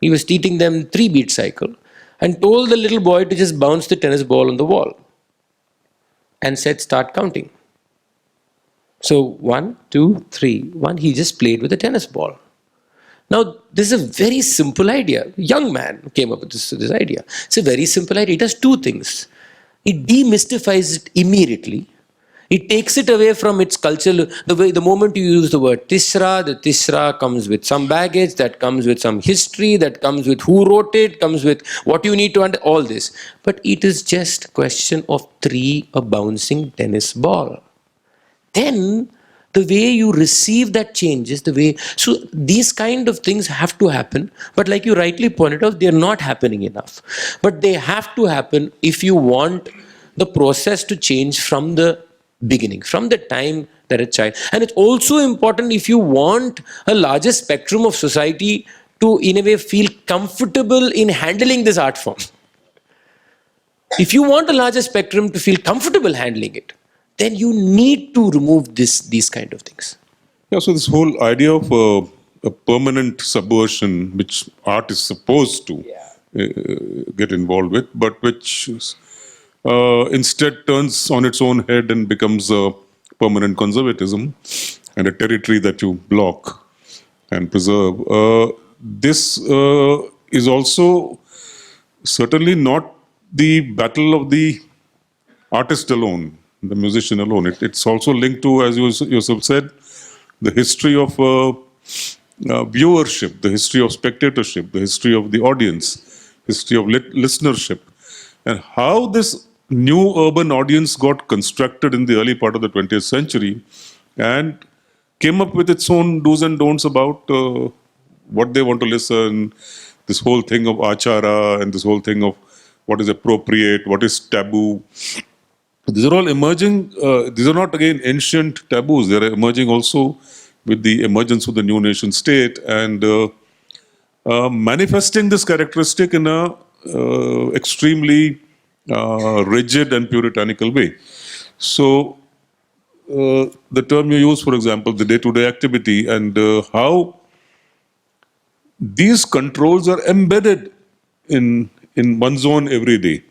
He was teaching them 3-beat cycle and told the little boy to just bounce the tennis ball on the wall and said, start counting. So 1, 2, 3, 1, he just played with a tennis ball. Now, this is a very simple idea. A young man came up with this idea. It's a very simple idea. It does 2 things. It demystifies it immediately. It takes it away from its culture. The moment you use the word Tisra, the Tisra comes with some baggage, that comes with some history, that comes with who wrote it, comes with what you need to understand, all this. But it is just a question of 3, a bouncing tennis ball. Then the way you receive that changes, the way, so these kind of things have to happen, but like you rightly pointed out, they're not happening enough. But they have to happen if you want the process to change from the beginning, from the time that a child, and it's also important if you want a larger spectrum of society to in a way feel comfortable in handling this art form. If you want a larger spectrum to feel comfortable handling it, then you need to remove these kind of things.
Yeah, so this whole idea of a permanent subversion, which art is supposed to get involved with, but which instead turns on its own head and becomes a permanent conservatism and a territory that you block and preserve. This is also certainly not the battle of the artist alone, the musician alone. It's also linked to, as you yourself said, the history of viewership, the history of spectatorship, the history of the audience, history of listenership, and how this new urban audience got constructed in the early part of the 20th century, and came up with its own do's and don'ts about what they want to listen, this whole thing of achara and this whole thing of what is appropriate, what is taboo. These are all emerging, these are not again ancient taboos, they are emerging also with the emergence of the new nation state and manifesting this characteristic in a extremely rigid and puritanical way. So, the term you use, for example, the day-to-day activity and how these controls are embedded in one's own every day.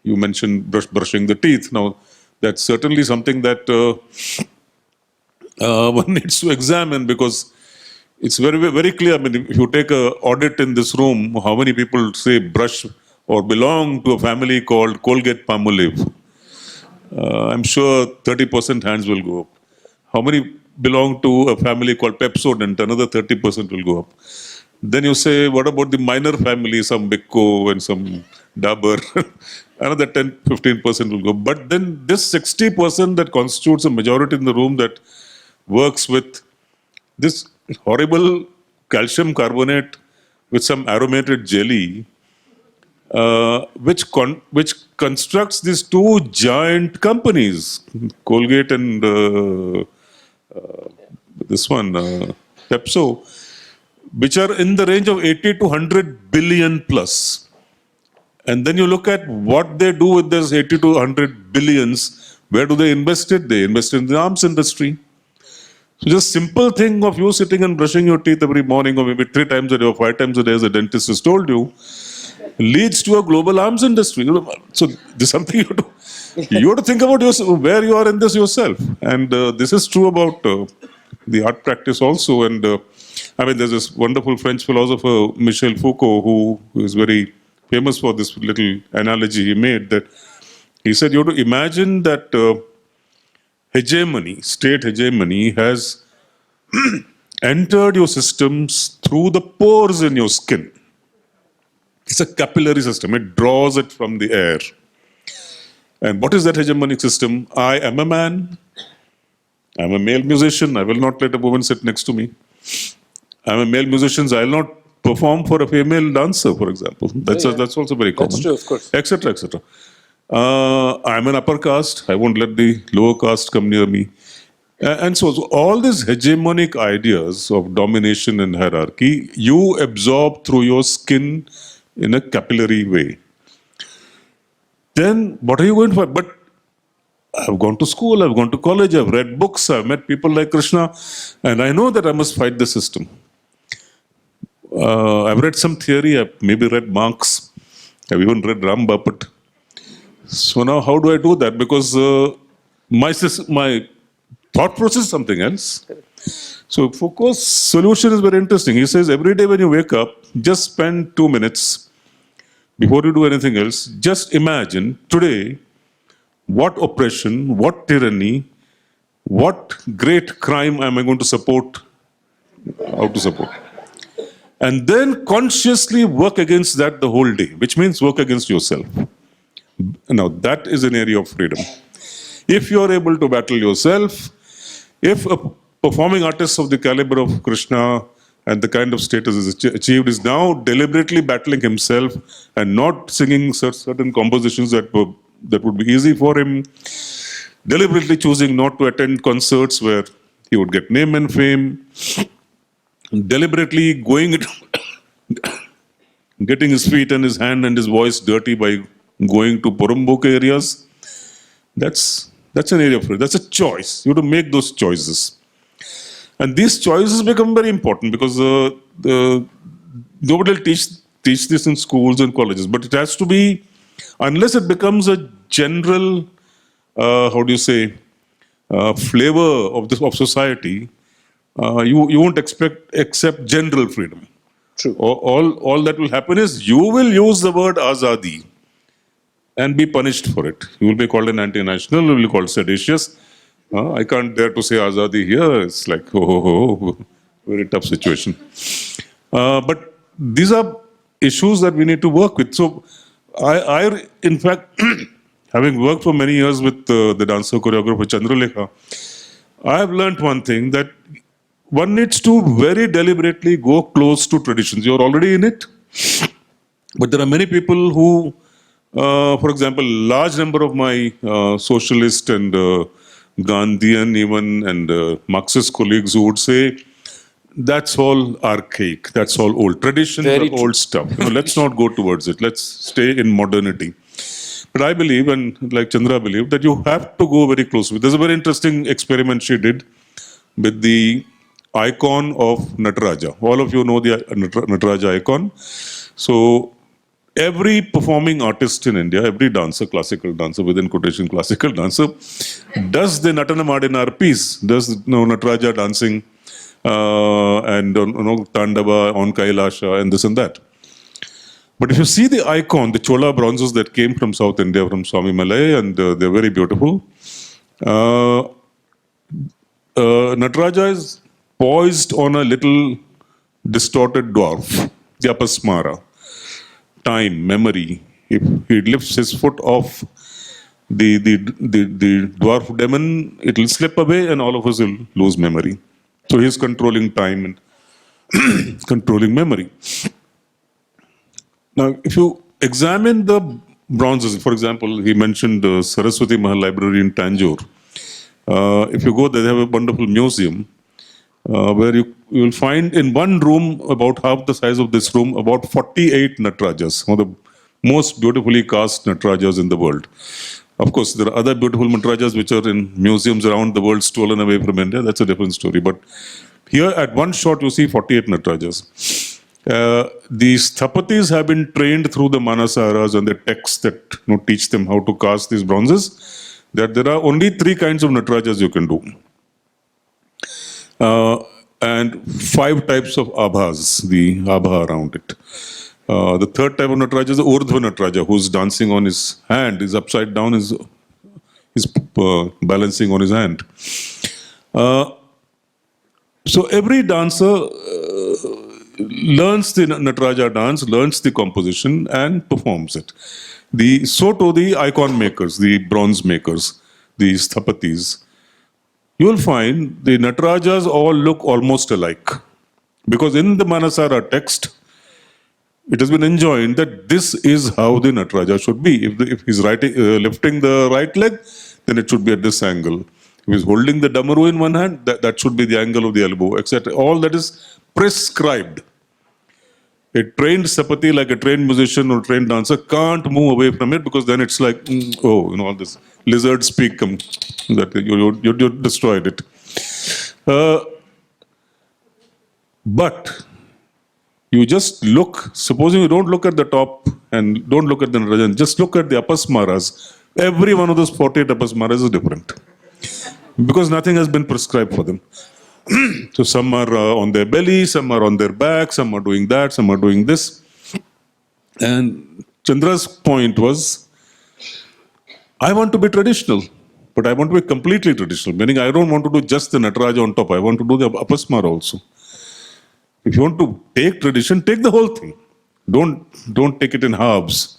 You mentioned brushing the teeth. Now, that's certainly something that one needs to examine because it's very, very clear. I mean, if you take an audit in this room, how many people say brush or belong to a family called Colgate Palmolive? I'm sure 30% hands will go up. How many belong to a family called Pepsodent? Another 30% will go up. Then you say, what about the minor family, some Bicco and some Dabur? Another 10-15% will go. But then this 60% that constitutes a majority in the room that works with this horrible calcium carbonate with some aromated jelly, which constructs these two giant companies, Colgate and this one, Pepso, which are in the range of 80 to 100 billion plus. And then you look at what they do with this 80 to 100 billions. Where do they invest it? They invest in the arms industry. So just simple thing of you sitting and brushing your teeth every morning or maybe 3 times a day or 5 times a day, as the dentist has told you, leads to a global arms industry. So this is something you have to think about where you are in this yourself. And this is true about the art practice also. And I mean, there's this wonderful French philosopher, Michel Foucault, who is very famous for this little analogy he made, that he said you have to imagine that hegemony, state hegemony, has entered your systems through the pores in your skin. It's a capillary system. It draws it from the air. And what is that hegemonic system? I am a man. I'm a male musician. I will not let a woman sit next to me. I'm a male musician. I will not perform for a female dancer, for example. That's also very common.
That's true, of course.
Etc. Etc. I'm an upper caste. I won't let the lower caste come near me. And so all these hegemonic ideas of domination and hierarchy, you absorb through your skin in a capillary way. Then what are you going for? But I've gone to school, I've gone to college, I've read books, I've met people like Krishna, and I know that I must fight the system. I've read some theory, I've maybe read Marx, I've even read Bapat. So now how do I do that? Because my thought process is something else. So Foucault's solution is very interesting. He says every day when you wake up, just spend 2 minutes before you do anything else. Just imagine today what oppression, what tyranny, what great crime am I going to support, how to support. And then consciously work against that the whole day, which means work against yourself. Now that is an area of freedom. If you are able to battle yourself, if a performing artist of the caliber of Krishna and the kind of status is achieved is now deliberately battling himself and not singing certain compositions that would be easy for him, deliberately choosing not to attend concerts where he would get name and fame, deliberately getting his feet and his hand and his voice dirty by going to Porumboke areas, that's an area of freedom. That's a choice. You have to make those choices. And these choices become very important because nobody will teach this in schools and colleges, but it has to be, unless it becomes a general, flavor of society, you won't accept general freedom.
True.
All that will happen is you will use the word azadi and be punished for it. You will be called an anti-national, you will be called seditious. I can't dare to say azadi here. It's like, very tough situation. But these are issues that we need to work with. So I in fact, having worked for many years with the dancer choreographer Chandralekha, I have learned one thing, that one needs to very deliberately go close to traditions. You're already in it, but there are many people who, for example, large number of my socialist and Gandhian even and Marxist colleagues who would say, that's all archaic, that's all old. Traditions
Very
are
true.
old stuff. Let's not go towards it. Let's stay in modernity. But I believe, and like Chandra believe, that you have to go very close. There's a very interesting experiment she did with the icon of Nataraja. All of you know the Nataraja icon. So every performing artist in India, every dancer, classical dancer, within quotation classical dancer, does the Natana Madinar piece, does Nataraja dancing and Tandava on Kailasha and this and that. But if you see the icon, the Chola bronzes that came from South India, from Swami Malay, and they're very beautiful. Nataraja is poised on a little distorted dwarf, the apasmara. Time, memory. If he lifts his foot off the dwarf demon, it will slip away and all of us will lose memory. So he's controlling time and controlling memory. Now, if you examine the bronzes, for example, he mentioned the Saraswati Mahal Library in Tanjore. If you go there, they have a wonderful museum where you will find in one room, about half the size of this room, about 48 Natarajas, one of the most beautifully cast Natarajas in the world. Of course, there are other beautiful Natarajas which are in museums around the world stolen away from India. That's a different story. But here at one shot, you see 48 Natarajas. These Sthapatis have been trained through the Manasaras and the texts that teach them how to cast these bronzes, that there are only 3 kinds of Natarajas you can do. And 5 types of abhas, the abha around it. The third type of Nataraja is the Urdhva Nataraja, who's dancing on his hand, is upside down, is balancing on his hand. So every dancer learns the Nataraja dance, learns the composition, and performs it. So too the icon makers, the bronze makers, the Sthapatis, you will find the Natarajas all look almost alike. Because in the Manasara text, it has been enjoined that this is how the Nataraja should be. If he's lifting the right leg, then it should be at this angle. If he's holding the damaru in one hand, that should be the angle of the elbow, etc. All that is prescribed. A trained sapati, like a trained musician or trained dancer, can't move away from it, because then it's like, all this lizard speak, that you destroyed it. But you just look, supposing you don't look at the top and don't look at the Narajan, just look at the apasmaras. Every one of those 48 apasmaras is different, because nothing has been prescribed for them. So some are on their belly, some are on their back, some are doing that, some are doing this. And Chandra's point was, I want to be traditional, but I want to be completely traditional, meaning I don't want to do just the Nataraja on top, I want to do the apasmara also. If you want to take tradition, take the whole thing. Don't take it in halves.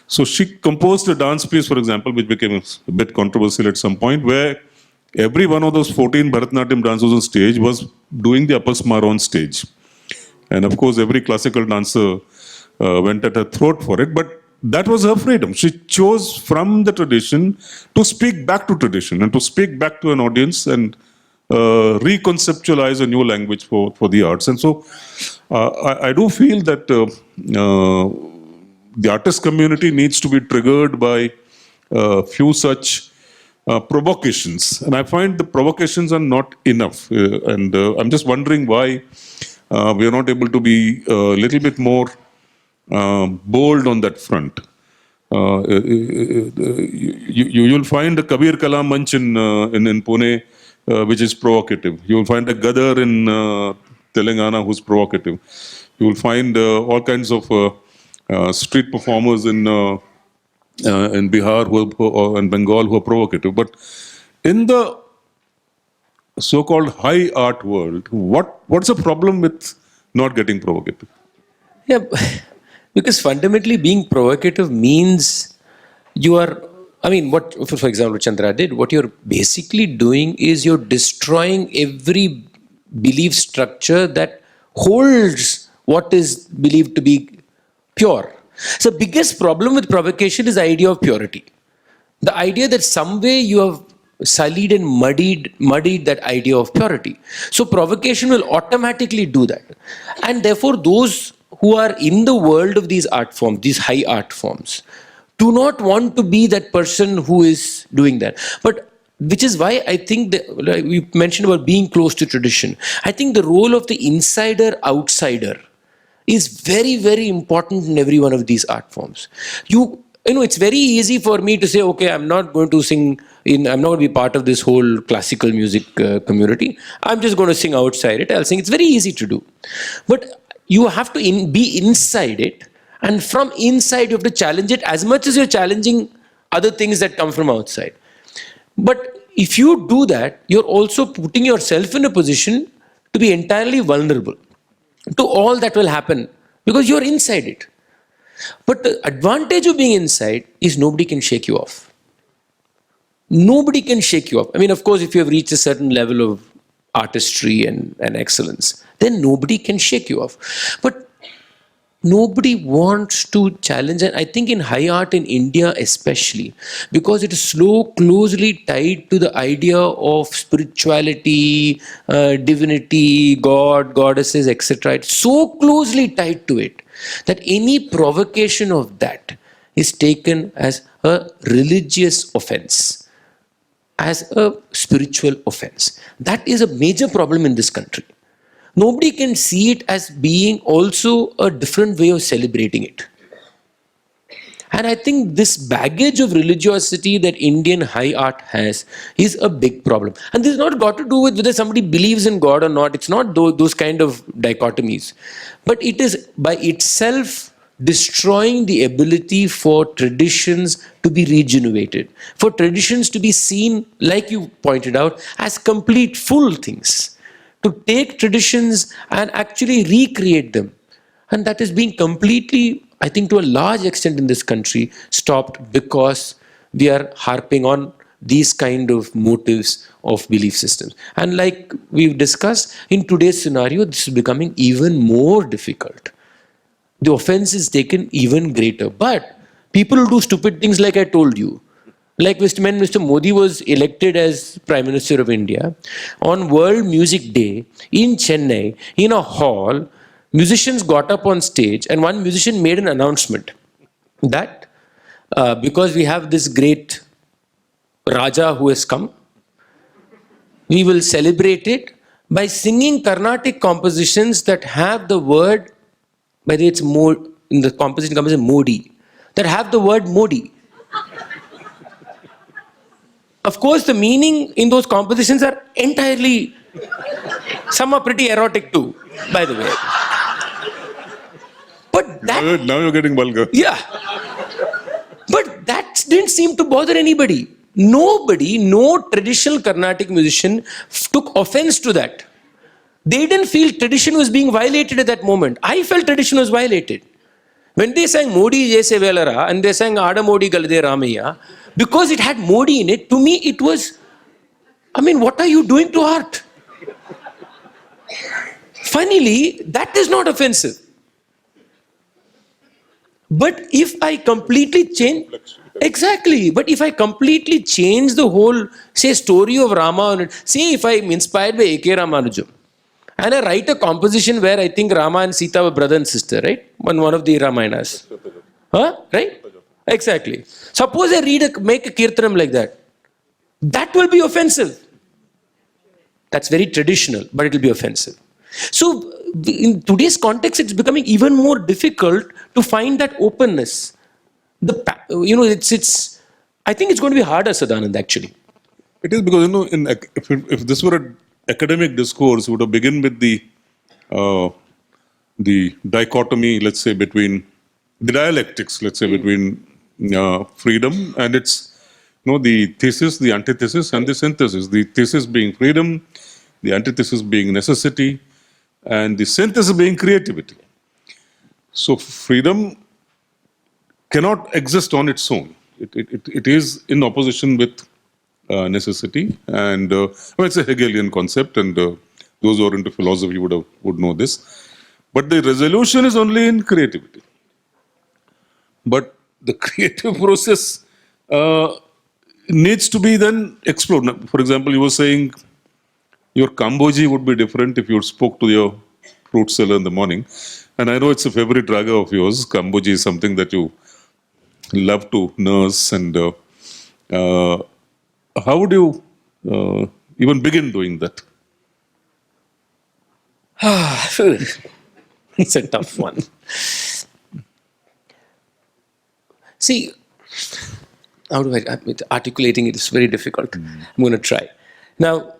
So she composed a dance piece, for example, which became a bit controversial at some point, where every one of those 14 Bharatanatyam dancers on stage was doing the apasmara on stage. And of course, every classical dancer went at her throat for it, but that was her freedom. She chose from the tradition to speak back to tradition and to speak back to an audience and reconceptualize a new language for the arts. And so I do feel that the artist community needs to be triggered by a few such provocations. And I find the provocations are not enough. And I'm just wondering why we are not able to be a little bit more bold on that front. You'll find a Kabir Kalam Manch in Pune, which is provocative. You will find a Gadar in Telangana who's provocative. You will find all kinds of street performers in Bihar and Bengal who are provocative. But in the so-called high art world, what's the problem with not getting provocative?
Yeah, because fundamentally being provocative means you are, what, for example, Chandra did, what you're basically doing is you're destroying every belief structure that holds what is believed to be pure. So the biggest problem with provocation is the idea of purity. The idea that some way you have sullied and muddied that idea of purity. So provocation will automatically do that. And therefore those who are in the world of these art forms, these high art forms, do not want to be that person who is doing that. But which is why I think that, like we mentioned about being close to tradition. I think the role of the insider-outsider is very, very important in every one of these art forms. You know, it's very easy for me to say, okay, I'm not going to sing I'm not going to be part of this whole classical music community. I'm just going to sing outside it. I'll sing. It's very easy to do. But you have to be inside it. And from inside, you have to challenge it as much as you're challenging other things that come from outside. But if you do that, you're also putting yourself in a position to be entirely vulnerable to all that will happen because you're inside it. But the advantage of being inside is nobody can shake you off. Nobody can shake you off. I mean, of course, if you have reached a certain level of artistry and excellence, then nobody can shake you off. But nobody wants to challenge, and I think in high art in India especially, because it is so closely tied to the idea of spirituality, divinity, God, goddesses, etc. It's so closely tied to it that any provocation of that is taken as a religious offense, as a spiritual offense. That is a major problem in this country. Nobody can see it as being also a different way of celebrating it. And I think this baggage of religiosity that Indian high art has is a big problem. And this is not got to do with whether somebody believes in God or not. It's not those kind of dichotomies. But it is by itself destroying the ability for traditions to be regenerated, for traditions to be seen, like you pointed out, as complete full things. To take traditions and actually recreate them. And that is being completely, I think to a large extent in this country, stopped because we are harping on these kind of motives of belief systems. And like we've discussed, in today's scenario, this is becoming even more difficult. The offense is taken even greater. But people do stupid things like I told you. Like when Mr. Modi was elected as Prime Minister of India, on World Music Day in Chennai, in a hall, musicians got up on stage and one musician made an announcement that because we have this great Raja who has come, we will celebrate it by singing Carnatic compositions that have the word, by the way, it's more, in the composition comes in Modi, that have the word Modi. Of course, the meaning in those compositions are entirely, some are pretty erotic too, by the way. But that...
Now you're getting vulgar.
Yeah. But that didn't seem to bother anybody. Nobody, no traditional Carnatic musician took offense to that. They didn't feel tradition was being violated at that moment. I felt tradition was violated. When they sang Modi Jese Velara and they sang Ada Modi Galde Ramaya, because it had Modi in it, to me it was, I mean, what are you doing to art? Funnily, that is not offensive. But if I completely change, exactly, but if I completely change the whole, say, story of Rama, say if I'm inspired by A.K. Ramanujam, and I write a composition where I think Rama and Sita were brother and sister, right? One of the Ramayanas. Huh? Right? Exactly. Suppose I make a kirtanam like that. That will be offensive. That's very traditional, but it will be offensive. So in today's context, it's becoming even more difficult to find that openness. It's. I think it's going to be harder, Sadanand, actually.
It is because, if this were an academic discourse, it would have begun with the dichotomy, let's say, between the dialectics, let's say, between freedom and its, the thesis, the antithesis, and the synthesis. The thesis being freedom, the antithesis being necessity, and the synthesis being creativity. So freedom cannot exist on its own. It is in opposition with necessity, and it's a Hegelian concept, and Those who are into philosophy would know this. But the resolution is only in creativity. But the creative process needs to be then explored. Now, for example, you were saying your Kamboji would be different if you spoke to your fruit seller in the morning. And I know it's a favorite raga of yours. Kamboji is something that you love to nurse. And how would you even begin doing that?
It's a tough one. See, how do articulating it is very difficult. I'm going to try. Now,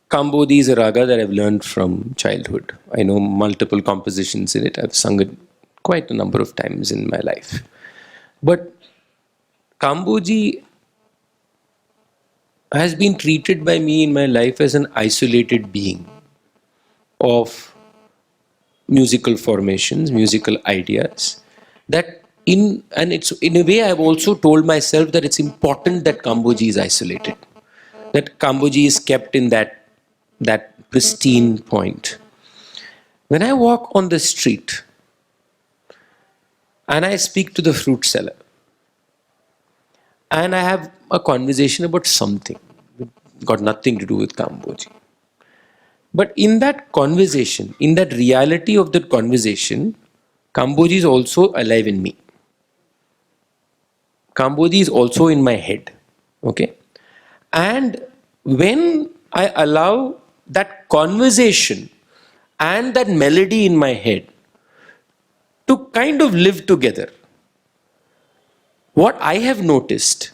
Kambodi is a raga that I've learned from childhood. I know multiple compositions in it. I've sung it quite a number of times in my life. But Kamboji has been treated by me in my life as an isolated being of musical formations, musical ideas. It's in a way I've also told myself that it's important that Kamboji is isolated, that Kamboji is kept in that pristine point. When I walk on the street and I speak to the fruit seller and I have a conversation about something, got nothing to do with Kamboji. But in that conversation, in that reality of that conversation, Kamboji is also alive in me. Kamboji is also in my head. Okay? And when I allow that conversation and that melody in my head to kind of live together, what I have noticed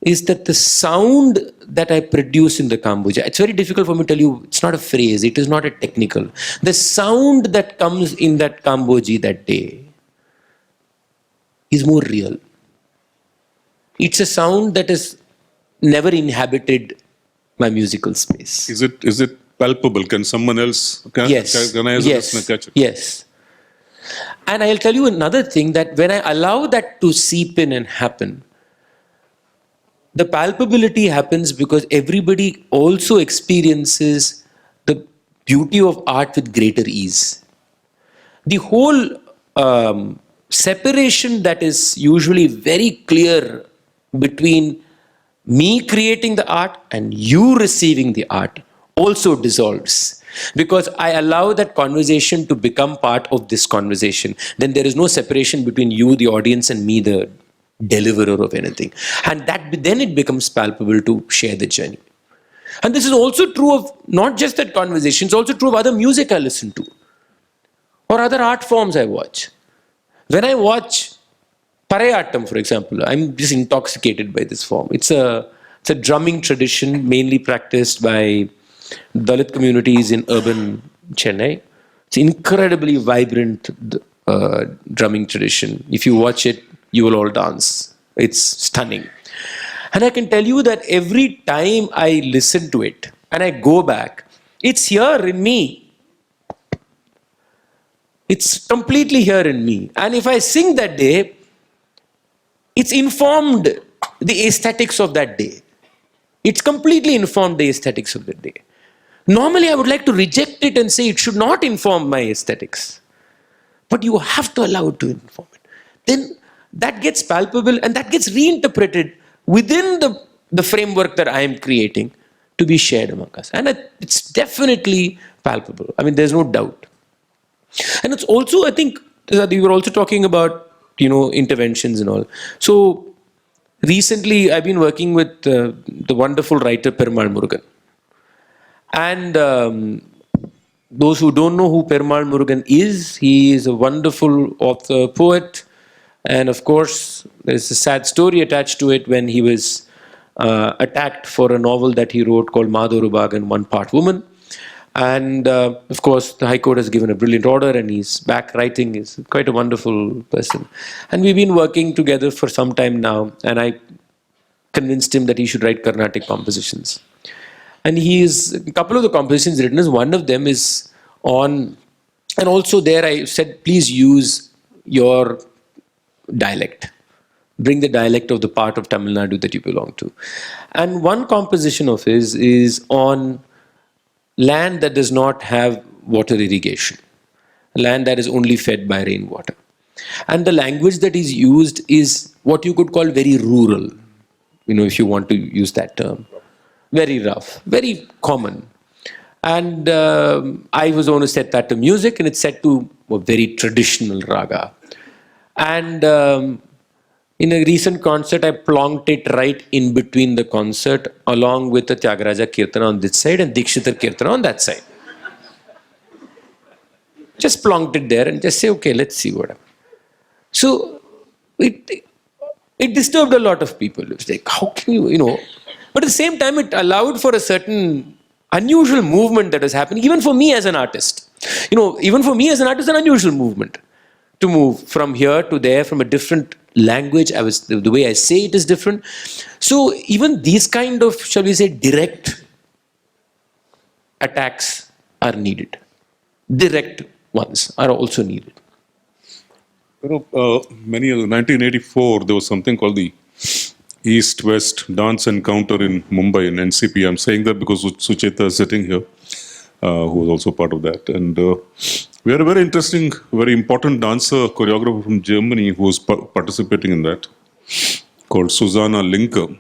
is that the sound that I produce in the Kamboja, it's very difficult for me to tell you, it's not a phrase, it is not a technical. The sound that comes in that Kamboji that day is more real. It's a sound that has never inhabited my musical space.
Is it palpable? Can someone else,
Yes.
can I as a listener catch it?
Yes. And I'll tell you another thing, that when I allow that to seep in and happen, the palpability happens because everybody also experiences the beauty of art with greater ease. The whole separation that is usually very clear between me creating the art and you receiving the art also dissolves, because I allow that conversation to become part of this conversation. Then there is no separation between you, the audience, and me, the deliverer of anything. And then it becomes palpable to share the journey. And this is also true of not just that conversation, it's also true of other music I listen to or other art forms I watch. When I watch Parayattam, for example, I'm just intoxicated by this form. It's a drumming tradition mainly practiced by Dalit communities in urban Chennai. It's incredibly vibrant drumming tradition. If you watch it, you will all dance. It's stunning. And I can tell you that every time I listen to it and I go back, it's here in me. It's completely here in me. And if I sing that day, it's informed the aesthetics of that day. It's completely informed the aesthetics of that day. Normally, I would like to reject it and say it should not inform my aesthetics. But you have to allow it to inform it. Then that gets palpable and that gets reinterpreted within the framework that I am creating to be shared among us. And it's definitely palpable. I mean, there's no doubt. And it's also, I think, we were also talking about, interventions and all. So recently, I've been working with the wonderful writer Perumal Murugan. And those who don't know who Perumal Murugan is, he is a wonderful author, poet. And of course, there's a sad story attached to it when he was attacked for a novel that he wrote called Madhurubag and One Part Woman. And of course, the High Court has given a brilliant order and he's back writing. He's quite a wonderful person. And we've been working together for some time now. And I convinced him that he should write Carnatic compositions. And a couple of the compositions written, as one of them is on, and also there I said, please use your dialect. bring the dialect of the part of Tamil Nadu that you belong to. And one composition of his is on land that does not have water irrigation, land that is only fed by rainwater. And the language that is used is what you could call very rural, if you want to use that term. Very rough, very common. And I was going to set that to music, and it's set to a very traditional raga. And in a recent concert, I plonked it right in between the concert, along with the Tyagaraja Kirtana on this side and Dikshitar Kirtana on that side. Just plonked it there and just say, okay, let's see what happens. So it disturbed a lot of people. It was like, how can you, But at the same time, it allowed for a certain unusual movement that was happening, even for me as an artist. Even for me as an artist, an unusual movement to move from here to there, from a different language. The way I say it is different. So even these kind of, shall we say, direct attacks are needed. Direct ones are also needed.
Many years, 1984, there was something called the East-West Dance Encounter in Mumbai in NCP. I'm saying that because Sucheta is sitting here, who was also part of that. And we had a very interesting, very important dancer, choreographer from Germany who was participating in that, called Susanna Linker,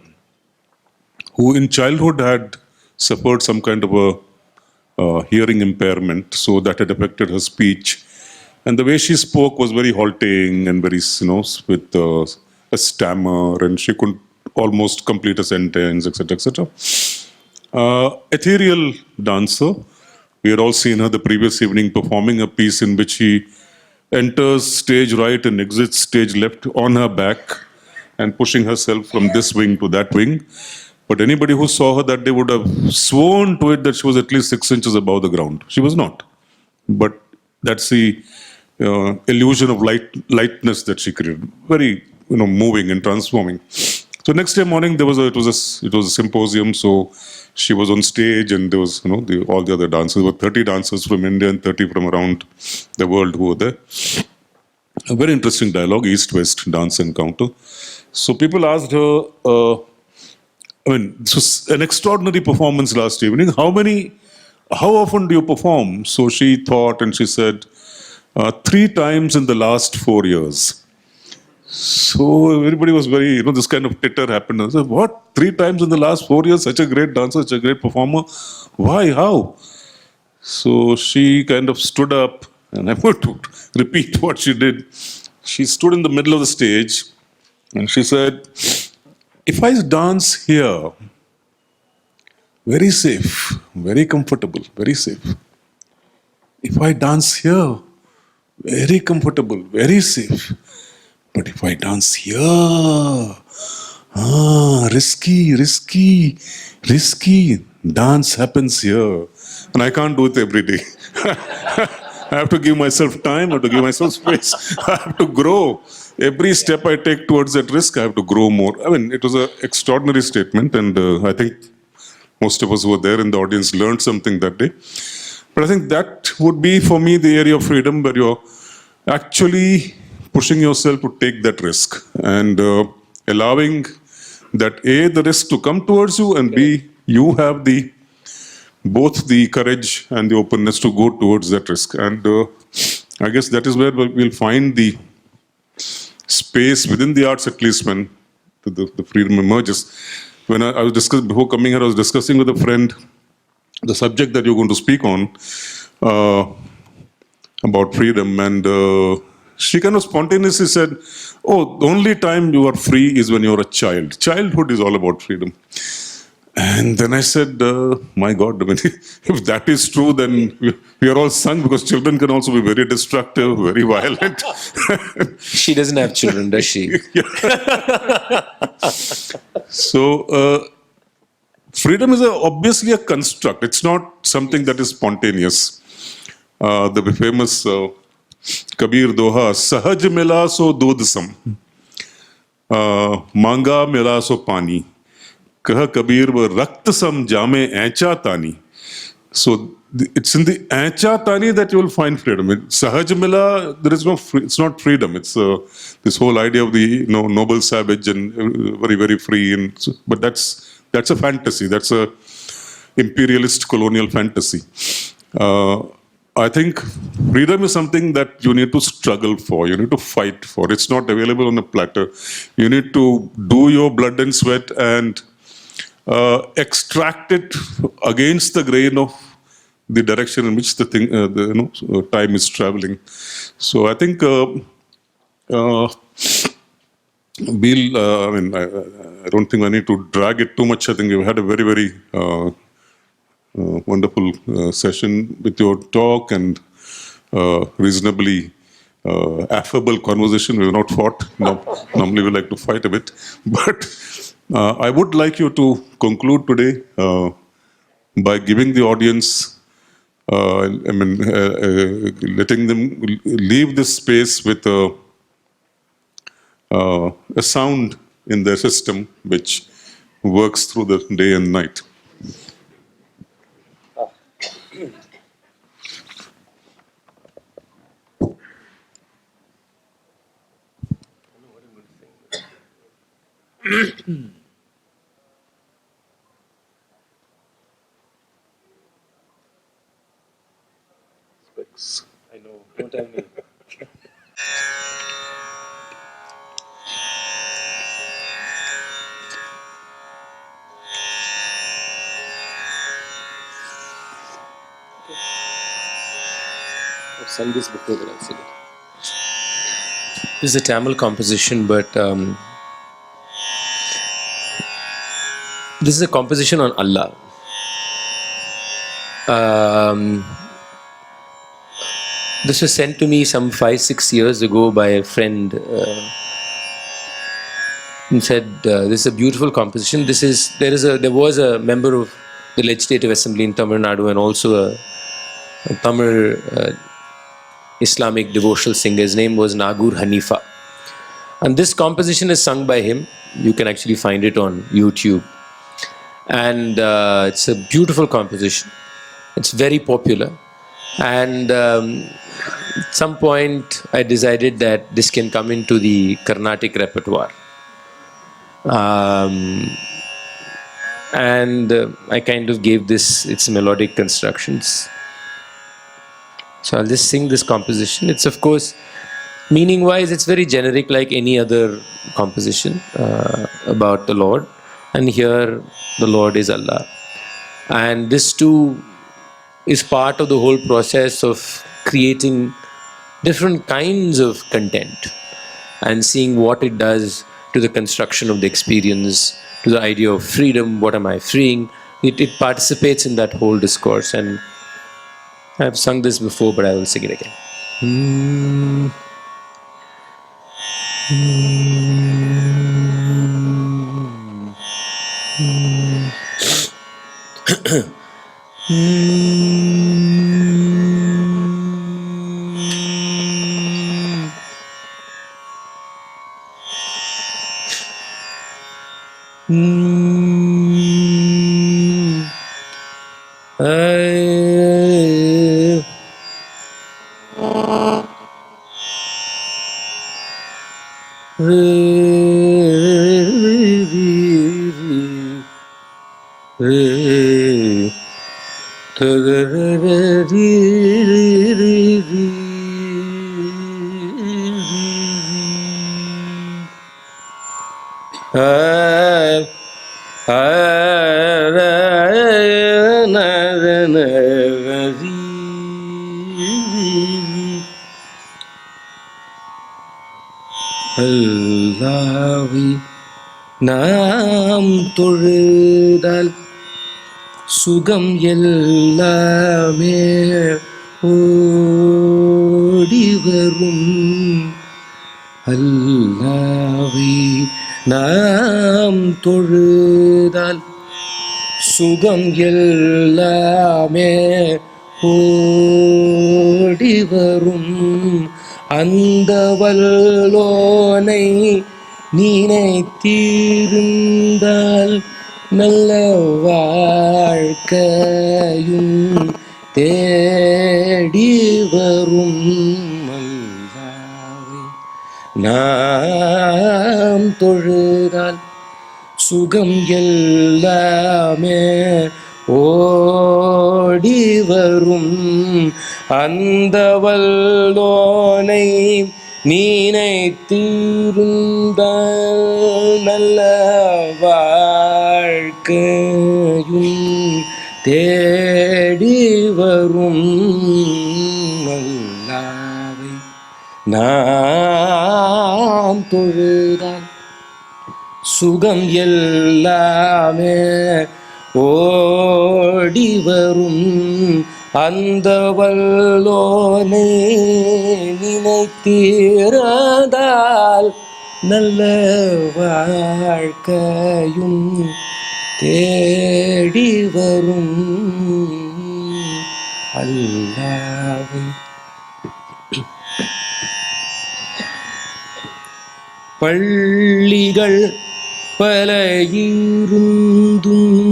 who in childhood had suffered some kind of a hearing impairment, so that had affected her speech. And the way she spoke was very halting and very, with a stammer, and she couldn't almost complete a sentence, etc., etc. Ethereal dancer. We had all seen her the previous evening performing a piece in which she enters stage right and exits stage left on her back and pushing herself from this wing to that wing. But anybody who saw her that day would have sworn to it that she was at least 6 inches above the ground. She was not. But that's the illusion of lightness that she created. Very, moving and transforming. So next day morning, it was a symposium. So she was on stage, and there was, all the other dancers. There were 30 dancers from India and 30 from around the world who were there. A very interesting dialogue, East-West dance encounter. So people asked her, this was an extraordinary performance last evening. How often do you perform? So she thought, and she said, 3 times in the last 4 years. So everybody was very, this kind of titter happened. I said, what? 3 times in the last 4 years? Such a great dancer, such a great performer. Why? How? So she kind of stood up, and I'm going to repeat what she did. She stood in the middle of the stage, and she said, if I dance here, very safe, very comfortable, very safe. If I dance here, very comfortable, very safe. But if I dance here, risky. Dance happens here. And I can't do it every day. I have to give myself time, I have to give myself space. I have to grow. Every step I take towards that risk, I have to grow more. It was an extraordinary statement, and I think most of us who were there in the audience learned something that day. But I think that would be, for me, the area of freedom where you're actually pushing yourself to take that risk and allowing that A, the risk to come towards you, and B, you have both the courage and the openness to go towards that risk. And I guess that is where we'll find the space within the arts, at least, when the freedom emerges. When I was discussing, before coming here, I was discussing with a friend the subject that you're going to speak on about freedom, and she kind of spontaneously said, oh, the only time you are free is when you're a child. Childhood is all about freedom. And then I said, my God, if that is true, then we are all sunk, because children can also be very destructive, very violent.
She doesn't have children, does she?
So, freedom is obviously a construct. It's not something that is spontaneous. The famous Kabir Doha, Sahaj mila so doodh sam, manga mila so pani, कह कबीर वो रक्त सम जामे ऐचा तानी So it's in the Acha Tani that you will find freedom. In Sahajamila, there is no it's not freedom. It's this whole idea of the noble savage and very, very free. But that's a fantasy. That's a imperialist colonial fantasy. I think freedom is something that you need to struggle for. You need to fight for. It's not available on a platter. You need to do your blood and sweat and extract it against the grain of the direction in which the thing, time is traveling. So I think I don't think I need to drag it too much. I think we've had a very, very wonderful session with your talk and reasonably affable conversation. We've not fought. Normally we like to fight a bit. But I would like you to conclude today by giving the audience, letting them leave this space with a sound in their system which works through the day and night.
I know. Don't tell me. I've sung this before, but I'll sing it. This is a Tamil composition, but this is a composition on Allah. This was sent to me some 5-6 years ago by a friend and said, this is a beautiful composition. There was a member of the Legislative Assembly in Tamil Nadu and also a Tamil Islamic devotional singer. His name was Nagur Hanifa. And this composition is sung by him. You can actually find it on YouTube. And it's a beautiful composition. It's very popular. And at some point, I decided that this can come into the Carnatic repertoire. And I kind of gave this its melodic constructions. So I'll just sing this composition. It's, of course, meaning-wise, it's very generic like any other composition about the Lord. And here, the Lord is Allah. And this too is part of the whole process of creating different kinds of content and seeing what it does to the construction of the experience, to the idea of freedom, what am I freeing. It participates in that whole discourse, and I've sung this before, but I will sing it again. அல்லாவை நாம் தொழுதால் சுகம் எல்லாமே ஓடி வரும். அல்லாவை நாம் தொழுதால் சுகம் எல்லாமே ஓடி வரும். அந்த வல்லோனை நினைத்திருந்தால் நல்ல வாழ்க்கையும் நாம் தொழுதால் சுகம் எல்லாமே ஓடி வரும். அந்த வல்லோனை நினைத்திருந்தால் நல்ல வாழ்க்கையும் தேடி வரும். அல்லாவை நாம் தொழுதால் சுகம் எல்லாமே ஓடி வரும். அந்த வல்லோனை நினைத்திருந்தால் நல்ல வாழ்க்கையும் தேடி வரும். அல்லாவை பள்ளிகள் பல இருந்தும்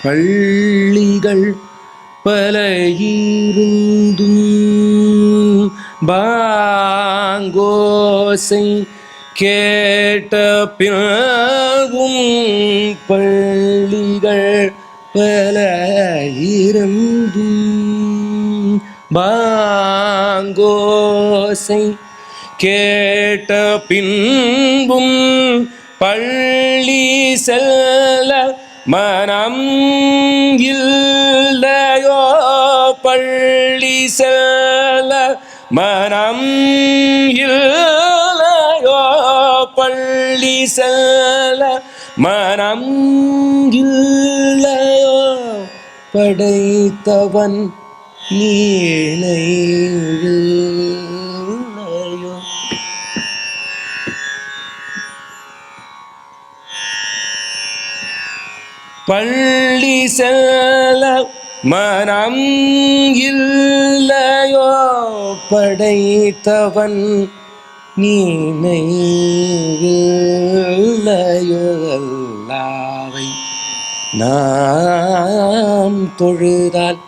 பள்ளிகள் பல இருந்தும் பாங்கோசை கேட்ட பிறகும் பள்ளிகள் பல இருந்தும் பாங்கோசை கேட்ட பின்பும் பள்ளி செல்ல மனம் இல்லையோ. பள்ளி செல்ல மனம் இல்லையோ. பள்ளி செல்ல மனம் இல்லையோ. படைத்தவன் நீனையோ. பள்ளி செல்ல மனம் இல்லையோ. படைத்தவன் நீனையோ. அல்லாவை நாம் தொழுதால்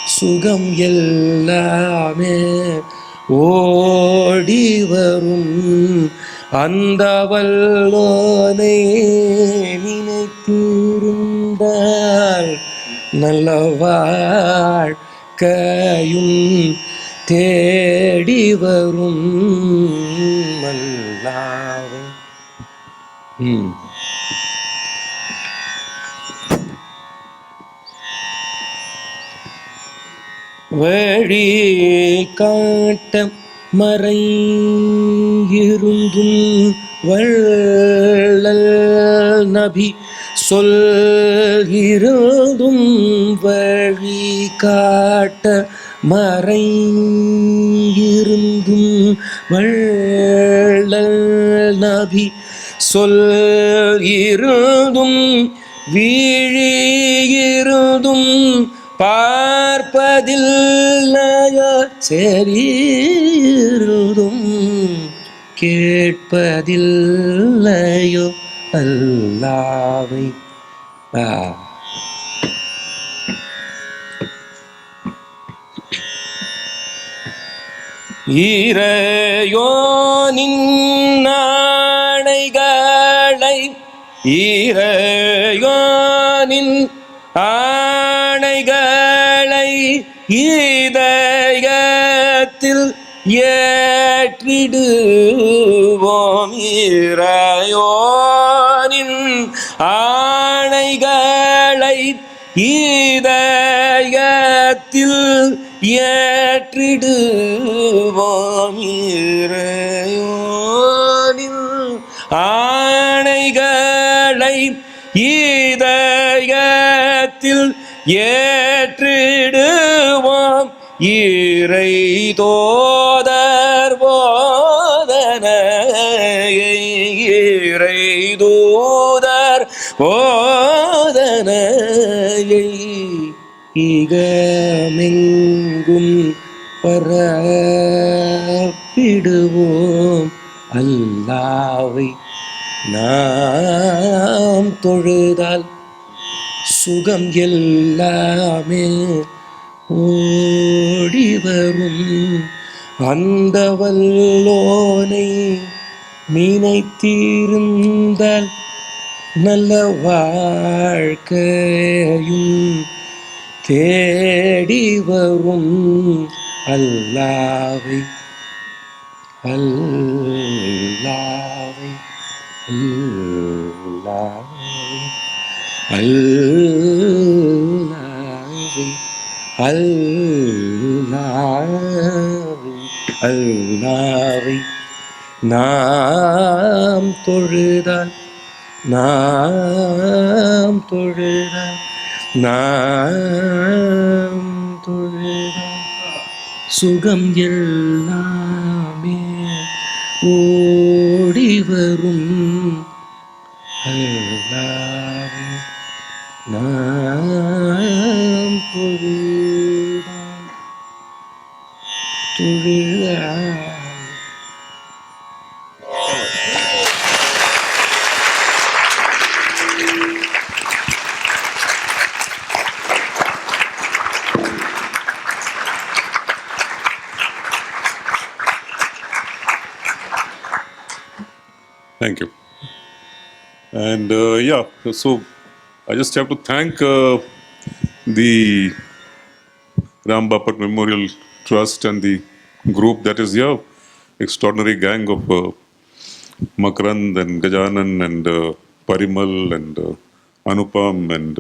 சுகம் எல்லாமே ஓடி வரும். அந்த வல்லோனை நினைத்திருந்தால் நல்ல வாழ்க்கையும் தேடி வரும். அல்லாவை வழி காட்ட மறையிருந்தும் வள்ளல் நபி சொல்கிறதும் வழி காட்ட மறையிருந்தும் வள்ளல் நபி சொல்கிறதும் வீழியிருந்தும் பார்ப்பதில்லையோ. சரியிருந்தும் கேட்பதில்லையோ. அல்லாவை இறையோனின் ஆணைகளை இறையோனின் ஆணைகளை இதயத்தில் ஏற்றிடுவோம். இறையோனின் ஆணைகளை இதயத்தில் ஏற்றிடுவோம். இறையோனின் ஆணைகளை இதயத்தில் ஏற்றிடுவோம். இறை தோதர் போதனையை இறை தூதர் போதனையை இகமெங்கும் பரப்பிடுவோம். அல்லாவை நாம் தொழுதால் சுகம் எல்லாமே ஓடி வரும்.
அந்த வல்லோனை நினைத்திருந்தால் நல்ல வாழ்க்கையும் தேடி வரும் அல்லாவை அல்லாவை அல்லாவை அல்லாவை அல்லாவை நாம் தொழுதால் நாம் தொழுதால் நாம் தொழுதால் சுகம் எல்லாமே ஓடி வரும் அல்லாவே நாம் தொழுதால் தொழுதால்.
Thank you. And yeah, so I just have to thank the Ram Bapat Memorial Trust and the group that is here, extraordinary gang of Makarand and Gajanan and Parimal and Anupam and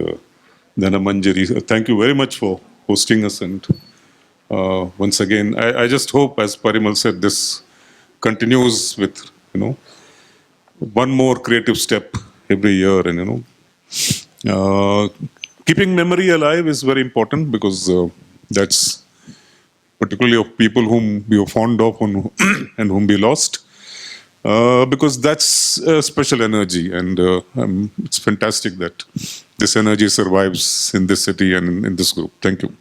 Dhanamanjari. Thank you very much for hosting us. And once again, I just hope, as Parimal said, this continues with, one more creative step every year. And, keeping memory alive is very important because that's particularly of people whom we are fond of and whom we lost. Because that's a special energy, and it's fantastic that this energy survives in this city and in this group. Thank you.